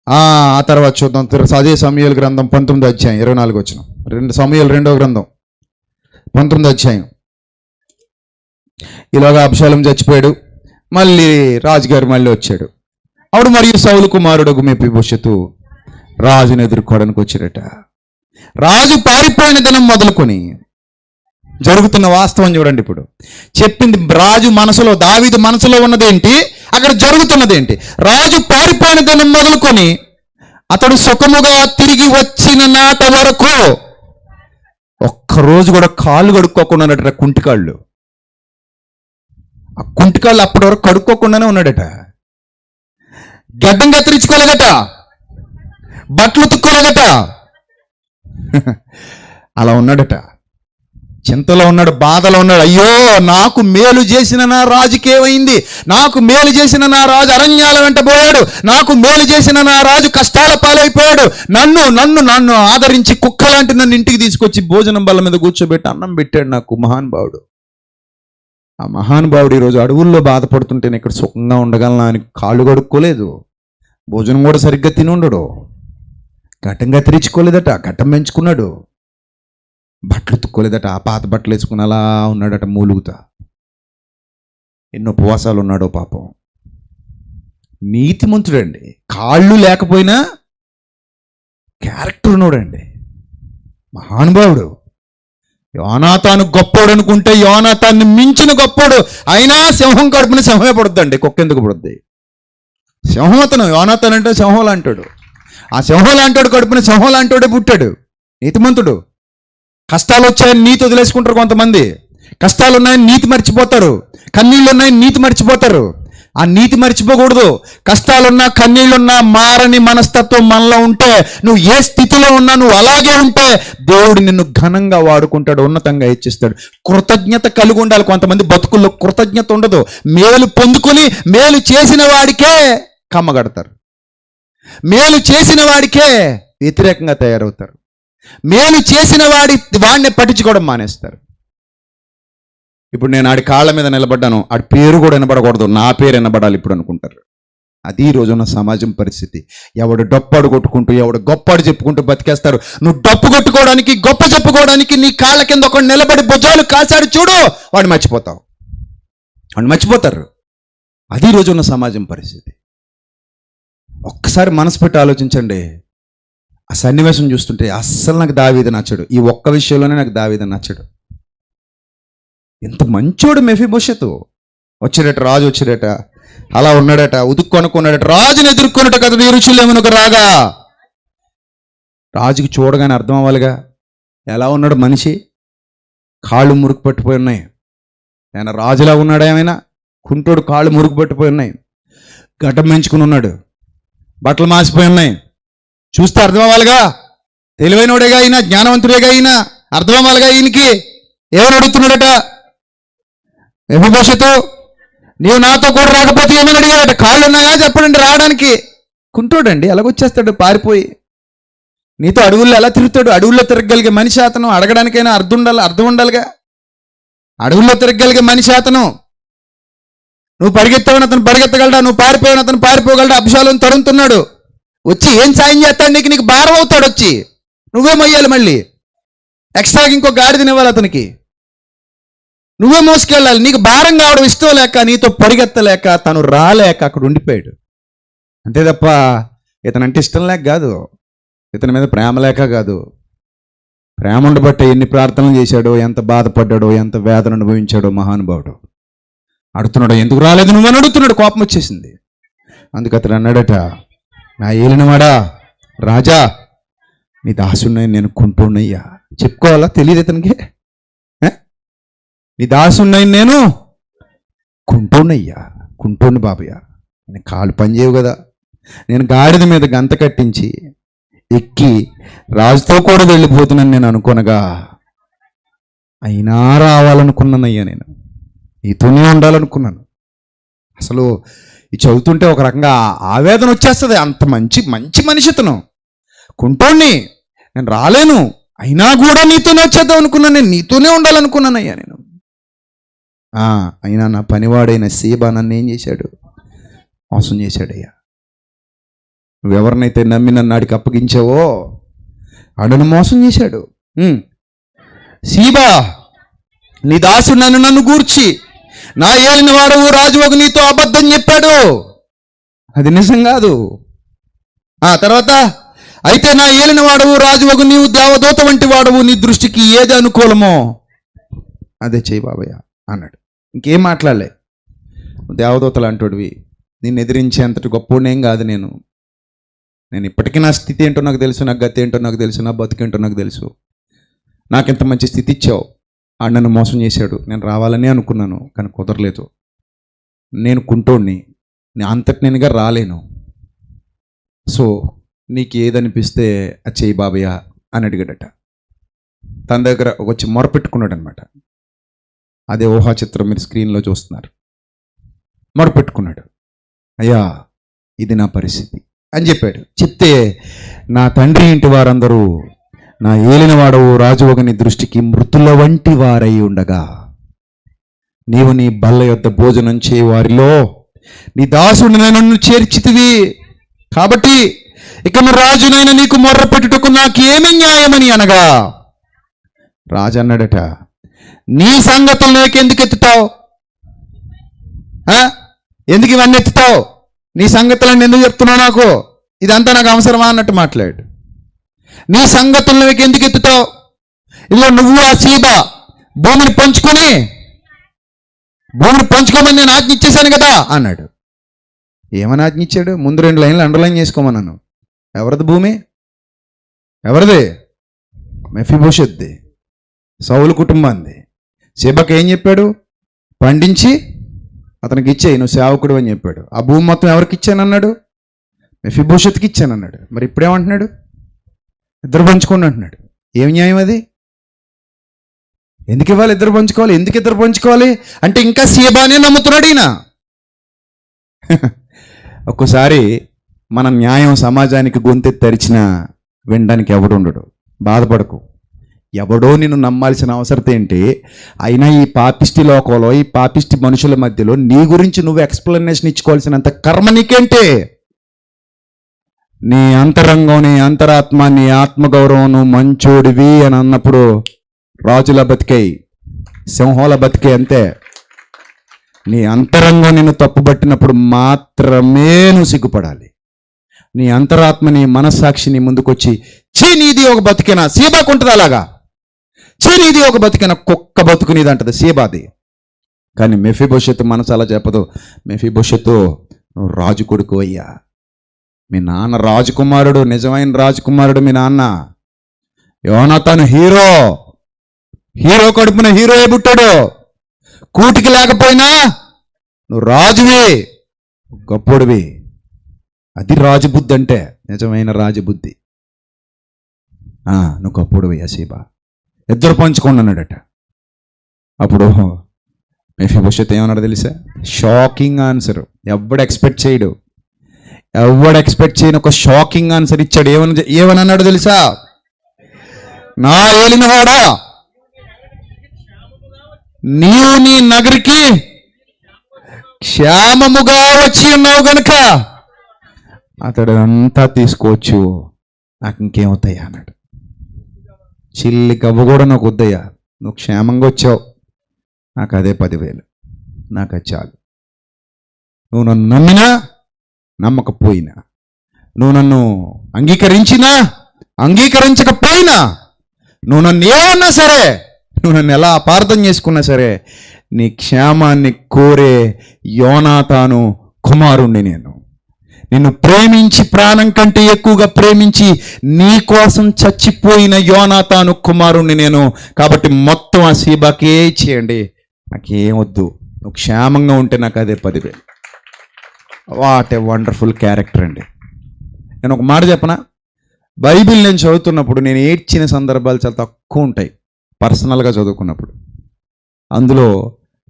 ఆ తర్వాత చూద్దాం. అదే సమూయేలు గ్రంథం 19వ అధ్యాయం 24 వచనం. సమూయేలు 2వ గ్రంథం 19వ అధ్యాయం. ఇలాగా అబ్షాలోము చచ్చిపోయాడు. మళ్ళీ రాజుగారు మళ్ళీ వచ్చాడు. అప్పుడు మరియు సౌలు కుమారుడు మెఫీబోషెతు రాజును ఎదుర్కోవడానికి వచ్చాడట. రాజు పారిపోయిన దినం మొదలుకొని జరుగుతున్న వాస్తవం చూడండి. ఇప్పుడు చెప్పింది రాజు మనసులో, దావీదు మనసులో ఉన్నదేంటి, అక్కడ జరుగుతున్నదేంటి. రాజు పారిపోయిన దినం మొదలుకొని అతడు సుఖముగా తిరిగి వచ్చిన నాట వరకు ఒక్కరోజు కూడా కాళ్ళు కడుక్కోకుండా ఉన్నట. కుంటికాళ్ళు, ఆ కుంటికాళ్ళు అప్పటి వరకు కడుక్కోకుండానే ఉన్నాడట. గడ్డం కత్తిరించుకోలేదట, బట్టలు ఉతుక్కోలేదట. అలా ఉన్నాడట. చింతలో ఉన్నాడు, బాధలో ఉన్నాడు. అయ్యో, నాకు మేలు చేసిన నా రాజుకేమైంది, నాకు మేలు చేసిన నా రాజు అరణ్యాల వెంట పోయాడు, నాకు మేలు చేసిన నా రాజు కష్టాల పాలైపోయాడు, నన్ను ఆదరించి కుక్కలాంటి నన్ను ఇంటికి తీసుకొచ్చి భోజనం బల్ల మీద కూర్చోబెట్టి అన్నం పెట్టాడు నాకు మహానుభావుడు. ఆ మహానుభావుడు ఈరోజు అడవుల్లో బాధపడుతుంటే ఇక్కడ సుఖంగా ఉండగలనా అని కాళ్ళు కడుక్కోలేదు, భోజనం కూడా సరిగ్గా తిని ఉండడు, ఘటంగా తెరుచుకోలేదట, ఘటం పెంచుకున్నాడు, బట్టలు తుక్కోలేదట, ఆ పాత బట్టలు వేసుకుని అలా ఉన్నాడట మూలుగుతా. ఎన్నో ఉపవాసాలు ఉన్నాడో పాపం. నీతిమంతుడండి, కాళ్ళు లేకపోయినా క్యారెక్టర్ ఉన్నాడండి, మహానుభావుడు. యోనాతాను గొప్పోడు అనుకుంటే యోనాతాన్ని మించిన గొప్పోడు. అయినా సింహం కడుపున సింహమే పడుద్దండి, కుక్క ఎందుకు పడుద్ది? సింహం అతను. యోనాతాన్ అంటే సింహం లాంటాడు. ఆ సింహం లాంటాడు కడుపున సింహం లాంటాడే పుట్టాడు. నీతిమంతుడు. కష్టాలు వచ్చాయని నీతి వదిలేసుకుంటారు కొంతమంది. కష్టాలు ఉన్నాయని నీతి మర్చిపోతారు, కన్నీళ్ళు ఉన్నాయని నీతి మర్చిపోతారు. ఆ నీతి మర్చిపోకూడదు. కష్టాలున్నా కన్నీళ్ళున్నా మారని మనస్తత్వం మనలో ఉంటే, నువ్వు ఏ స్థితిలో ఉన్నా నువ్వు అలాగే ఉంటే దేవుడు నిన్ను ఘనంగా వాడుకుంటాడు, ఉన్నతంగా హెచ్చిస్తాడు. కృతజ్ఞత కలిగి ఉండాలి. కొంతమంది బతుకుల్లో కృతజ్ఞత ఉండదు. మేలు పొందుకొని మేలు చేసిన వాడికే కమ్మగడతారు, మేలు చేసిన వాడికే వ్యతిరేకంగా తయారవుతారు, మేలు చేసిన వాడిని పట్టించుకోవడం మానేస్తారు. ఇప్పుడు నేను ఆడి కాళ్ళ మీద నిలబడ్డాను, ఆడి పేరు కూడా వినబడకూడదు, నా పేరు వినబడాలి ఇప్పుడు అనుకుంటారు. అది ఈ రోజున్న సమాజం పరిస్థితి. ఎవడు డప్పాడు కొట్టుకుంటూ, ఎవడు గొప్పాడు చెప్పుకుంటూ బతికేస్తారు. నువ్వు డప్పు కొట్టుకోవడానికి, గొప్ప చెప్పుకోవడానికి నీ కాళ్ళ కింద ఒక నిలబడి భుజాలు కాశాడు చూడు, వాడిని మర్చిపోతారు. అది ఈ రోజున్న సమాజం పరిస్థితి. ఒక్కసారి మనసు పెట్టి ఆలోచించండి. ఆ సన్నివేశం చూస్తుంటే అస్సలు నాకు దావీదు నచ్చడు. ఈ ఒక్క విషయంలోనే నాకు దావీదు నచ్చడు. ఎంత మంచోడు మెఫీబోషెతు. వచ్చాడట, రాజు వచ్చాడట, అలా ఉన్నాడట, ఉదుక్కొనుకున్నాడట. రాజుని ఎదుర్కొన్నట కదా యెరూషలేమునకు రాగా. రాజుకి చూడగానే అర్థం అవ్వాలిగా ఎలా ఉన్నాడు మనిషి. కాళ్ళు మురుగు పట్టిపోయి ఉన్నాయి. ఆయన రాజులా ఉన్నాడు, ఏమైనా కుంటోడు, కాళ్ళు మురుగు పట్టిపోయి ఉన్నాయి, గడ్డం పెంచుకుని ఉన్నాడు, బట్టలు మాసిపోయి ఉన్నాయి. చూస్తే అర్థం అవ్వాలిగా. తెలివైనోడేగా అయినా, జ్ఞానవంతుడేగా అయినా అర్థం అవ్వాలిగా. ఈయనకి ఏమని అడుగుతున్నాడట మెఫీబోషెతు, నీవు నాతో కూడా రాకపోతే ఏమని అడిగాడట. కాళ్ళు ఉన్నాయా చెప్పడండి రావడానికి. కుంటోడండి, ఎలాగొచ్చేస్తాడు పారిపోయి. నీతో అడవుల్లో ఎలా తిరుగుతాడు? అడవుల్లో తిరగగలిగే మనిషి అతను. అడగడానికైనా అర్థం ఉండాలిగా. అడవుల్లో తిరగగలిగే మనిషి అతను. నువ్వు పరిగెత్తావని అతను పరిగెత్తగలడా, నువ్వు పారిపోయావని అతను పారిపోగలడా. అబ్షాలోము తరుముతున్నాడు, వచ్చి ఏం సాయం చేస్తాడు నీకు? నీకు భారం అవుతాడు వచ్చి, నువ్వే మొయ్యాలి, మళ్ళీ ఎక్స్ట్రాగా ఇంకో గాడిదనివ్వాలి అతనికి, నువ్వే మోసుకెళ్ళాలి. నీకు భారం కావడం ఇష్టం లేక, నీతో పరిగెత్తలేక, తను రాలేక అక్కడ ఉండిపోయాడు. అంతే తప్ప ఇతనంటే ఇష్టం లేక కాదు, ఇతని మీద ప్రేమ లేక కాదు. ప్రేమ ఉండబట్టే ఎన్ని ప్రార్థనలు చేశాడో, ఎంత బాధపడ్డాడో, ఎంత వేదన అనుభవించాడో మహానుభావుడు. అడుగుతున్నాడు, ఎందుకు రాలేదు నువ్వని అడుగుతున్నాడు. కోపం వచ్చేసింది. అందుకు అతడు అన్నాడట, నా ఏలినవాడా రాజా, నీ దాసున్నాయి నేను కుంటున్నయ్యా. చెప్పుకోవాలా? తెలియదు ఇతనికి. నీ దాసున్నాయి నేను కుంటున్నయ్యా. కుంటోని బాబయ్య, నేను కాలు పని చేయవు కదా. నేను గాడిద మీద గంత కట్టించి ఎక్కి రాజుతో కూడా వెళ్ళిపోతున్నాను నేను అనుకోనగా, అయినా రావాలనుకున్నానయ్యా, నేను నీతోనే ఉండాలనుకున్నాను. అసలు ఇది చదువుతుంటే ఒక రకంగా ఆవేదన వచ్చేస్తుంది. అంత మంచి మంచి మనిషి ఇతను, కుంటోణ్ణి, నేను రాలేను, అయినా కూడా నీతోనే వచ్చేద్దాం అనుకున్నాను, నేను నీతోనే ఉండాలనుకున్నానయ్యా నేను. అయినా నా పనివాడైన సీబా నన్ను ఏం చేశాడు? మోసం చేశాడయ్యా. నువ్వెవరినైతే నమ్మి నన్ను ఆడికి అప్పగించావో ఆడను మోసం చేశాడు. సీబా, నీ దాసుడు నన్ను గూర్చి నా ఏలిన వాడవు రాజువకు నీతో అబద్ధం చెప్పాడు, అది నిజం కాదు. తర్వాత, అయితే నా ఏలిన వాడవు రాజువకు నీవు దేవదూత వంటి వాడవు, నీ దృష్టికి ఏది అనుకూలమో అదే చెయ్యి బాబయ్య అన్నాడు. ఇంకేం మాట్లాడలే. దేవదూతలు అంటాడువి, నిన్ను ఎదిరించేంతటి గొప్పోడేం కాదు నేను ఇప్పటికీ నా స్థితి ఏంటో నాకు తెలుసు, నా గతి ఏంటో నాకు తెలుసు, నా బతుకేంటో నాకు తెలుసు. నాకెంత మంచి స్థితి ఇచ్చావు. ఆడు నన్ను మోసం చేశాడు, నేను రావాలని అనుకున్నాను కానీ కుదరలేదు. నేను కుంటోణ్ణి, అంతటి నేనుగా రాలేను. సో నీకు ఏదనిపిస్తే అది చెయ్యి బాబయ్య అని అడిగాడట. తన దగ్గర వచ్చి మొరపెట్టుకున్నాడు అనమాట. అదే ఊహా చిత్రం మీరు స్క్రీన్లో చూస్తున్నారు. మొరపెట్టుకున్నాడు, అయ్యా ఇది నా పరిస్థితి అని చెప్పాడు. చెప్తే, నా తండ్రి ఇంటి వారందరూ నా ఏలినవాడవు రాజువగు నీ దృష్టికి మృతుల వంటి వారై ఉండగా, నీవు నీ బల్ల యొద్ద భోజనం చేయ వారిలో నీ దాసుడిని నన్ను చేర్చితివి. కాబట్టి ఇక రాజునైనా నీకు మొర్ర పెట్టుటకు నాకేమి న్యాయమని అనగా, రాజు అన్నాడట, నీ సంగతులు నాకెందుకు ఎత్తుతావు? ఎందుకు ఇవన్నీ ఎత్తుతావు? నీ సంగతులను ఎందుకు చెప్తున్నావు? నాకు ఇదంతా నాకు అవసరమా అన్నట్టు మాట్లాడు. నీ సంగతులను ఎందుకు ఎత్తుతావు? ఇదిగో నువ్వు ఆ సీబా భూమిని పంచుకోమని నేను ఆజ్ఞ ఇచ్చేశాను కదా అన్నాడు. ఏమని ఆజ్ఞ ఇచ్చాడు? ముందు 2 లైన్లు అండర్లైన్ చేసుకోమన్నాను. ఎవరిది భూమి? ఎవరిది? మెఫీబోషెత్ది, సౌలు కుటుంబాన్ని. సీబాకి ఏం చెప్పాడు? పండించి అతనికి ఇచ్చేయి, నువ్వు సేవకుడు అని చెప్పాడు. ఆ భూమి మొత్తం ఎవరికి ఇచ్చానన్నాడు? మెఫీబోషెత్కి ఇచ్చానన్నాడు. మరి ఇప్పుడేమంటున్నాడు? ఇద్దరు పంచుకోండి అంటున్నాడు. ఏం న్యాయం అది? ఎందుకు ఇవ్వాలి? ఇద్దరు పంచుకోవాలి. ఎందుకు ఇద్దరు పంచుకోవాలి అంటే ఇంకా సీబానే నమ్ముతున్నాడు ఈయన. ఒక్కోసారి మన న్యాయం సమాజానికి గొంతెత్తి తెరిచినా వినడానికి ఎవడుండడు. బాధపడకు, ఎవడో నిన్ను నమ్మాల్సిన అవసరం ఏంటి? అయినా ఈ పాపిష్టి లోకంలో, ఈ పాపిష్టి మనుషుల మధ్యలో నీ గురించి నువ్వు ఎక్స్ప్లెనేషన్ ఇచ్చుకోవాల్సినంత కర్మ నీకేంటి? నీ అంతరంగం, నీ అంతరాత్మ, నీ ఆత్మగౌరవం, నువ్వు మంచోడివి అని అన్నప్పుడు రాజుల బతికాయి, సింహాల బతికే. అంతే. నీ అంతరంగం నిన్ను తప్పుబట్టినప్పుడు మాత్రమే నువ్వు సిగ్గుపడాలి. నీ అంతరాత్మ, నీ మనస్సాక్షి నీ ముందుకొచ్చి, చీ నీది ఒక బతికేనా? సీబాకు ఉంటుంది అలాగా. చీ నీది ఒక బతికేనా? కుక్క బతుకు నీది అంటది సీబాది. కానీ మెఫీబోషెతు మనసు అలా చెప్పదు. మెఫీబోషెతు, నువ్వు రాజు కొడుకు అయ్యా. మీ నాన్న రాజకుమారుడు, నిజమైన రాజకుమారుడు మీ నాన్న. యోనాతాను హీరో కడుపున హీరోయే పుట్టాడు. కూటికి లేకపోయినా నువ్వు రాజువి, గొప్పోడివి. అది రాజబుద్ధి అంటే, నిజమైన రాజబుద్ధి. నువ్వు గొప్పోడివి సీబా, ఇద్దరు పంచుకోండి అన్నాడట. అప్పుడు మెఫీబోషెతు ఏమన్నాడు తెలుసా? Shocking answer. ఎవడు ఎక్స్పెక్ట్ చేయని ఒక షాకింగ్ ఆన్సర్ ఇచ్చాడు. ఏమని అన్నాడు తెలుసా? నా ఏలినవాడా, నీవు నీ నగరికి క్షేమముగా వచ్చి ఉన్నావు గనుక అతడు అంతా తీసుకోవచ్చు, నాకు ఇంకేమవుతాయా అన్నాడు. చిల్లి కవ్వ కూడా నాకు వద్దయ్యా, నువ్వు క్షేమంగా వచ్చావు, నాకు అదే 10,000, నాకు అది చాలు. నువ్వు నన్ను నమ్మినా నమ్మకపోయినా, నువ్వు నన్ను అంగీకరించినా అంగీకరించకపోయినా, నువ్వు నన్ను ఏమన్నా సరే, నువ్వు నన్ను ఎలా అపార్థం చేసుకున్నా సరే, నీ క్షేమాన్ని కోరే యోనాతాను కుమారుణ్ణి నేను. నిన్ను ప్రేమించి ప్రాణం కంటే ఎక్కువగా ప్రేమించి నీ కోసం చచ్చిపోయిన యోనాతాను కుమారుణ్ణి నేను. కాబట్టి మొత్తం ఆ సీబాకే చేయండి, నాకేం వద్దు, నువ్వు క్షేమంగా ఉంటే నాకు అదే 10,000. వాట్ ఏ వండర్ఫుల్ క్యారెక్టర్ అండి. నేను ఒక మాట చెప్పనా, బైబిల్ నేను చదువుతున్నప్పుడు నేను ఏడ్చిన సందర్భాలు చాలా తక్కువ ఉంటాయి పర్సనల్గా చదువుకున్నప్పుడు. అందులో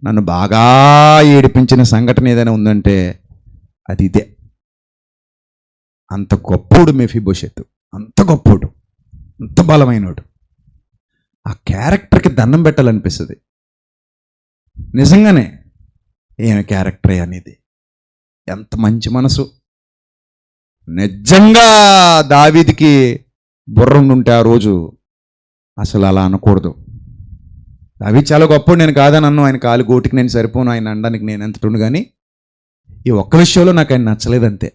నన్ను బాగా ఏడిపించిన సంఘటన ఏదైనా ఉందంటే అది ఇదే. అంత గొప్పోడు మెఫీబోషెతు, అంత గొప్పోడు, అంత బలమైనడు. ఆ క్యారెక్టర్కి దండం పెట్టాలనిపిస్తుంది నిజంగానే. ఏమి క్యారెక్టరే అనేది, ఎంత మంచి మనసు. నిజంగా దావీదుకి బుర్ర ఉంటే ఆ రోజు అసలు అలా అనకూడదు. దావీదు చాలా గొప్పడు, నేను కాదని అన్ను, ఆయన కాలు గోటికి నేను సరిపోను, ఆయన అనడానికి నేను ఎంతటుండు. కానీ ఈ ఒక్క విషయంలో నాకు ఆయన నచ్చలేదు, అంతే,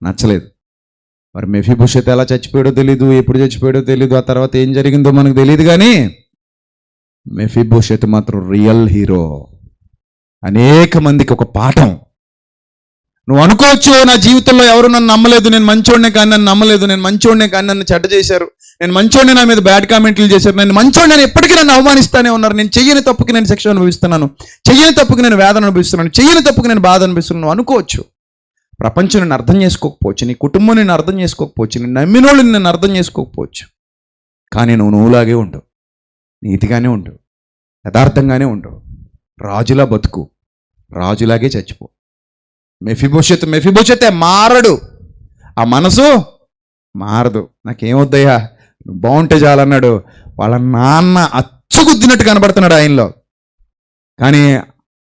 నచ్చలేదు. మరి మెఫీబోషెత్ ఎలా చచ్చిపోయాడో తెలీదు, ఎప్పుడు చచ్చిపోయాడో తెలీదు, ఆ తర్వాత ఏం జరిగిందో మనకు తెలియదు. కానీ మెఫీబోషెత్ మాత్రం రియల్ హీరో, అనేక మందికి ఒక పాఠం. నువ్వు అనుకోవచ్చు, నా జీవితంలో ఎవరు నన్ను నమ్మలేదు, నేను మంచోడినే కానీ నన్ను నమ్మలేదు, నేను మంచోడినే కానీ నన్ను చెడ్డ చేశారు, నేను మంచోడిని నా మీద బ్యాడ్ కామెంట్లు చేశారు, నేను మంచోడిని, నేను ఎప్పటికీ నన్ను అవమానిస్తానే ఉన్నారు, నేను చెయ్యని తప్పుకి నేను శిక్ష అనుభవిస్తున్నాను, చెయ్యని తప్పుకి నేను వేదన అనుభవిస్తున్నాను, చెయ్యని తప్పుకి నేను బాధ అనుభవిస్తున్నాను. నువ్వు అనుకోవచ్చు. ప్రపంచం నిన్ను అర్థం చేసుకోకపోవచ్చు, నీ కుటుంబం నిన్ను అర్థం చేసుకోకపోవచ్చు, నేను నమ్మినోళ్ళు నిన్ను అర్థం చేసుకోకపోవచ్చు. కానీ నువ్వులాగే ఉండు, నీతిగానే ఉండు, యథార్థంగానే ఉండు, రాజులా బతుకు, రాజులాగే చచ్చిపో. మెఫీబోషెతే మారడు, ఆ మనసు మారదు. నాకేమొద్దయ్యా, నువ్వు బాగుంటే చాలన్నాడు. వాళ్ళ నాన్న అచ్చుగుద్దినట్టు కనబడుతున్నాడు ఆయనలో. కానీ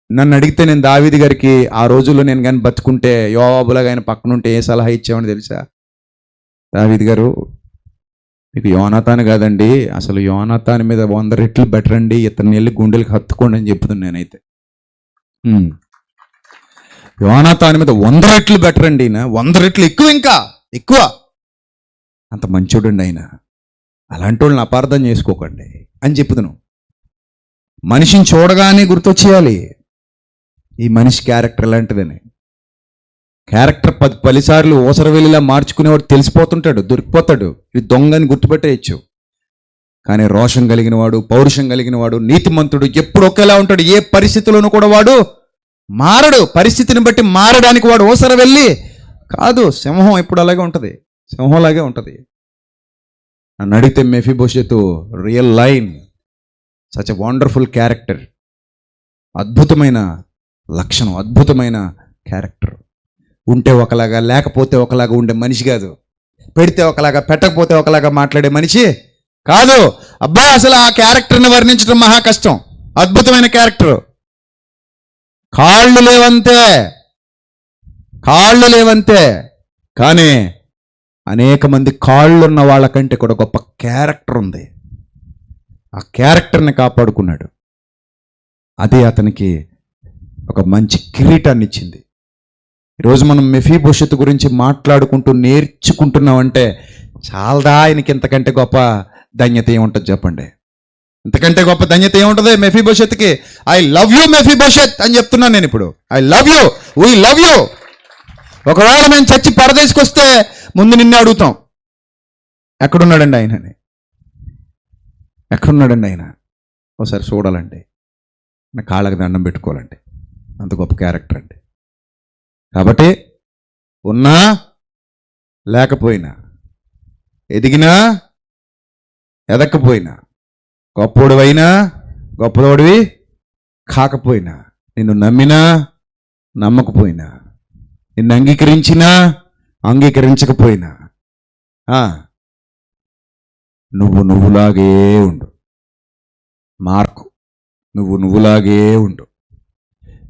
నన్ను అడిగితే నేను దావీదు గారికి ఆ రోజుల్లో నేను కానీ బతుకుంటే, యోవాబులాగా ఆయన పక్కనుంటే ఏ సలహా ఇచ్చామని తెలుసా? దావీదు గారు, మీకు యోనాతాను కాదండి, అసలు యోనాతాను మీద 100 రెట్లు బెటర్ అండి, ఇతన్ని వెళ్ళి గుండెలకు హత్తుకోండి అని చెప్తున్నాను నేనైతే. యోనాతాను మీద 100 రెట్లు బెటర్ అండి, 100 రెట్లు ఎక్కువ, ఇంకా ఎక్కువ, అంత మంచోడండి ఆయన. అలాంటి వాళ్ళని అపార్థం చేసుకోకండి అని చెప్పుతున్నాను. మనిషిని చూడగానే గుర్తొచ్చేయాలి ఈ మనిషి క్యారెక్టర్ ఎలాంటిదని. క్యారెక్టర్ 10 సార్లు ఓసరవెల్లిలా మార్చుకునేవాడు తెలిసిపోతుంటాడు, దొరికిపోతాడు, ఇది దొంగని గుర్తుపెట్టేయచ్చు. కానీ రోషం కలిగిన వాడు, పౌరుషం కలిగిన వాడు, నీతిమంతుడు ఎప్పుడు ఒకేలా ఉంటాడు. ఏ పరిస్థితిలోనూ కూడా వాడు మారడు. పరిస్థితిని బట్టి మారడానికి వాడు ఓసరవెల్లి కాదు. సింహం ఎప్పుడు అలాగే ఉంటుంది, సింహంలాగే ఉంటుంది. నన్ను అడిగితే Mephibosheth real line, such a wonderful character, అద్భుతమైన లక్షణం, అద్భుతమైన క్యారెక్టర్. ఉంటే ఒకలాగా, లేకపోతే ఒకలాగా ఉండే మనిషి కాదు. పెడితే ఒకలాగా, పెట్టకపోతే ఒకలాగా మాట్లాడే మనిషి కాదు. అబ్బా, అసలు ఆ క్యారెక్టర్ని వర్ణించడం మహా కష్టం. అద్భుతమైన క్యారెక్టర్. కాళ్ళు లేవంతే, కానీ అనేక మంది కాళ్ళున్న వాళ్ళకంటే కూడా గొప్ప క్యారెక్టర్ ఉంది. ఆ క్యారెక్టర్ని కాపాడుకున్నాడు. అదే అతనికి ఒక మంచి కిరీటాన్ని ఇచ్చింది. ఈరోజు మనం మెఫీబోషెతు గురించి మాట్లాడుకుంటూ నేర్చుకుంటున్నామంటే చాలదా? ఆయనకి ఇంతకంటే గొప్ప ధన్యత ఏముంటుంది చెప్పండి? ఇంతకంటే గొప్ప ధన్యత ఏముంటుంది మెఫీబోషెత్కి? ఐ లవ్ యూ మెఫీబోషెత్ అని చెప్తున్నాను నేను ఇప్పుడు. I love you, we love you. ఒకవేళ మేము చచ్చి పరదేశికి వస్తే ముందు నిన్నే అడుగుతాం, ఎక్కడున్నాడండి ఆయనని, ఎక్కడున్నాడండి ఆయన, ఒకసారి చూడాలండి, నా కాళ్ళకి దండం పెట్టుకోవాలండి. అంత గొప్ప క్యారెక్టర్ అండి. కాబట్టి ఉన్నా లేకపోయినా, ఎదిగినా ఎదక్కపోయినా, గొప్పోడివైనా గొప్పదోడివి కాకపోయినా, నిన్ను నమ్మినా నమ్మకపోయినా, నిన్ను అంగీకరించినా అంగీకరించకపోయినా, నువ్వులాగే ఉండు. మార్కు, నువ్వులాగే ఉండు.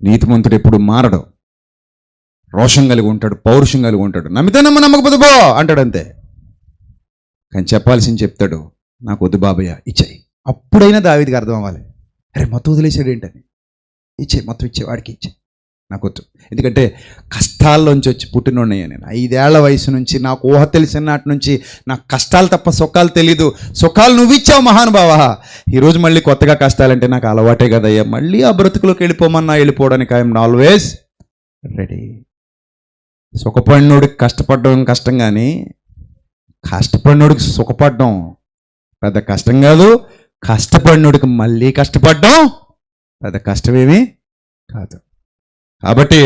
నీతిమంతుడు ఎప్పుడు మారడు, రోషం కలిగి ఉంటాడు, పౌరుషం కలిగి ఉంటాడు. నమ్మితే నమ్మకపోతే పో అంటాడు అంతే. కానీ చెప్పాల్సింది చెప్తాడు, నాకు వద్దు బాబయ్య ఇచ్చేయి. అప్పుడైనా దావీదుకి అర్థం అవ్వాలి, అరే మొత్తం వదిలేసాడు ఏంటని. ఇచ్చేయి, మొత్తం ఇచ్చే వాడికి ఇచ్చేయి, నాకు వద్దు. ఎందుకంటే కష్టాల్లోంచి వచ్చి పుట్టినోడయ్యా నేను. 5 ఏళ్ల వయసు నుంచి, నాకు ఊహ తెలిసిన నాటి నుంచి నాకు కష్టాలు తప్ప సుఖాలు తెలీదు. సుఖాలు నువ్వు ఇచ్చావు మహానుభావా. ఈరోజు మళ్ళీ కొత్తగా కష్టాలంటే నాకు అలవాటే కదయ్యా. మళ్ళీ ఆ బ్రతుకులోకి వెళ్ళిపోమన్నా వెళ్ళిపోవడానికి ఐఎమ్ ఆల్వేస్ రెడీ. సుఖపడినోడికి కష్టపడడం కష్టం, కానీ కష్టపడినోడికి సుఖపడడం పెద్ద కష్టం కాదు. కష్టపడినోడికి మళ్ళీ కష్టపడడం పెద్ద కష్టమేమీ కాదు. కాబట్టి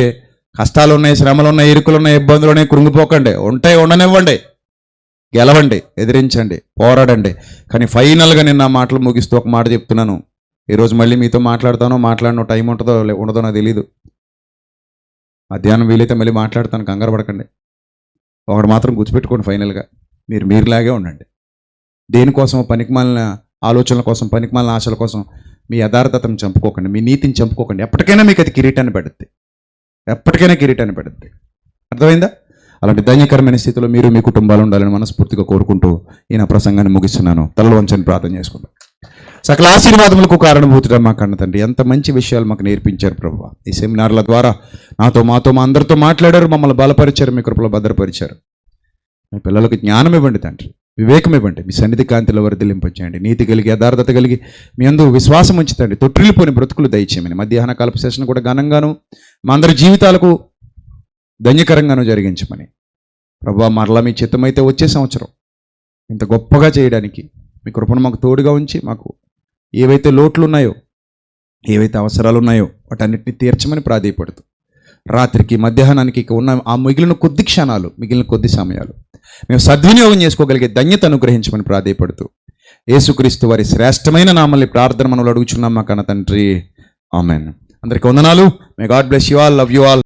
కష్టాలు ఉన్నాయి, శ్రమలు ఉన్నాయి, ఇరుకులు ఉన్నాయి, ఇబ్బందులు ఉన్నాయి, కృంగిపోకండి. ఉంటాయి, ఉండనివ్వండి, గెలవండి, ఎదిరించండి, పోరాడండి. కానీ ఫైనల్గా నేను నా మాటలు ముగిస్తూ ఒక మాట చెప్తున్నాను. ఈరోజు మళ్ళీ మీతో మాట్లాడిన టైం ఉంటుందో ఉండదో నాకు తెలీదు. మధ్యాహ్నం వీలైతే మళ్ళీ మాట్లాడతాను, కంగారు పడకండి. ఒకటి మాత్రం గుర్తుపెట్టుకోండి, ఫైనల్గా మీరులాగే ఉండండి. దేనికోసం పనికిమాలిన ఆలోచనల కోసం, పనికిమాలిన ఆశల కోసం మీ యథార్థతను చంపుకోకండి, మీ నీతిని చంపుకోకండి. ఎప్పటికైనా మీకు అది కిరీటాన్ని పెడుద్ది, ఎప్పటికైనా కిరీటాన్ని పెడుద్ది. అర్థమైందా? అలాంటి ధన్యకరమైన స్థితిలో మీరు మీ కుటుంబాలు ఉండాలని మనస్ఫూర్తిగా కోరుకుంటూ ఈ నా ప్రసంగాన్ని ముగిస్తున్నాను. తలలో వంచని ప్రార్థన చేసుకుందాం. సకల ఆశీర్వాదములకు కారణభూతుడా మా కన్న తండ్రి, ఎంత మంచి విషయాలు మాకు నేర్పించారు ప్రభువా. ఈ సెమినార్ల ద్వారా మాతో మా అందరితో మాట్లాడారు, మమ్మల్ని బలపరిచారు, మీ కృపలో భద్రపరిచారు. మీ పిల్లలకు జ్ఞానం ఇవ్వండి తండ్రి, వివేకం ఇవ్వండి, మీ సన్నిధి కాంతిలో వర్ధిల్లింపచేయండి. నీతి కలిగి, యథార్థత కలిగి, మీ అందు విశ్వాసం ఉంచుతండి. తొట్టిల్లిపోని బ్రతుకులు దయచేయమని మధ్యాహ్న కాలపు సెషన్ కూడా ఘనంగాను మా అందరి జీవితాలకు ధన్యకరంగాను జరిగించమని ప్రభువా. మరలా మీ చిత్తమైతే వచ్చే సంవత్సరం ఇంత గొప్పగా చేయడానికి మీ కృపను మాకు తోడుగా ఉంచి, మాకు ఏవైతే లోట్లు ఉన్నాయో, ఏవైతే అవసరాలు ఉన్నాయో వాటన్నిటిని తీర్చమని ప్రాధేయపడుతూ, రాత్రికి మధ్యాహ్నానికి ఉన్న ఆ మిగిలిన కొద్ది క్షణాలు, మిగిలిన కొద్ది సమయాలు మేము సద్వినియోగం చేసుకోగలిగే ధన్యత అనుగ్రహించమని ప్రాధేయపడుతూ, యేసుక్రీస్తు వారి శ్రేష్టమైన నామల్ని ప్రార్థన మనలో అడుగుచున్నాం మా కన్న తండ్రి. ఆమెన్. అందరికీ వందనాలు. May God bless you all, love you all.